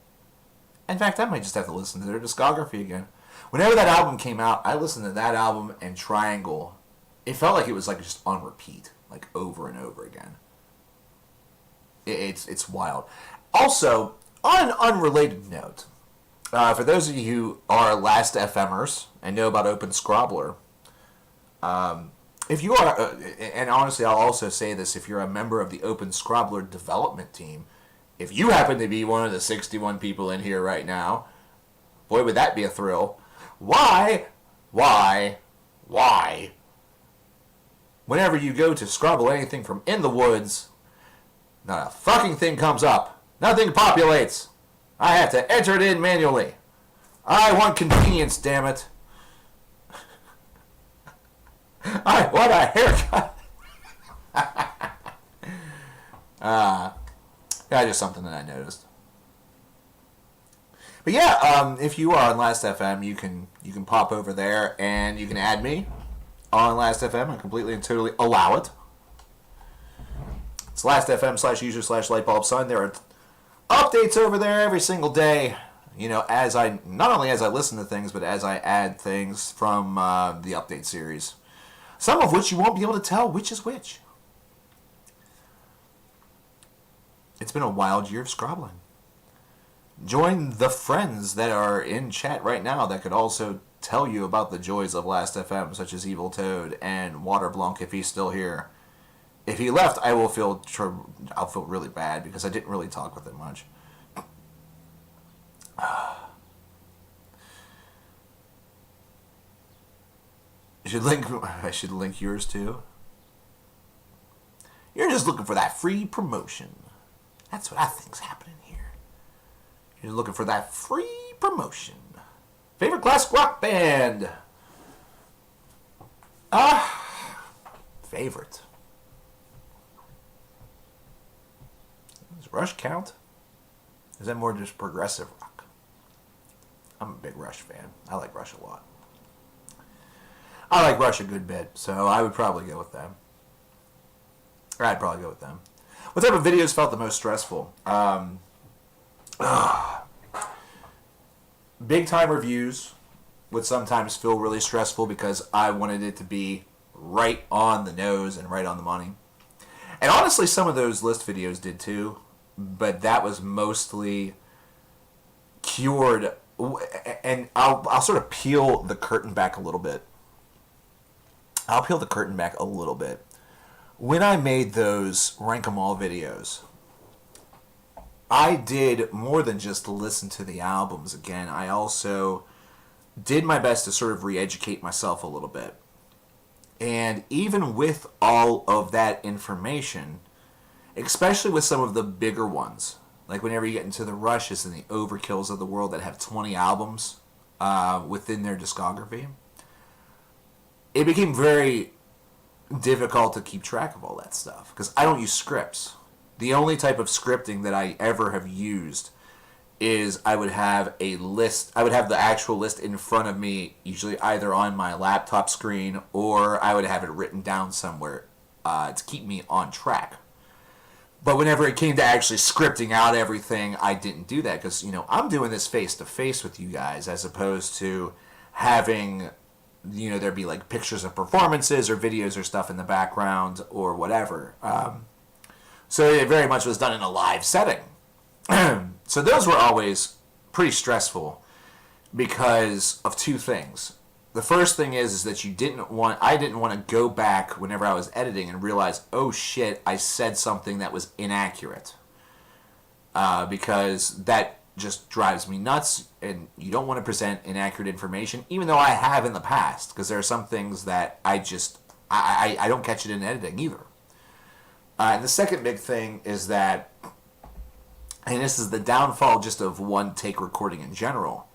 In fact, I might just have to listen to their discography again. Whenever that album came out, I listened to that album and Triangle. It felt like it was like just on repeat, like over and over again. It's wild. Also, on an unrelated note, for those of you who are Last FMers and know about Open Scrobbler, if you are, and honestly I'll also say this, if you're a member of the Open Scrobbler development team, if you happen to be one of the 61 people in here right now, boy would that be a thrill. Why, whenever you go to Scrabble anything from In the Woods, not a fucking thing comes up. Nothing populates. I have to enter it in manually. I want convenience, damn it. I want a haircut. Yeah, just something that I noticed. But yeah, if you are on Last FM, you can pop over there and you can add me on Last FM. I completely and totally allow it. It's lastfm/user/lightbulbsun. There are updates over there every single day. As I not only as I listen to things, but as I add things from the update series. Some of which you won't be able to tell which is which. It's been a wild year of scrobbling. Join the friends that are in chat right now that could also tell you about the joys of Last FM, such as Evil Toad and Waterblanc if he's still here. if he left, I'll feel really bad because I didn't really talk with him much. I should link yours too. You're just looking for that free promotion. That's what I think's happening here. You're looking for that free promotion. Favorite classic rock band? Favorite. Does Rush count? Is that more just progressive rock? I'm a big Rush fan. I like Rush a lot. I like Rush a good bit, so I would probably go with them. Or I'd probably go with them. What type of videos felt the most stressful? Big time reviews would sometimes feel really stressful because I wanted it to be right on the nose and right on the money. And honestly, some of those list videos did too, but that was mostly cured. And I'll sort of peel the curtain back a little bit. When I made those Rank 'em All videos, I did more than just listen to the albums again. I also did my best to sort of re-educate myself a little bit. And even with all of that information, especially with some of the bigger ones, like whenever you get into the Rushes and the Overkills of the world that have 20 albums within their discography, it became very difficult to keep track of all that stuff because I don't use scripts. The only type of scripting that I ever have used is I would have a list. I would have the actual list in front of me, usually either on my laptop screen or I would have it written down somewhere to keep me on track. But whenever it came to actually scripting out everything, I didn't do that because, I'm doing this face to face with you guys as opposed to having, there'd be like pictures of performances or videos or stuff in the background or whatever. So it very much was done in a live setting. So those were always pretty stressful because of two things. The first thing is that I didn't want to go back whenever I was editing and realize, oh shit, I said something that was inaccurate. Because that just drives me nuts, and you don't want to present inaccurate information, even though I have in the past, because there are some things that I don't catch it in editing either. And the second big thing is that, and this is the downfall just of one-take recording in general,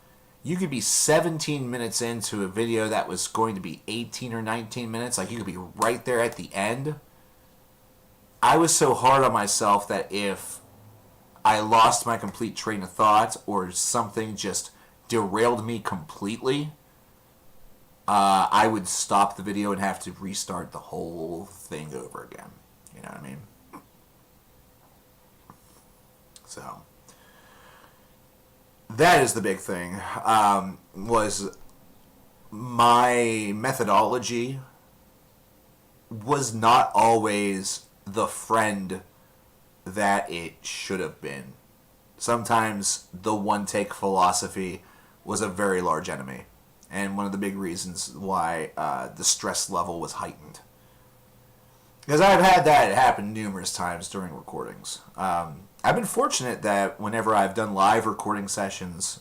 you could be 17 minutes into a video that was going to be 18 or 19 minutes, like you could be right there at the end. I was so hard on myself that if I lost my complete train of thought or something just derailed me completely, I would stop the video and have to restart the whole thing over again. You know what I mean? So that is the big thing. Was my methodology was not always the friend that it should have been. Sometimes the one-take philosophy was a very large enemy, and one of the big reasons why the stress level was heightened. Because I've had that happen numerous times during recordings. I've been fortunate that whenever I did live recording sessions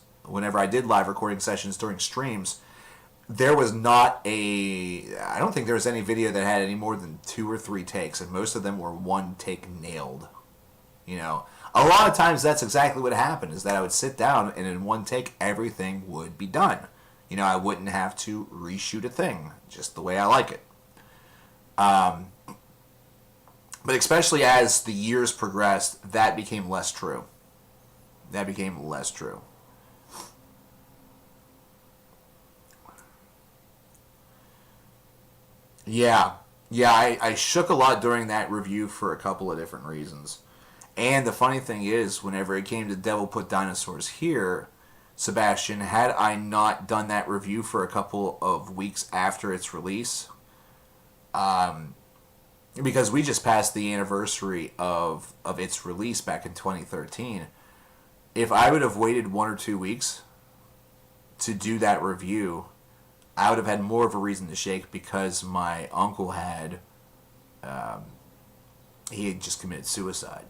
during streams, there was I don't think there was any video that had any more than 2 or 3 takes, and most of them were one take nailed. A lot of times that's exactly what happened, is that I would sit down and in one take everything would be done. I wouldn't have to reshoot a thing, just the way I like it. But especially as the years progressed, that became less true. Yeah, I shook a lot during that review for a couple of different reasons. And the funny thing is, whenever it came to Devil Put Dinosaurs Here, Sebastian, had I not done that review for a couple of weeks after its release, because we just passed the anniversary of its release back in 2013, if I would have waited 1 or 2 weeks to do that review, I would have had more of a reason to shake because my uncle had he had just committed suicide,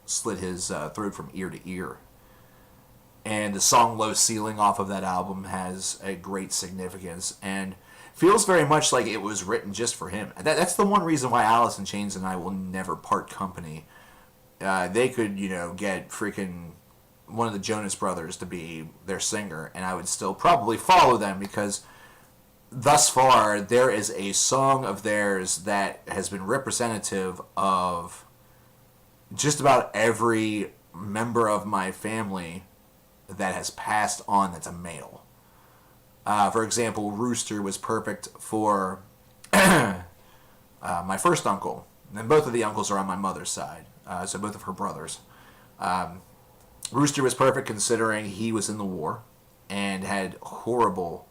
slit his throat from ear to ear. And the song Low Ceiling off of that album has a great significance and feels very much like it was written just for him. That's the one reason why Alice in Chains and I will never part company. They could, get freaking one of the Jonas Brothers to be their singer, and I would still probably follow them because thus far there is a song of theirs that has been representative of just about every member of my family that has passed on that's a male. For example, Rooster was perfect for my first uncle. And both of the uncles are on my mother's side, so both of her brothers. Rooster was perfect considering he was in the war and had a horrible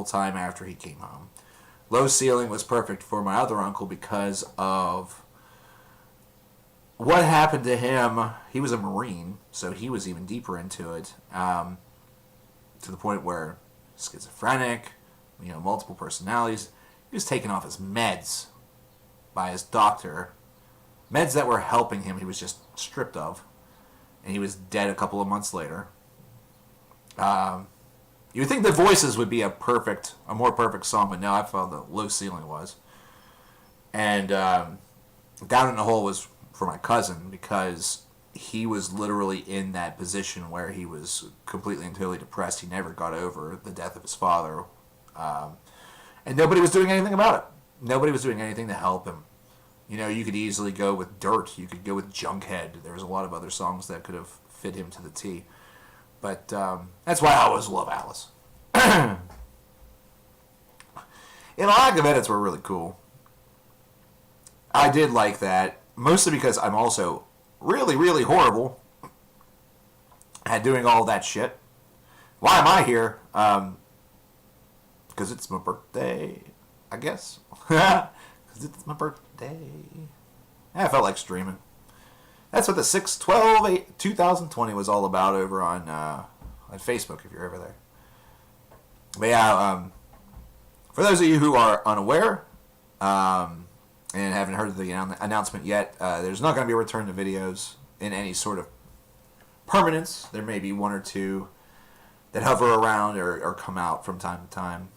time after he came home. Low Ceiling was perfect for my other uncle because of what happened to him. He was a Marine, so he was even deeper into it, to the point where schizophrenic, multiple personalities. He was taken off his meds by his doctor. Meds that were helping him, he was just stripped of. And he was dead a couple of months later. You would think The Voices would be a more perfect song, but no, I found that Low Ceiling was. And Down in the Hole was for my cousin because he was literally in that position where he was completely and totally depressed. He never got over the death of his father. And nobody was doing anything about it. Nobody was doing anything to help him. You could easily go with Dirt. You could go with Junkhead. There's a lot of other songs that could have fit him to the T. But that's why I always love Alice. And lack of edits were really cool. I did like that, mostly because I'm also really, really horrible at doing all that shit. Why am I here? Because it's my birthday, I guess. Because it's my birthday. I felt like streaming. That's what the 6/12/2020 was all about over on Facebook, if you're ever there. But yeah, for those of you who are unaware and haven't heard the announcement yet, there's not going to be a return to videos in any sort of permanence. There may be one or two that hover around or come out from time to time.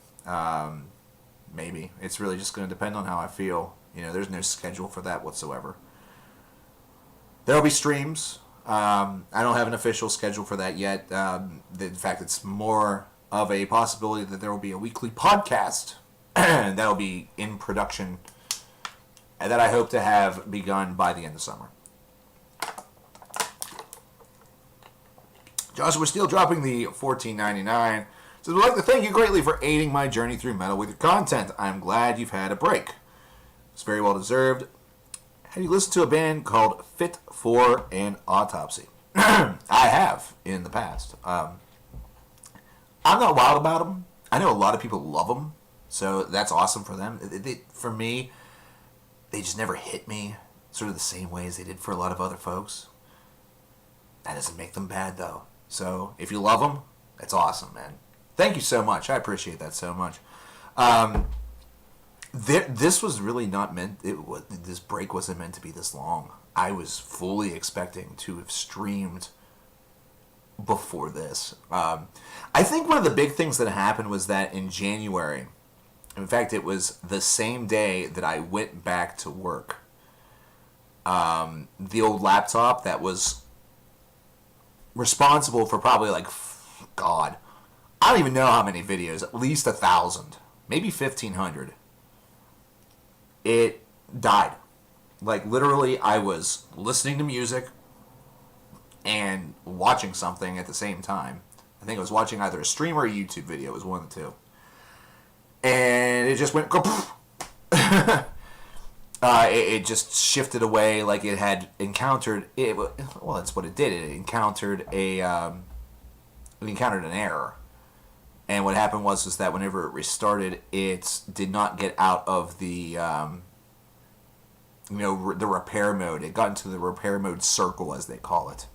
Maybe. It's really just going to depend on how I feel. There's no schedule for that whatsoever. There'll be streams. I don't have an official schedule for that yet. In fact, it's more of a possibility that there will be a weekly podcast that'll be in production and that I hope to have begun by the end of summer. Joshua Steele dropping the $14.99. Says, we'd like to thank you greatly for aiding my journey through metal with your content. I'm glad you've had a break. It's very well deserved. Have you listened to a band called Fit for an Autopsy? I have in the past. I'm not wild about them. I know a lot of people love them, so that's awesome for them. For me, they just never hit me sort of the same way as they did for a lot of other folks. That doesn't make them bad, though. So if you love them, that's awesome, man. Thank you so much. I appreciate that so much. This was really not meant. This break wasn't meant to be this long. I was fully expecting to have streamed before this. I think one of the big things that happened was that in January, in fact, it was the same day that I went back to work. The old laptop that was responsible for probably I don't even know how many videos, at least 1,000, maybe 1,500. It died. Literally, I was listening to music and watching something at the same time. I think I was watching either a stream or a YouTube video. It was one of the two. And it just went... it just shifted away like it had encountered... Well, that's what it did. It encountered an error. And what happened was that whenever it restarted, it did not get out of the, the repair mode. It got into the repair mode circle, as they call it,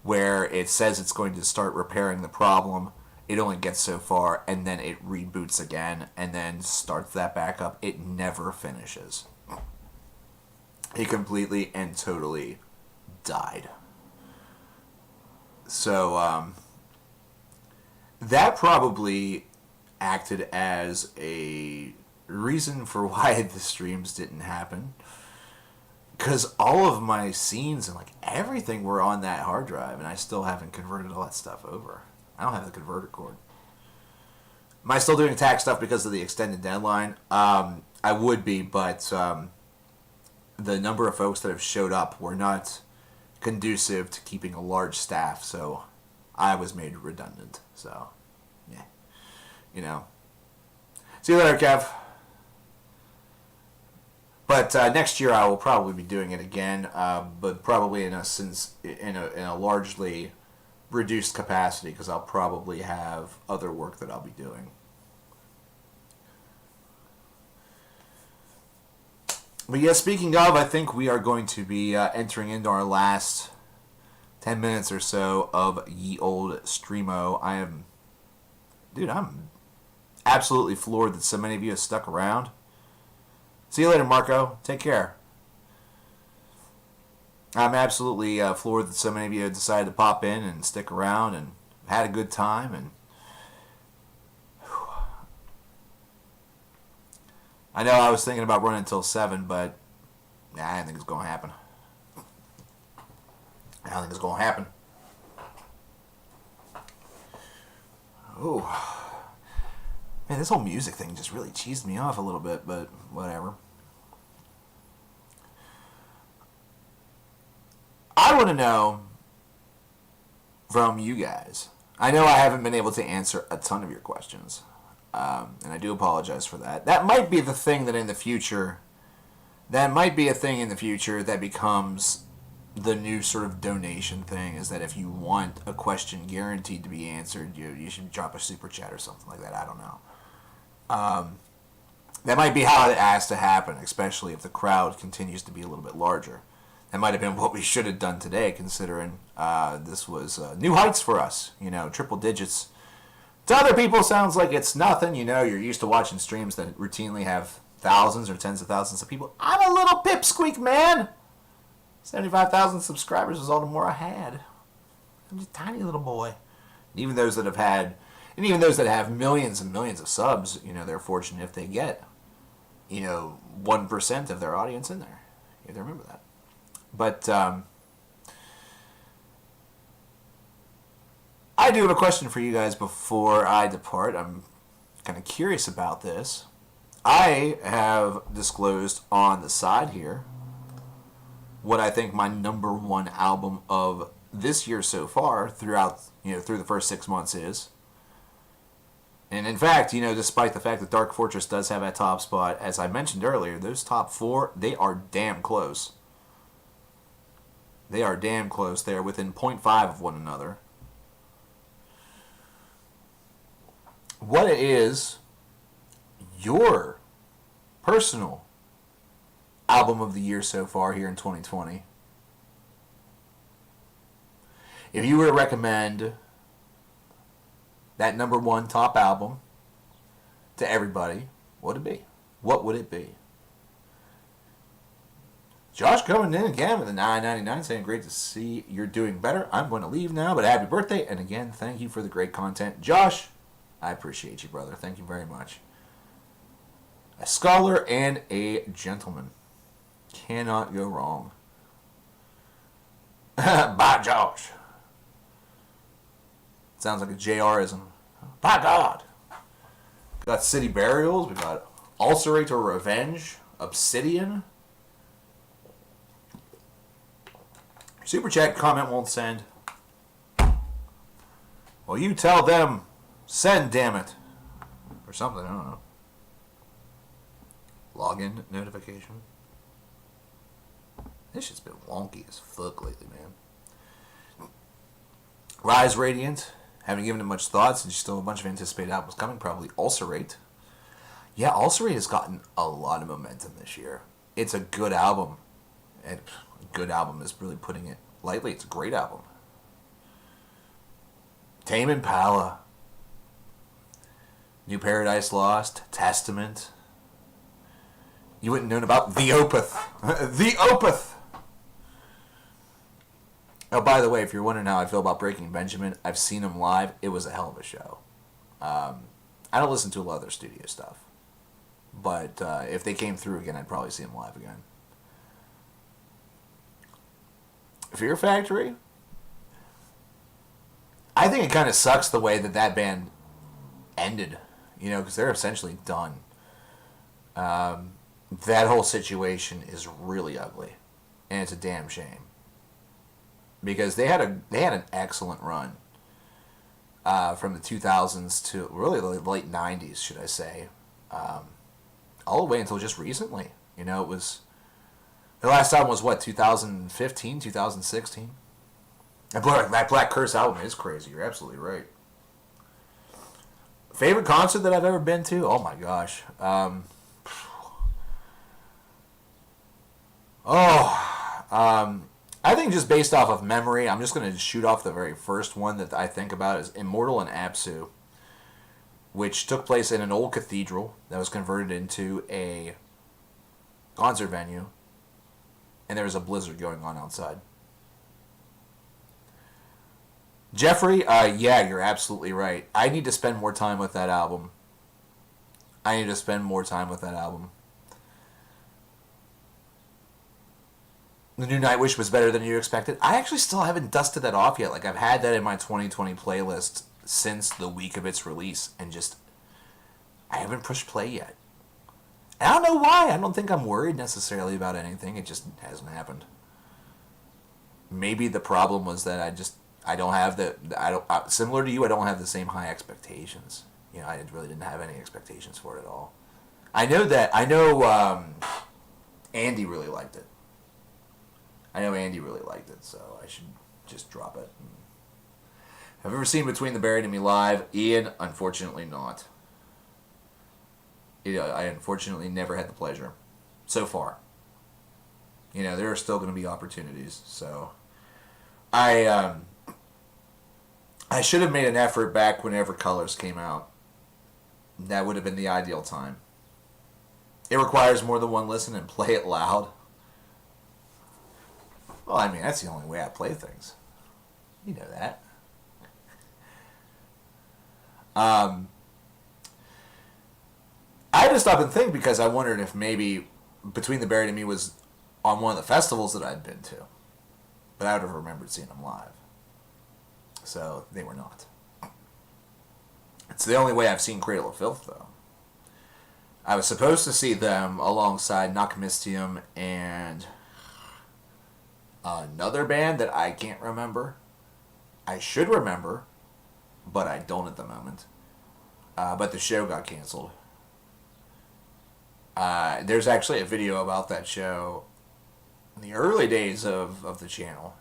where it says it's going to start repairing the problem. It only gets so far, and then it reboots again, and then starts that back up. It never finishes. he completely and totally died. So that probably acted as a reason for why the streams didn't happen. Because all of my scenes and like everything were on that hard drive, and I still haven't converted all that stuff over. I don't have the converter cord. Am I still doing tax stuff because of the extended deadline? I would be, but the number of folks that have showed up were not conducive to keeping a large staff, so I was made redundant. So, yeah. You know. See you later, Kev. But next year I will probably be doing it again, but probably in a largely reduced capacity, because I'll probably have other work that I'll be doing. But yeah, speaking of, I think we are going to be entering into our last 10 minutes or so of Ye Old Streamo. I'm absolutely floored that so many of you have stuck around. See you later, Marco. Take care. I'm absolutely floored that so many of you have decided to pop in and stick around and had a good time. And I know I was thinking about running until 7, but I don't think it's going to happen. I don't think it's going to happen. Oh. Man, this whole music thing just really cheesed me off a little bit, but whatever. I want to know from you guys. I know I haven't been able to answer a ton of your questions, and I do apologize for that. That might be the thing that in the future, that becomes the new sort of donation thing, is that if you want a question guaranteed to be answered, you should drop a super chat or something like that. I don't know. That might be how it has to happen, especially if the crowd continues to be a little bit larger. That might have been what we should have done today, considering this was new heights for us. Triple digits. To other people, sounds like it's nothing. You're used to watching streams that routinely have thousands or tens of thousands of people. I'm a little pipsqueak, man. 75,000 subscribers is all the more I had. I'm just a tiny little boy. Even those that have millions and millions of subs, they're fortunate if they get, 1% of their audience in there. You have to remember that. But I do have a question for you guys before I depart. I'm kind of curious about this. I have disclosed on the side here what I think my number one album of this year so far through the first 6 months is. And in fact, despite the fact that Dark Fortress does have a top spot, as I mentioned earlier, those top 4, they are damn close. They are damn close. They are within 0.5 of one another. What is your personal album of the year so far here in 2020? If you were to recommend that number one top album to everybody, what would it be? What would it be? Josh coming in again with a $9.99 saying, great to see you're doing better. I'm going to leave now, but happy birthday. And again, thank you for the great content. Josh, I appreciate you, brother. Thank you very much. A scholar and a gentleman. Cannot go wrong. By Josh. Sounds like a JR-ism. By God. We got City Burials. We got Ulcerator Revenge. Obsidian. Super chat comment won't send. Well, you tell them, send, damn it. Or something, I don't know. Login notification. This shit's been wonky as fuck lately, man. Rise Radiant. Haven't given it much thought since still a bunch of anticipated albums coming. Probably Ulcerate. Yeah, Ulcerate has gotten a lot of momentum this year. It's a good album. And a good album is really putting it lightly. It's a great album. Tame Impala. New Paradise Lost. Testament. You wouldn't known about the Opeth. The Opeth! Oh, by the way, if you're wondering how I feel about Breaking Benjamin, I've seen him live. It was a hell of a show. I don't listen to a lot of their studio stuff. But if they came through again, I'd probably see them live again. Fear Factory? I think it kind of sucks the way that band ended. You know, because they're essentially done. That whole situation is really ugly. And it's a damn shame. Because they had an excellent run. From the 2000s to really the late 90s, should I say. All the way until just recently. You know, it was... The last album was, what, 2015, 2016? That Black Curse album is crazy. You're absolutely right. Favorite concert that I've ever been to? Oh, my gosh. I think just based off of memory, I'm just going to shoot off the very first one that I think about is Immortal in Apsu, which took place in an old cathedral that was converted into a concert venue, and there was a blizzard going on outside. Jeffrey, yeah, you're absolutely right. I need to spend more time with that album. The new Nightwish was better than you expected. I actually still haven't dusted that off yet. Like, I've had that in my 2020 playlist since the week of its release, and just, I haven't pushed play yet. And I don't know why. I don't think I'm worried necessarily about anything. It just hasn't happened. Maybe the problem was that similar to you, I don't have the same high expectations. You know, I really didn't have any expectations for it at all. I know Andy really liked it. So I should just drop it. Have you ever seen Between the Buried and Me live? Ian, unfortunately not. I unfortunately never had the pleasure. So far. You know, there are still going to be opportunities. So I should have made an effort back whenever Colors came out. That would have been the ideal time. It requires more than one listen and play it loud. Well, I mean, that's the only way I play things. You know that. I had to stop and think because I wondered if maybe Between the Buried and Me was on one of the festivals that I'd been to. But I would have remembered seeing them live. So, they were not. It's the only way I've seen Cradle of Filth, though. I was supposed to see them alongside Nakamistium and another band that I can't remember. I should remember, but I don't at the moment. But the show got canceled. There's actually a video about that show in the early days of the channel.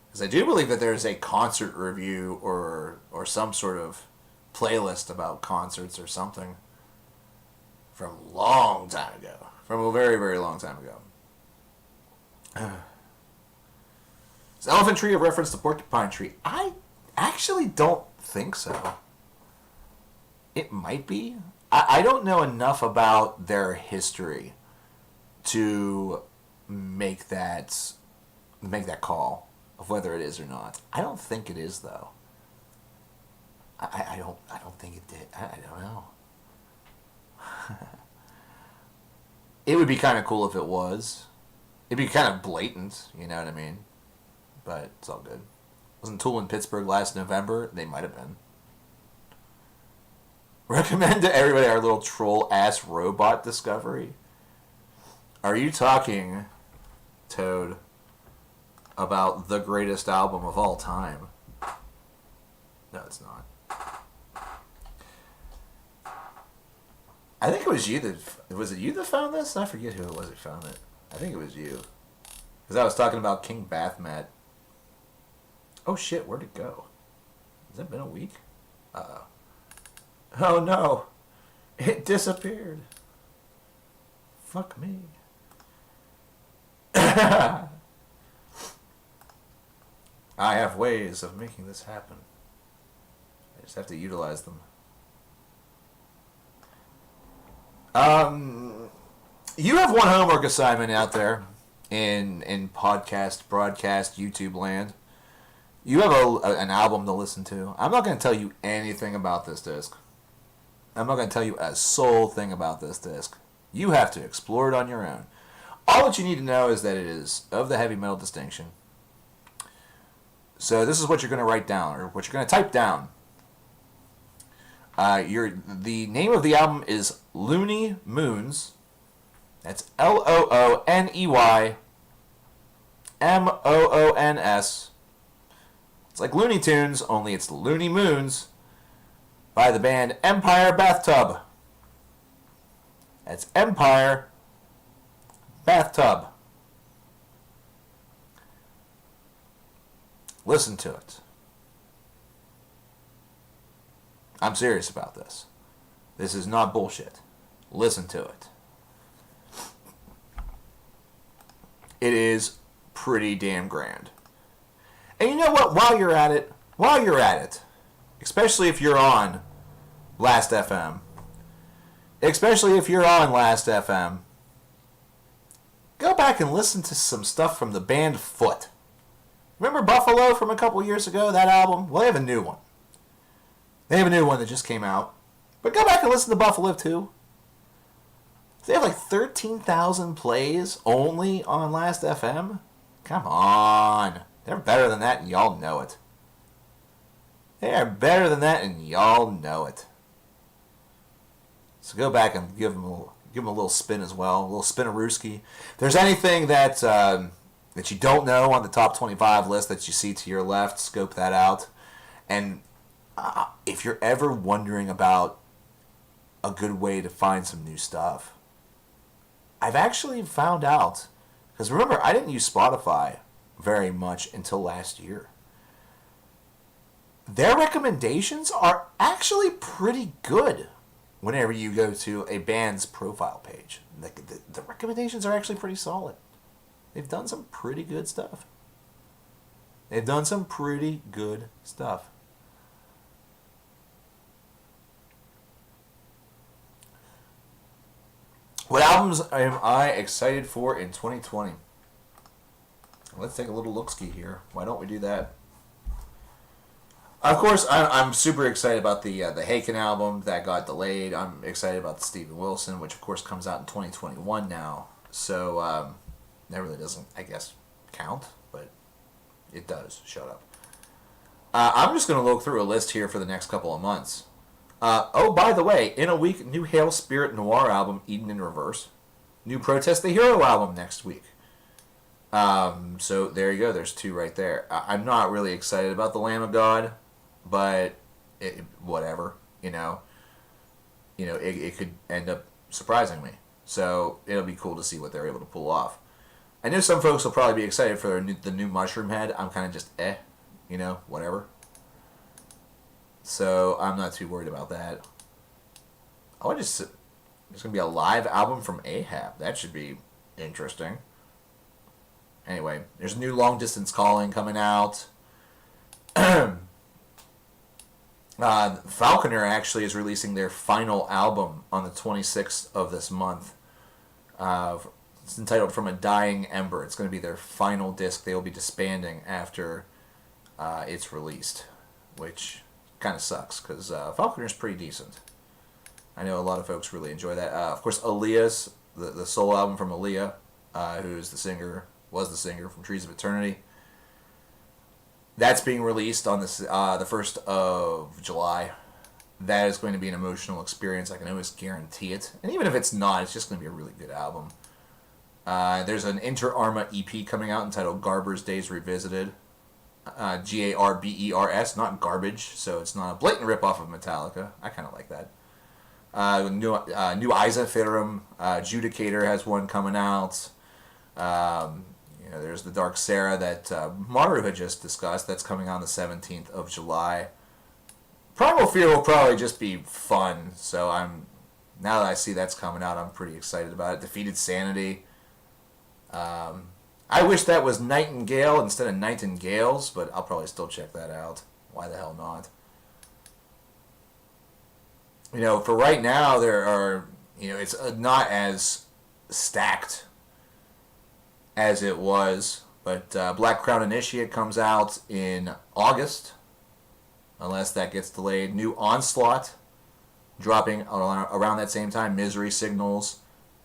Because I do believe that there's a concert review or some sort of playlist about concerts or something from a long time ago. From a very, very long time ago. Is Elephant Tree a reference to Porcupine Tree? I actually don't think so. It might be. I don't know enough about their history to make that call of whether it is or not. I don't think it is, though. I don't think it did. I don't know. It would be kind of cool if it was. It'd be kind of blatant, you know what I mean? But it's all good. Wasn't Tool in Pittsburgh last November? They might have been. Recommend to everybody our little troll-ass robot discovery. Are you talking, Toad, about the greatest album of all time? No, it's not. I think it was you that... Was it you that found this? I forget who it was that found it. I think it was you. Because I was talking about King Bathmat. Oh shit, where'd it go? Has it been a week? Uh-oh. Oh no! It disappeared. Fuck me. I have ways of making this happen. I just have to utilize them. You have one homework assignment out there in podcast, broadcast, YouTube land. You have an album to listen to. I'm not going to tell you anything about this disc. I'm not going to tell you a sole thing about this disc. You have to explore it on your own. All that you need to know is that it is of the heavy metal distinction. So this is what you're going to write down, or what you're going to type down. The name of the album is Looney Moons. That's LOONEYMOONS. It's like Looney Tunes, only it's Looney Moons by the band Empire Bathtub. That's Empire Bathtub. Listen to it. I'm serious about this. This is not bullshit. Listen to it. It is pretty damn grand. And you know what? While you're at it, especially if you're on Last.fm, go back and listen to some stuff from the band Foot. Remember Buffalo from a couple years ago, that album? Well, they have a new one. They have a new one that just came out. But go back and listen to Buffalo too. They have like 13,000 plays only on Last.fm. Come on. They're better than that and y'all know it. They are better than that and y'all know it. So go back and give them a little spin as well. A little spin-a-rooski. If there's anything that you don't know on the top 25 list that you see to your left, scope that out. And if you're ever wondering about a good way to find some new stuff, I've actually found out, because remember, I didn't use Spotify very much until last year. Their recommendations are actually pretty good whenever you go to a band's profile page. The recommendations are actually pretty solid. They've done some pretty good stuff. What albums am I excited for in 2020? Let's take a little look-ski here. Why don't we do that? Of course, I'm super excited about the Haken album that got delayed. I'm excited about the Steven Wilson, which of course comes out in 2021 now. So that really doesn't, I guess, count, but it does. Shut up. I'm just going to look through a list here for the next couple of months. Oh, by the way, in a week, new Hail Spirit Noir album, Eden in Reverse. New Protest the Hero album next week. So there you go. There's two right there. I'm not really excited about the Lamb of God, but whatever. It could end up surprising me. So it'll be cool to see what they're able to pull off. I know some folks will probably be excited for the new Mushroom Head. I'm kind of just whatever. So I'm not too worried about that. There's going to be a live album from Ahab. That should be interesting. Anyway, there's a new Long Distance Calling coming out. Falconer actually is releasing their final album on the 26th of this month. It's entitled From a Dying Ember. It's going to be their final disc. They will be disbanding after it's released, which kind of sucks because Falconer's pretty decent. I know a lot of folks really enjoy that. Of course, Aaliyah's, the solo album from Aaliyah, was the singer from Trees of Eternity. That's being released on the 1st of July. That is going to be an emotional experience. I can always guarantee it. And even if it's not, it's just going to be a really good album. There's an Inter Arma EP coming out entitled Garber's Days Revisited. Garbers, not garbage, so it's not a blatant ripoff of Metallica. I kind of like that. New Isa Firum, Judicator has one coming out. There's the Dark Sarah that Maru had just discussed. That's coming on the 17th of July. Primal Fear will probably just be fun, so now that I see that's coming out, I'm pretty excited about it. Defeated Sanity. I wish that was Nightingale instead of Nightingales, but I'll probably still check that out. Why the hell not? For right now, there are, it's not as stacked as it was. But Black Crown Initiate comes out in August, unless that gets delayed. New Onslaught dropping around that same time. Misery Signals.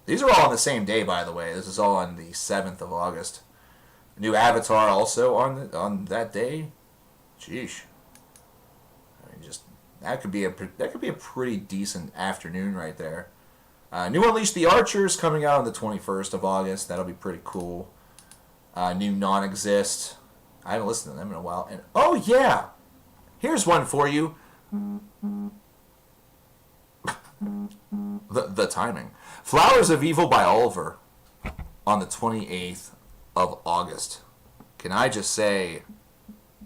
These are all on the same day, by the way. This is all on the 7th of August. New Avatar also on that day. Sheesh. I mean, just that could be a pretty decent afternoon right there. New Unleash the Archers coming out on the 21st of August. That'll be pretty cool. New Non-Exist. I haven't listened to them in a while. And oh yeah, here's one for you. The timing. Flowers of Evil by Oliver on the 28th of August. Can I just say,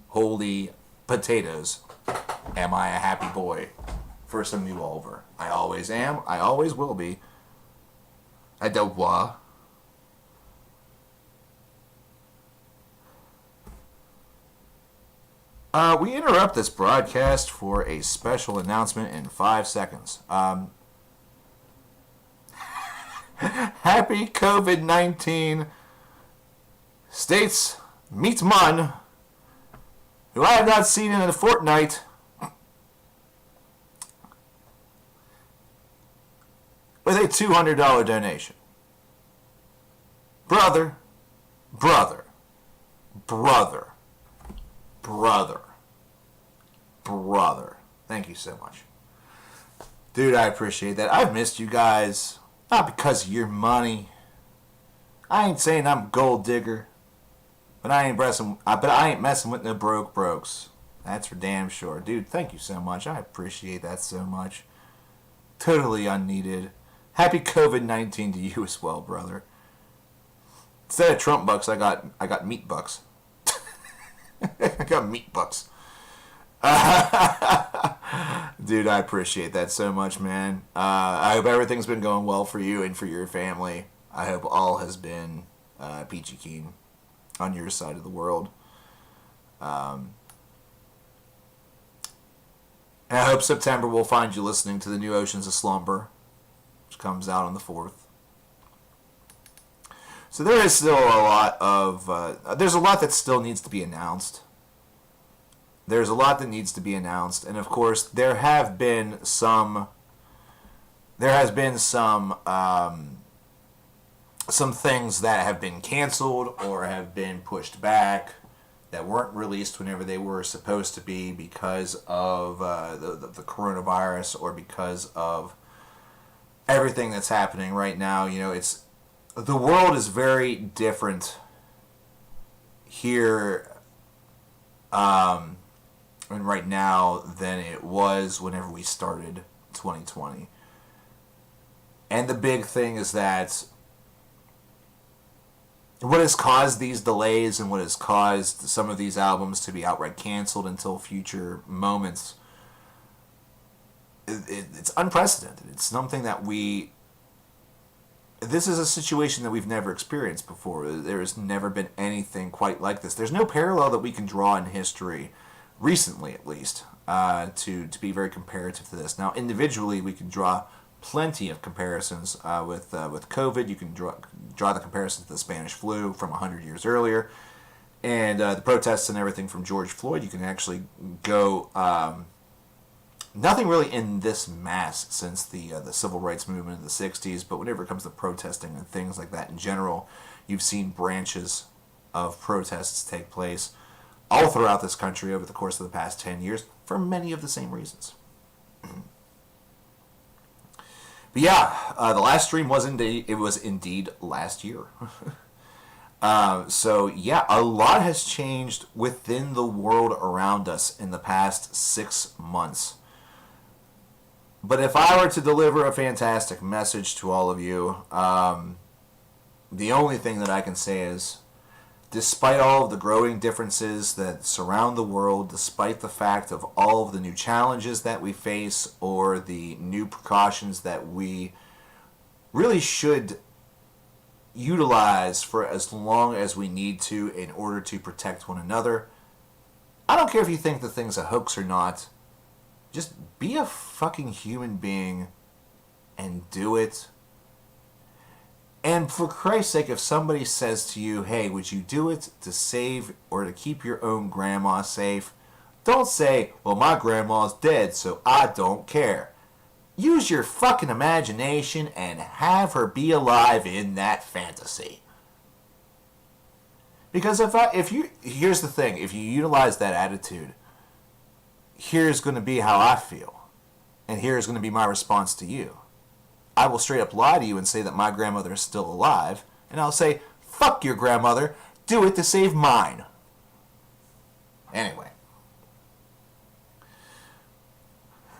holy potatoes, am I a happy boy for some new Oliver? I always am. I always will be. I don't what? We interrupt this broadcast for a special announcement in 5 seconds. Happy COVID-19 States meet Mun, who I have not seen in a fortnight, with a $200 donation. Brother. Thank you so much. Dude, I appreciate that. I've missed you guys. Not because of your money. I ain't saying I'm a gold digger. But I ain't messing with no brokes. That's for damn sure. Dude, thank you so much. I appreciate that so much. Totally unneeded. Happy COVID-19 to you as well, brother. Instead of Trump bucks, I got meat bucks. I got meat bucks. Dude, I appreciate that so much, man. I hope everything's been going well for you and for your family. I hope all has been peachy keen on your side of the world. And I hope September will find you listening to the new Oceans of Slumber, which comes out on the 4th. So there is still a lot of... there's a lot that still needs to be announced. There's a lot that needs to be announced. And of course, there has been some things that have been canceled or have been pushed back that weren't released whenever they were supposed to be because of the coronavirus or because of everything that's happening right now. You know, the world is very different here and right now than it was whenever we started 2020. And the big thing is that what has caused these delays and what has caused some of these albums to be outright canceled until future moments, it's unprecedented. It's something that this is a situation that we've never experienced before. There has never been anything quite like this. There's no parallel that we can draw in history, recently at least, to be very comparative to this. Now, individually, we can draw plenty of comparisons with COVID. You can draw the comparison to the Spanish flu from 100 years earlier, and the protests and everything from George Floyd. You can actually go nothing really in this mass since the civil rights movement in the 60s, but whenever it comes to protesting and things like that in general, you've seen branches of protests take place all throughout this country over the course of the past 10 years for many of the same reasons. But yeah, the last stream was indeed last year. So yeah, a lot has changed within the world around us in the past 6 months. But if I were to deliver a fantastic message to all of you, the only thing that I can say is, despite all of the growing differences that surround the world, despite the fact of all of the new challenges that we face or the new precautions that we really should utilize for as long as we need to in order to protect one another, I don't care if you think the thing's a hoax or not. Just be a fucking human being and do it. And for Christ's sake, if somebody says to you, hey, would you do it to save or to keep your own grandma safe? Don't say, well, my grandma's dead, so I don't care. Use your fucking imagination and have her be alive in that fantasy. Because here's the thing, if you utilize that attitude, here's going to be how I feel. And here's going to be my response to you. I will straight up lie to you and say that my grandmother is still alive. And I'll say, fuck your grandmother. Do it to save mine. Anyway.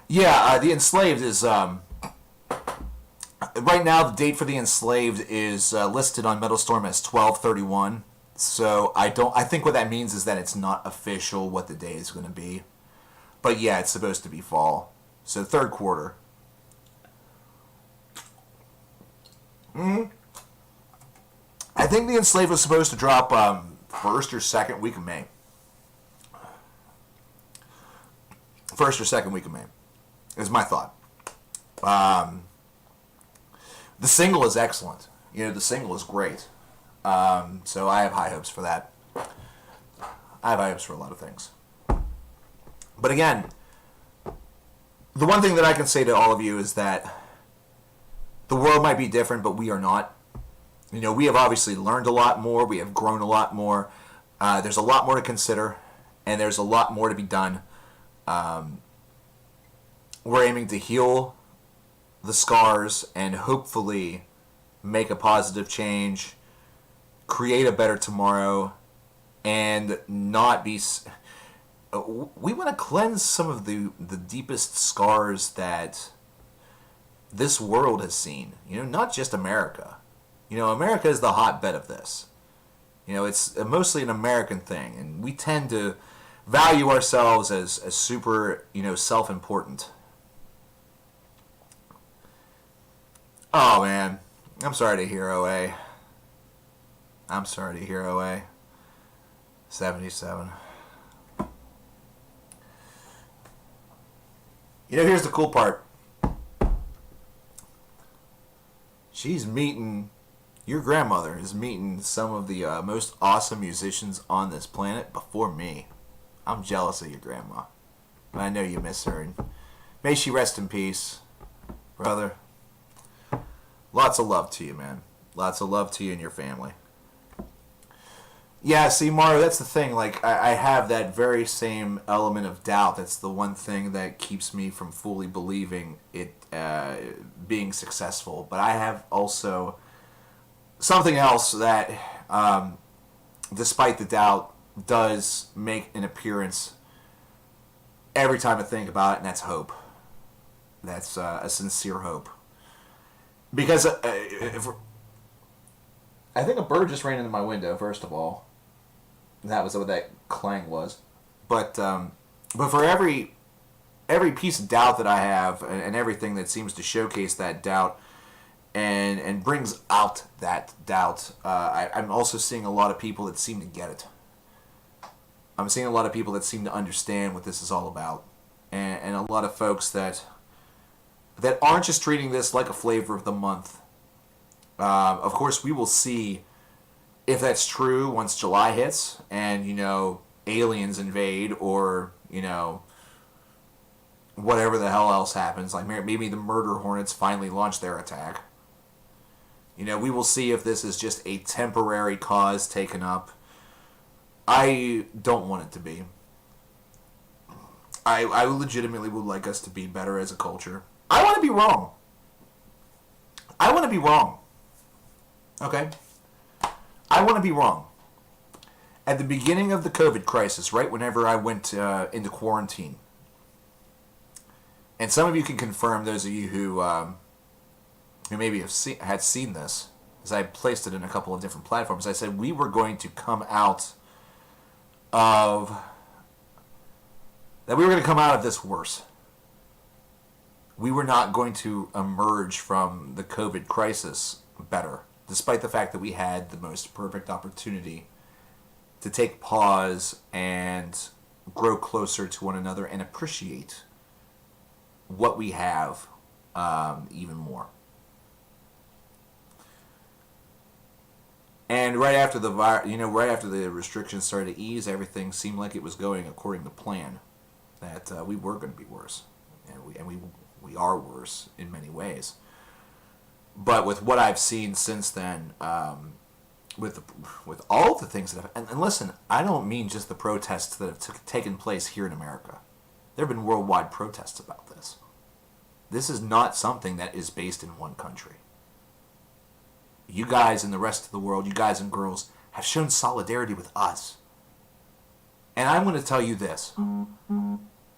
Yeah, the Enslaved is... right now, the date for the Enslaved is listed on Metalstorm as 12/31. So I think what that means is that it's not official what the day is going to be. But yeah, it's supposed to be fall. So third quarter. I think the Enslaved was supposed to drop first or second week of May. First or second week of May is my thought. The single is excellent. You know, the single is great. So I have high hopes for that. I have high hopes for a lot of things. But again, the one thing that I can say to all of you is that the world might be different, but we are not. You know, we have obviously learned a lot more. We have grown a lot more. There's a lot more to consider, and there's a lot more to be done. We're aiming to heal the scars and hopefully make a positive change, create a better tomorrow, and not be... We want to cleanse some of the deepest scars that this world has seen. You know, not just America. You know, America is the hotbed of this. You know, it's mostly an American thing, and we tend to value ourselves as super, you know, self-important. Oh, man. I'm sorry to hear OA. I'm sorry to hear OA. 77. You know, here's the cool part. She's meeting... Your grandmother is meeting some of the most awesome musicians on this planet before me. I'm jealous of your grandma. But I know you miss her. And may she rest in peace, brother. Lots of love to you, man. Lots of love to you and your family. Yeah, see, Mario, that's the thing. Like, I have that very same element of doubt. That's the one thing that keeps me from fully believing it being successful. But I have also something else that, despite the doubt, does make an appearance every time I think about it, and that's hope. That's a sincere hope. Because I think a bird just ran into my window, first of all. That was what that clang was. But for every piece of doubt that I have, and everything that seems to showcase that doubt and brings out that doubt, I'm also seeing a lot of people that seem to get it. I'm seeing a lot of people that seem to understand what this is all about. And a lot of folks that aren't just treating this like a flavor of the month. Of course, we will see if that's true once July hits and, you know, aliens invade or, you know, whatever the hell else happens. Like maybe the murder hornets finally launch their attack. You know, we will see if this is just a temporary cause taken up. I don't want it to be. I legitimately would like us to be better as a culture. I want to be wrong. I want to be wrong. Okay? I want to be wrong. At the beginning of the COVID crisis, right whenever I went into quarantine, and some of you can confirm, those of you who maybe had seen this, as I placed it in a couple of different platforms, I said we were going to come out of... that we were going to come out of this worse. We were not going to emerge from the COVID crisis better, despite the fact that we had the most perfect opportunity to take pause and grow closer to one another and appreciate what we have even more. And right after right after the restrictions started to ease, everything seemed like it was going according to plan. That we were going to be worse, and we are worse in many ways. But with what I've seen since then, with all of the things that have, and listen, I don't mean just the protests that have taken place here in America. There have been worldwide protests about this. This is not something that is based in one country. You guys in the rest of the world, you guys and girls, have shown solidarity with us. And I'm going to tell you this.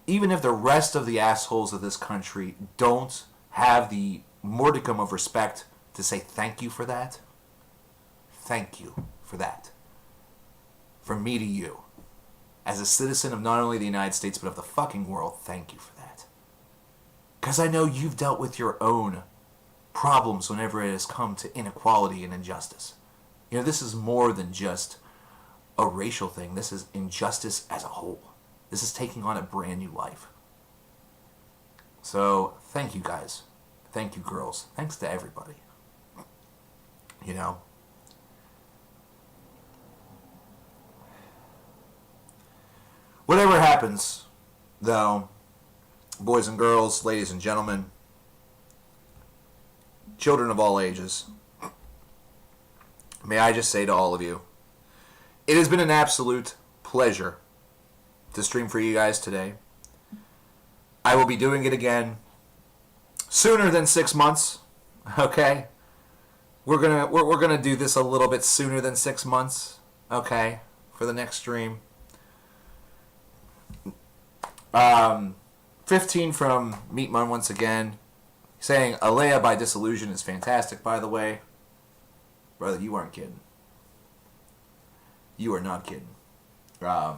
Even if the rest of the assholes of this country don't have the modicum of respect to say thank you for that, thank you for that. From me to you. As a citizen of not only the United States, but of the fucking world, thank you for that. Because I know you've dealt with your own problems whenever it has come to inequality and injustice. You know, this is more than just a racial thing. This is injustice as a whole. This is taking on a brand new life. So, thank you guys. Thank you girls. Thanks to everybody. You know? Whatever happens, though, boys and girls, ladies and gentlemen, children of all ages, may I just say to all of you, it has been an absolute pleasure to stream for you guys today. I will be doing it again sooner than 6 months. Okay, we're gonna do this a little bit sooner than 6 months. Okay, for the next stream. 15 from Meatman once again. Saying Alea by Disillusion is fantastic, by the way. Brother, you aren't kidding. You are not kidding. I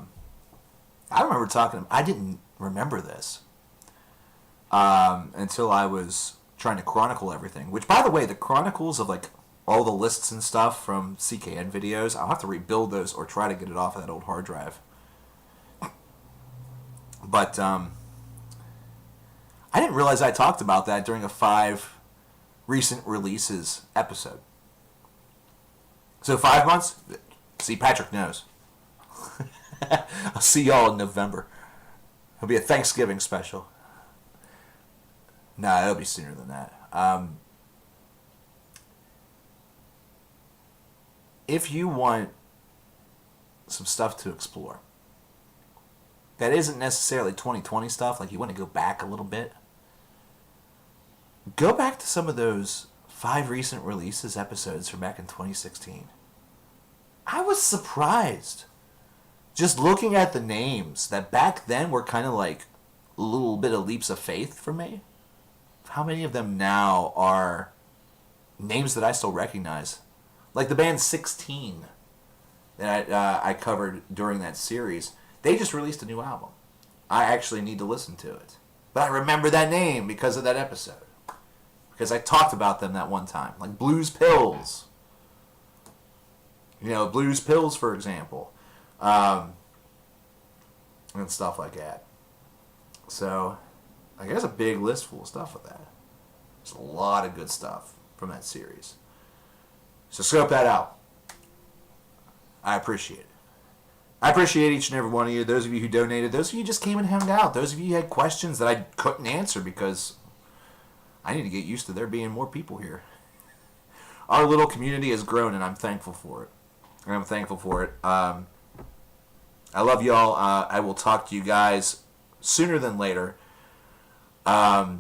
remember talking, I didn't remember this until I was trying to chronicle everything. Which, by the way, the chronicles of like all the lists and stuff from CKN videos, I'll have to rebuild those or try to get it off of that old hard drive. But, I didn't realize I talked about that during a 5 recent releases episode. So 5 months? See, Patrick knows. I'll see y'all in November. It'll be a Thanksgiving special. Nah, it'll be sooner than that. If you want some stuff to explore, that isn't necessarily 2020 stuff, like you want to go back a little bit, go back to some of those 5 recent releases episodes from back in 2016. I was surprised. Just looking at the names that back then were kind of like a little bit of leaps of faith for me. How many of them now are names that I still recognize? Like the band 16 that I covered during that series. They just released a new album. I actually need to listen to it. But I remember that name because of that episode. Because I talked about them that one time. Like Blues Pills. You know, Blues Pills, for example. And stuff like that. So, I guess a big list full of stuff with that. There's a lot of good stuff from that series. So scope that out. I appreciate it. I appreciate each and every one of you. Those of you who donated. Those of you who just came and hung out. Those of you who had questions that I couldn't answer because I need to get used to there being more people here. Our little community has grown, and I'm thankful for it. I love y'all. I will talk to you guys sooner than later. I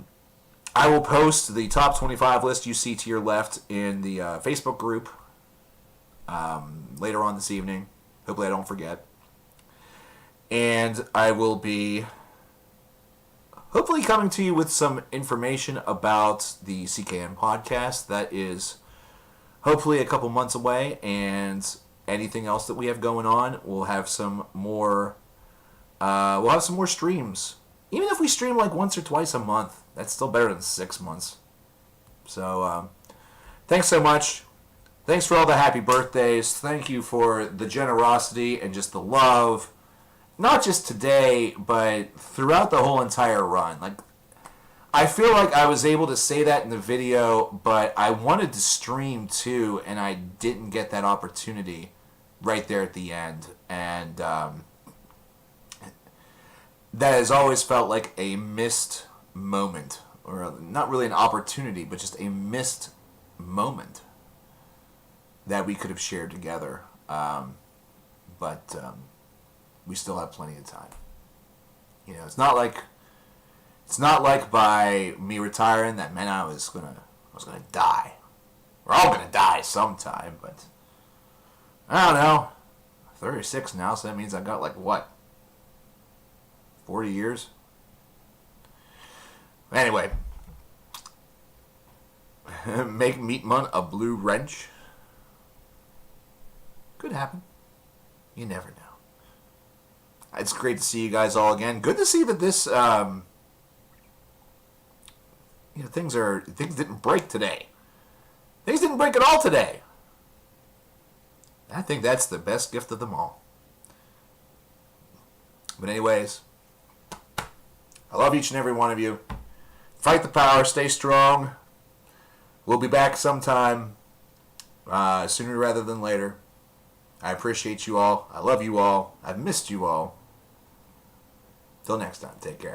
will post the top 25 list you see to your left in the Facebook group later on this evening. Hopefully I don't forget. And I will be hopefully coming to you with some information about the CKN podcast that is hopefully a couple months away, and anything else that we have going on, we'll have some more streams. Even if we stream like once or twice a month, that's still better than 6 months. So, thanks so much. Thanks for all the happy birthdays. Thank you for the generosity and just the love. Not just today, but throughout the whole entire run. Like, I feel like I was able to say that in the video, but I wanted to stream too, and I didn't get that opportunity right there at the end. And that has always felt like a missed moment, or not really an opportunity, but just a missed moment that we could have shared together. But we still have plenty of time. You know, it's not like by me retiring that meant I was gonna die. We're all gonna die sometime, but I don't know. 36 now, so that means I got like what? 40 years? Anyway, make Meatman a blue wrench. Could happen. You never know. It's great to see you guys all again. Good to see that this, things didn't break today. Things didn't break at all today. I think that's the best gift of them all. But anyways, I love each and every one of you. Fight the power. Stay strong. We'll be back sometime, sooner rather than later. I appreciate you all. I love you all. I've missed you all. Till next time, take care.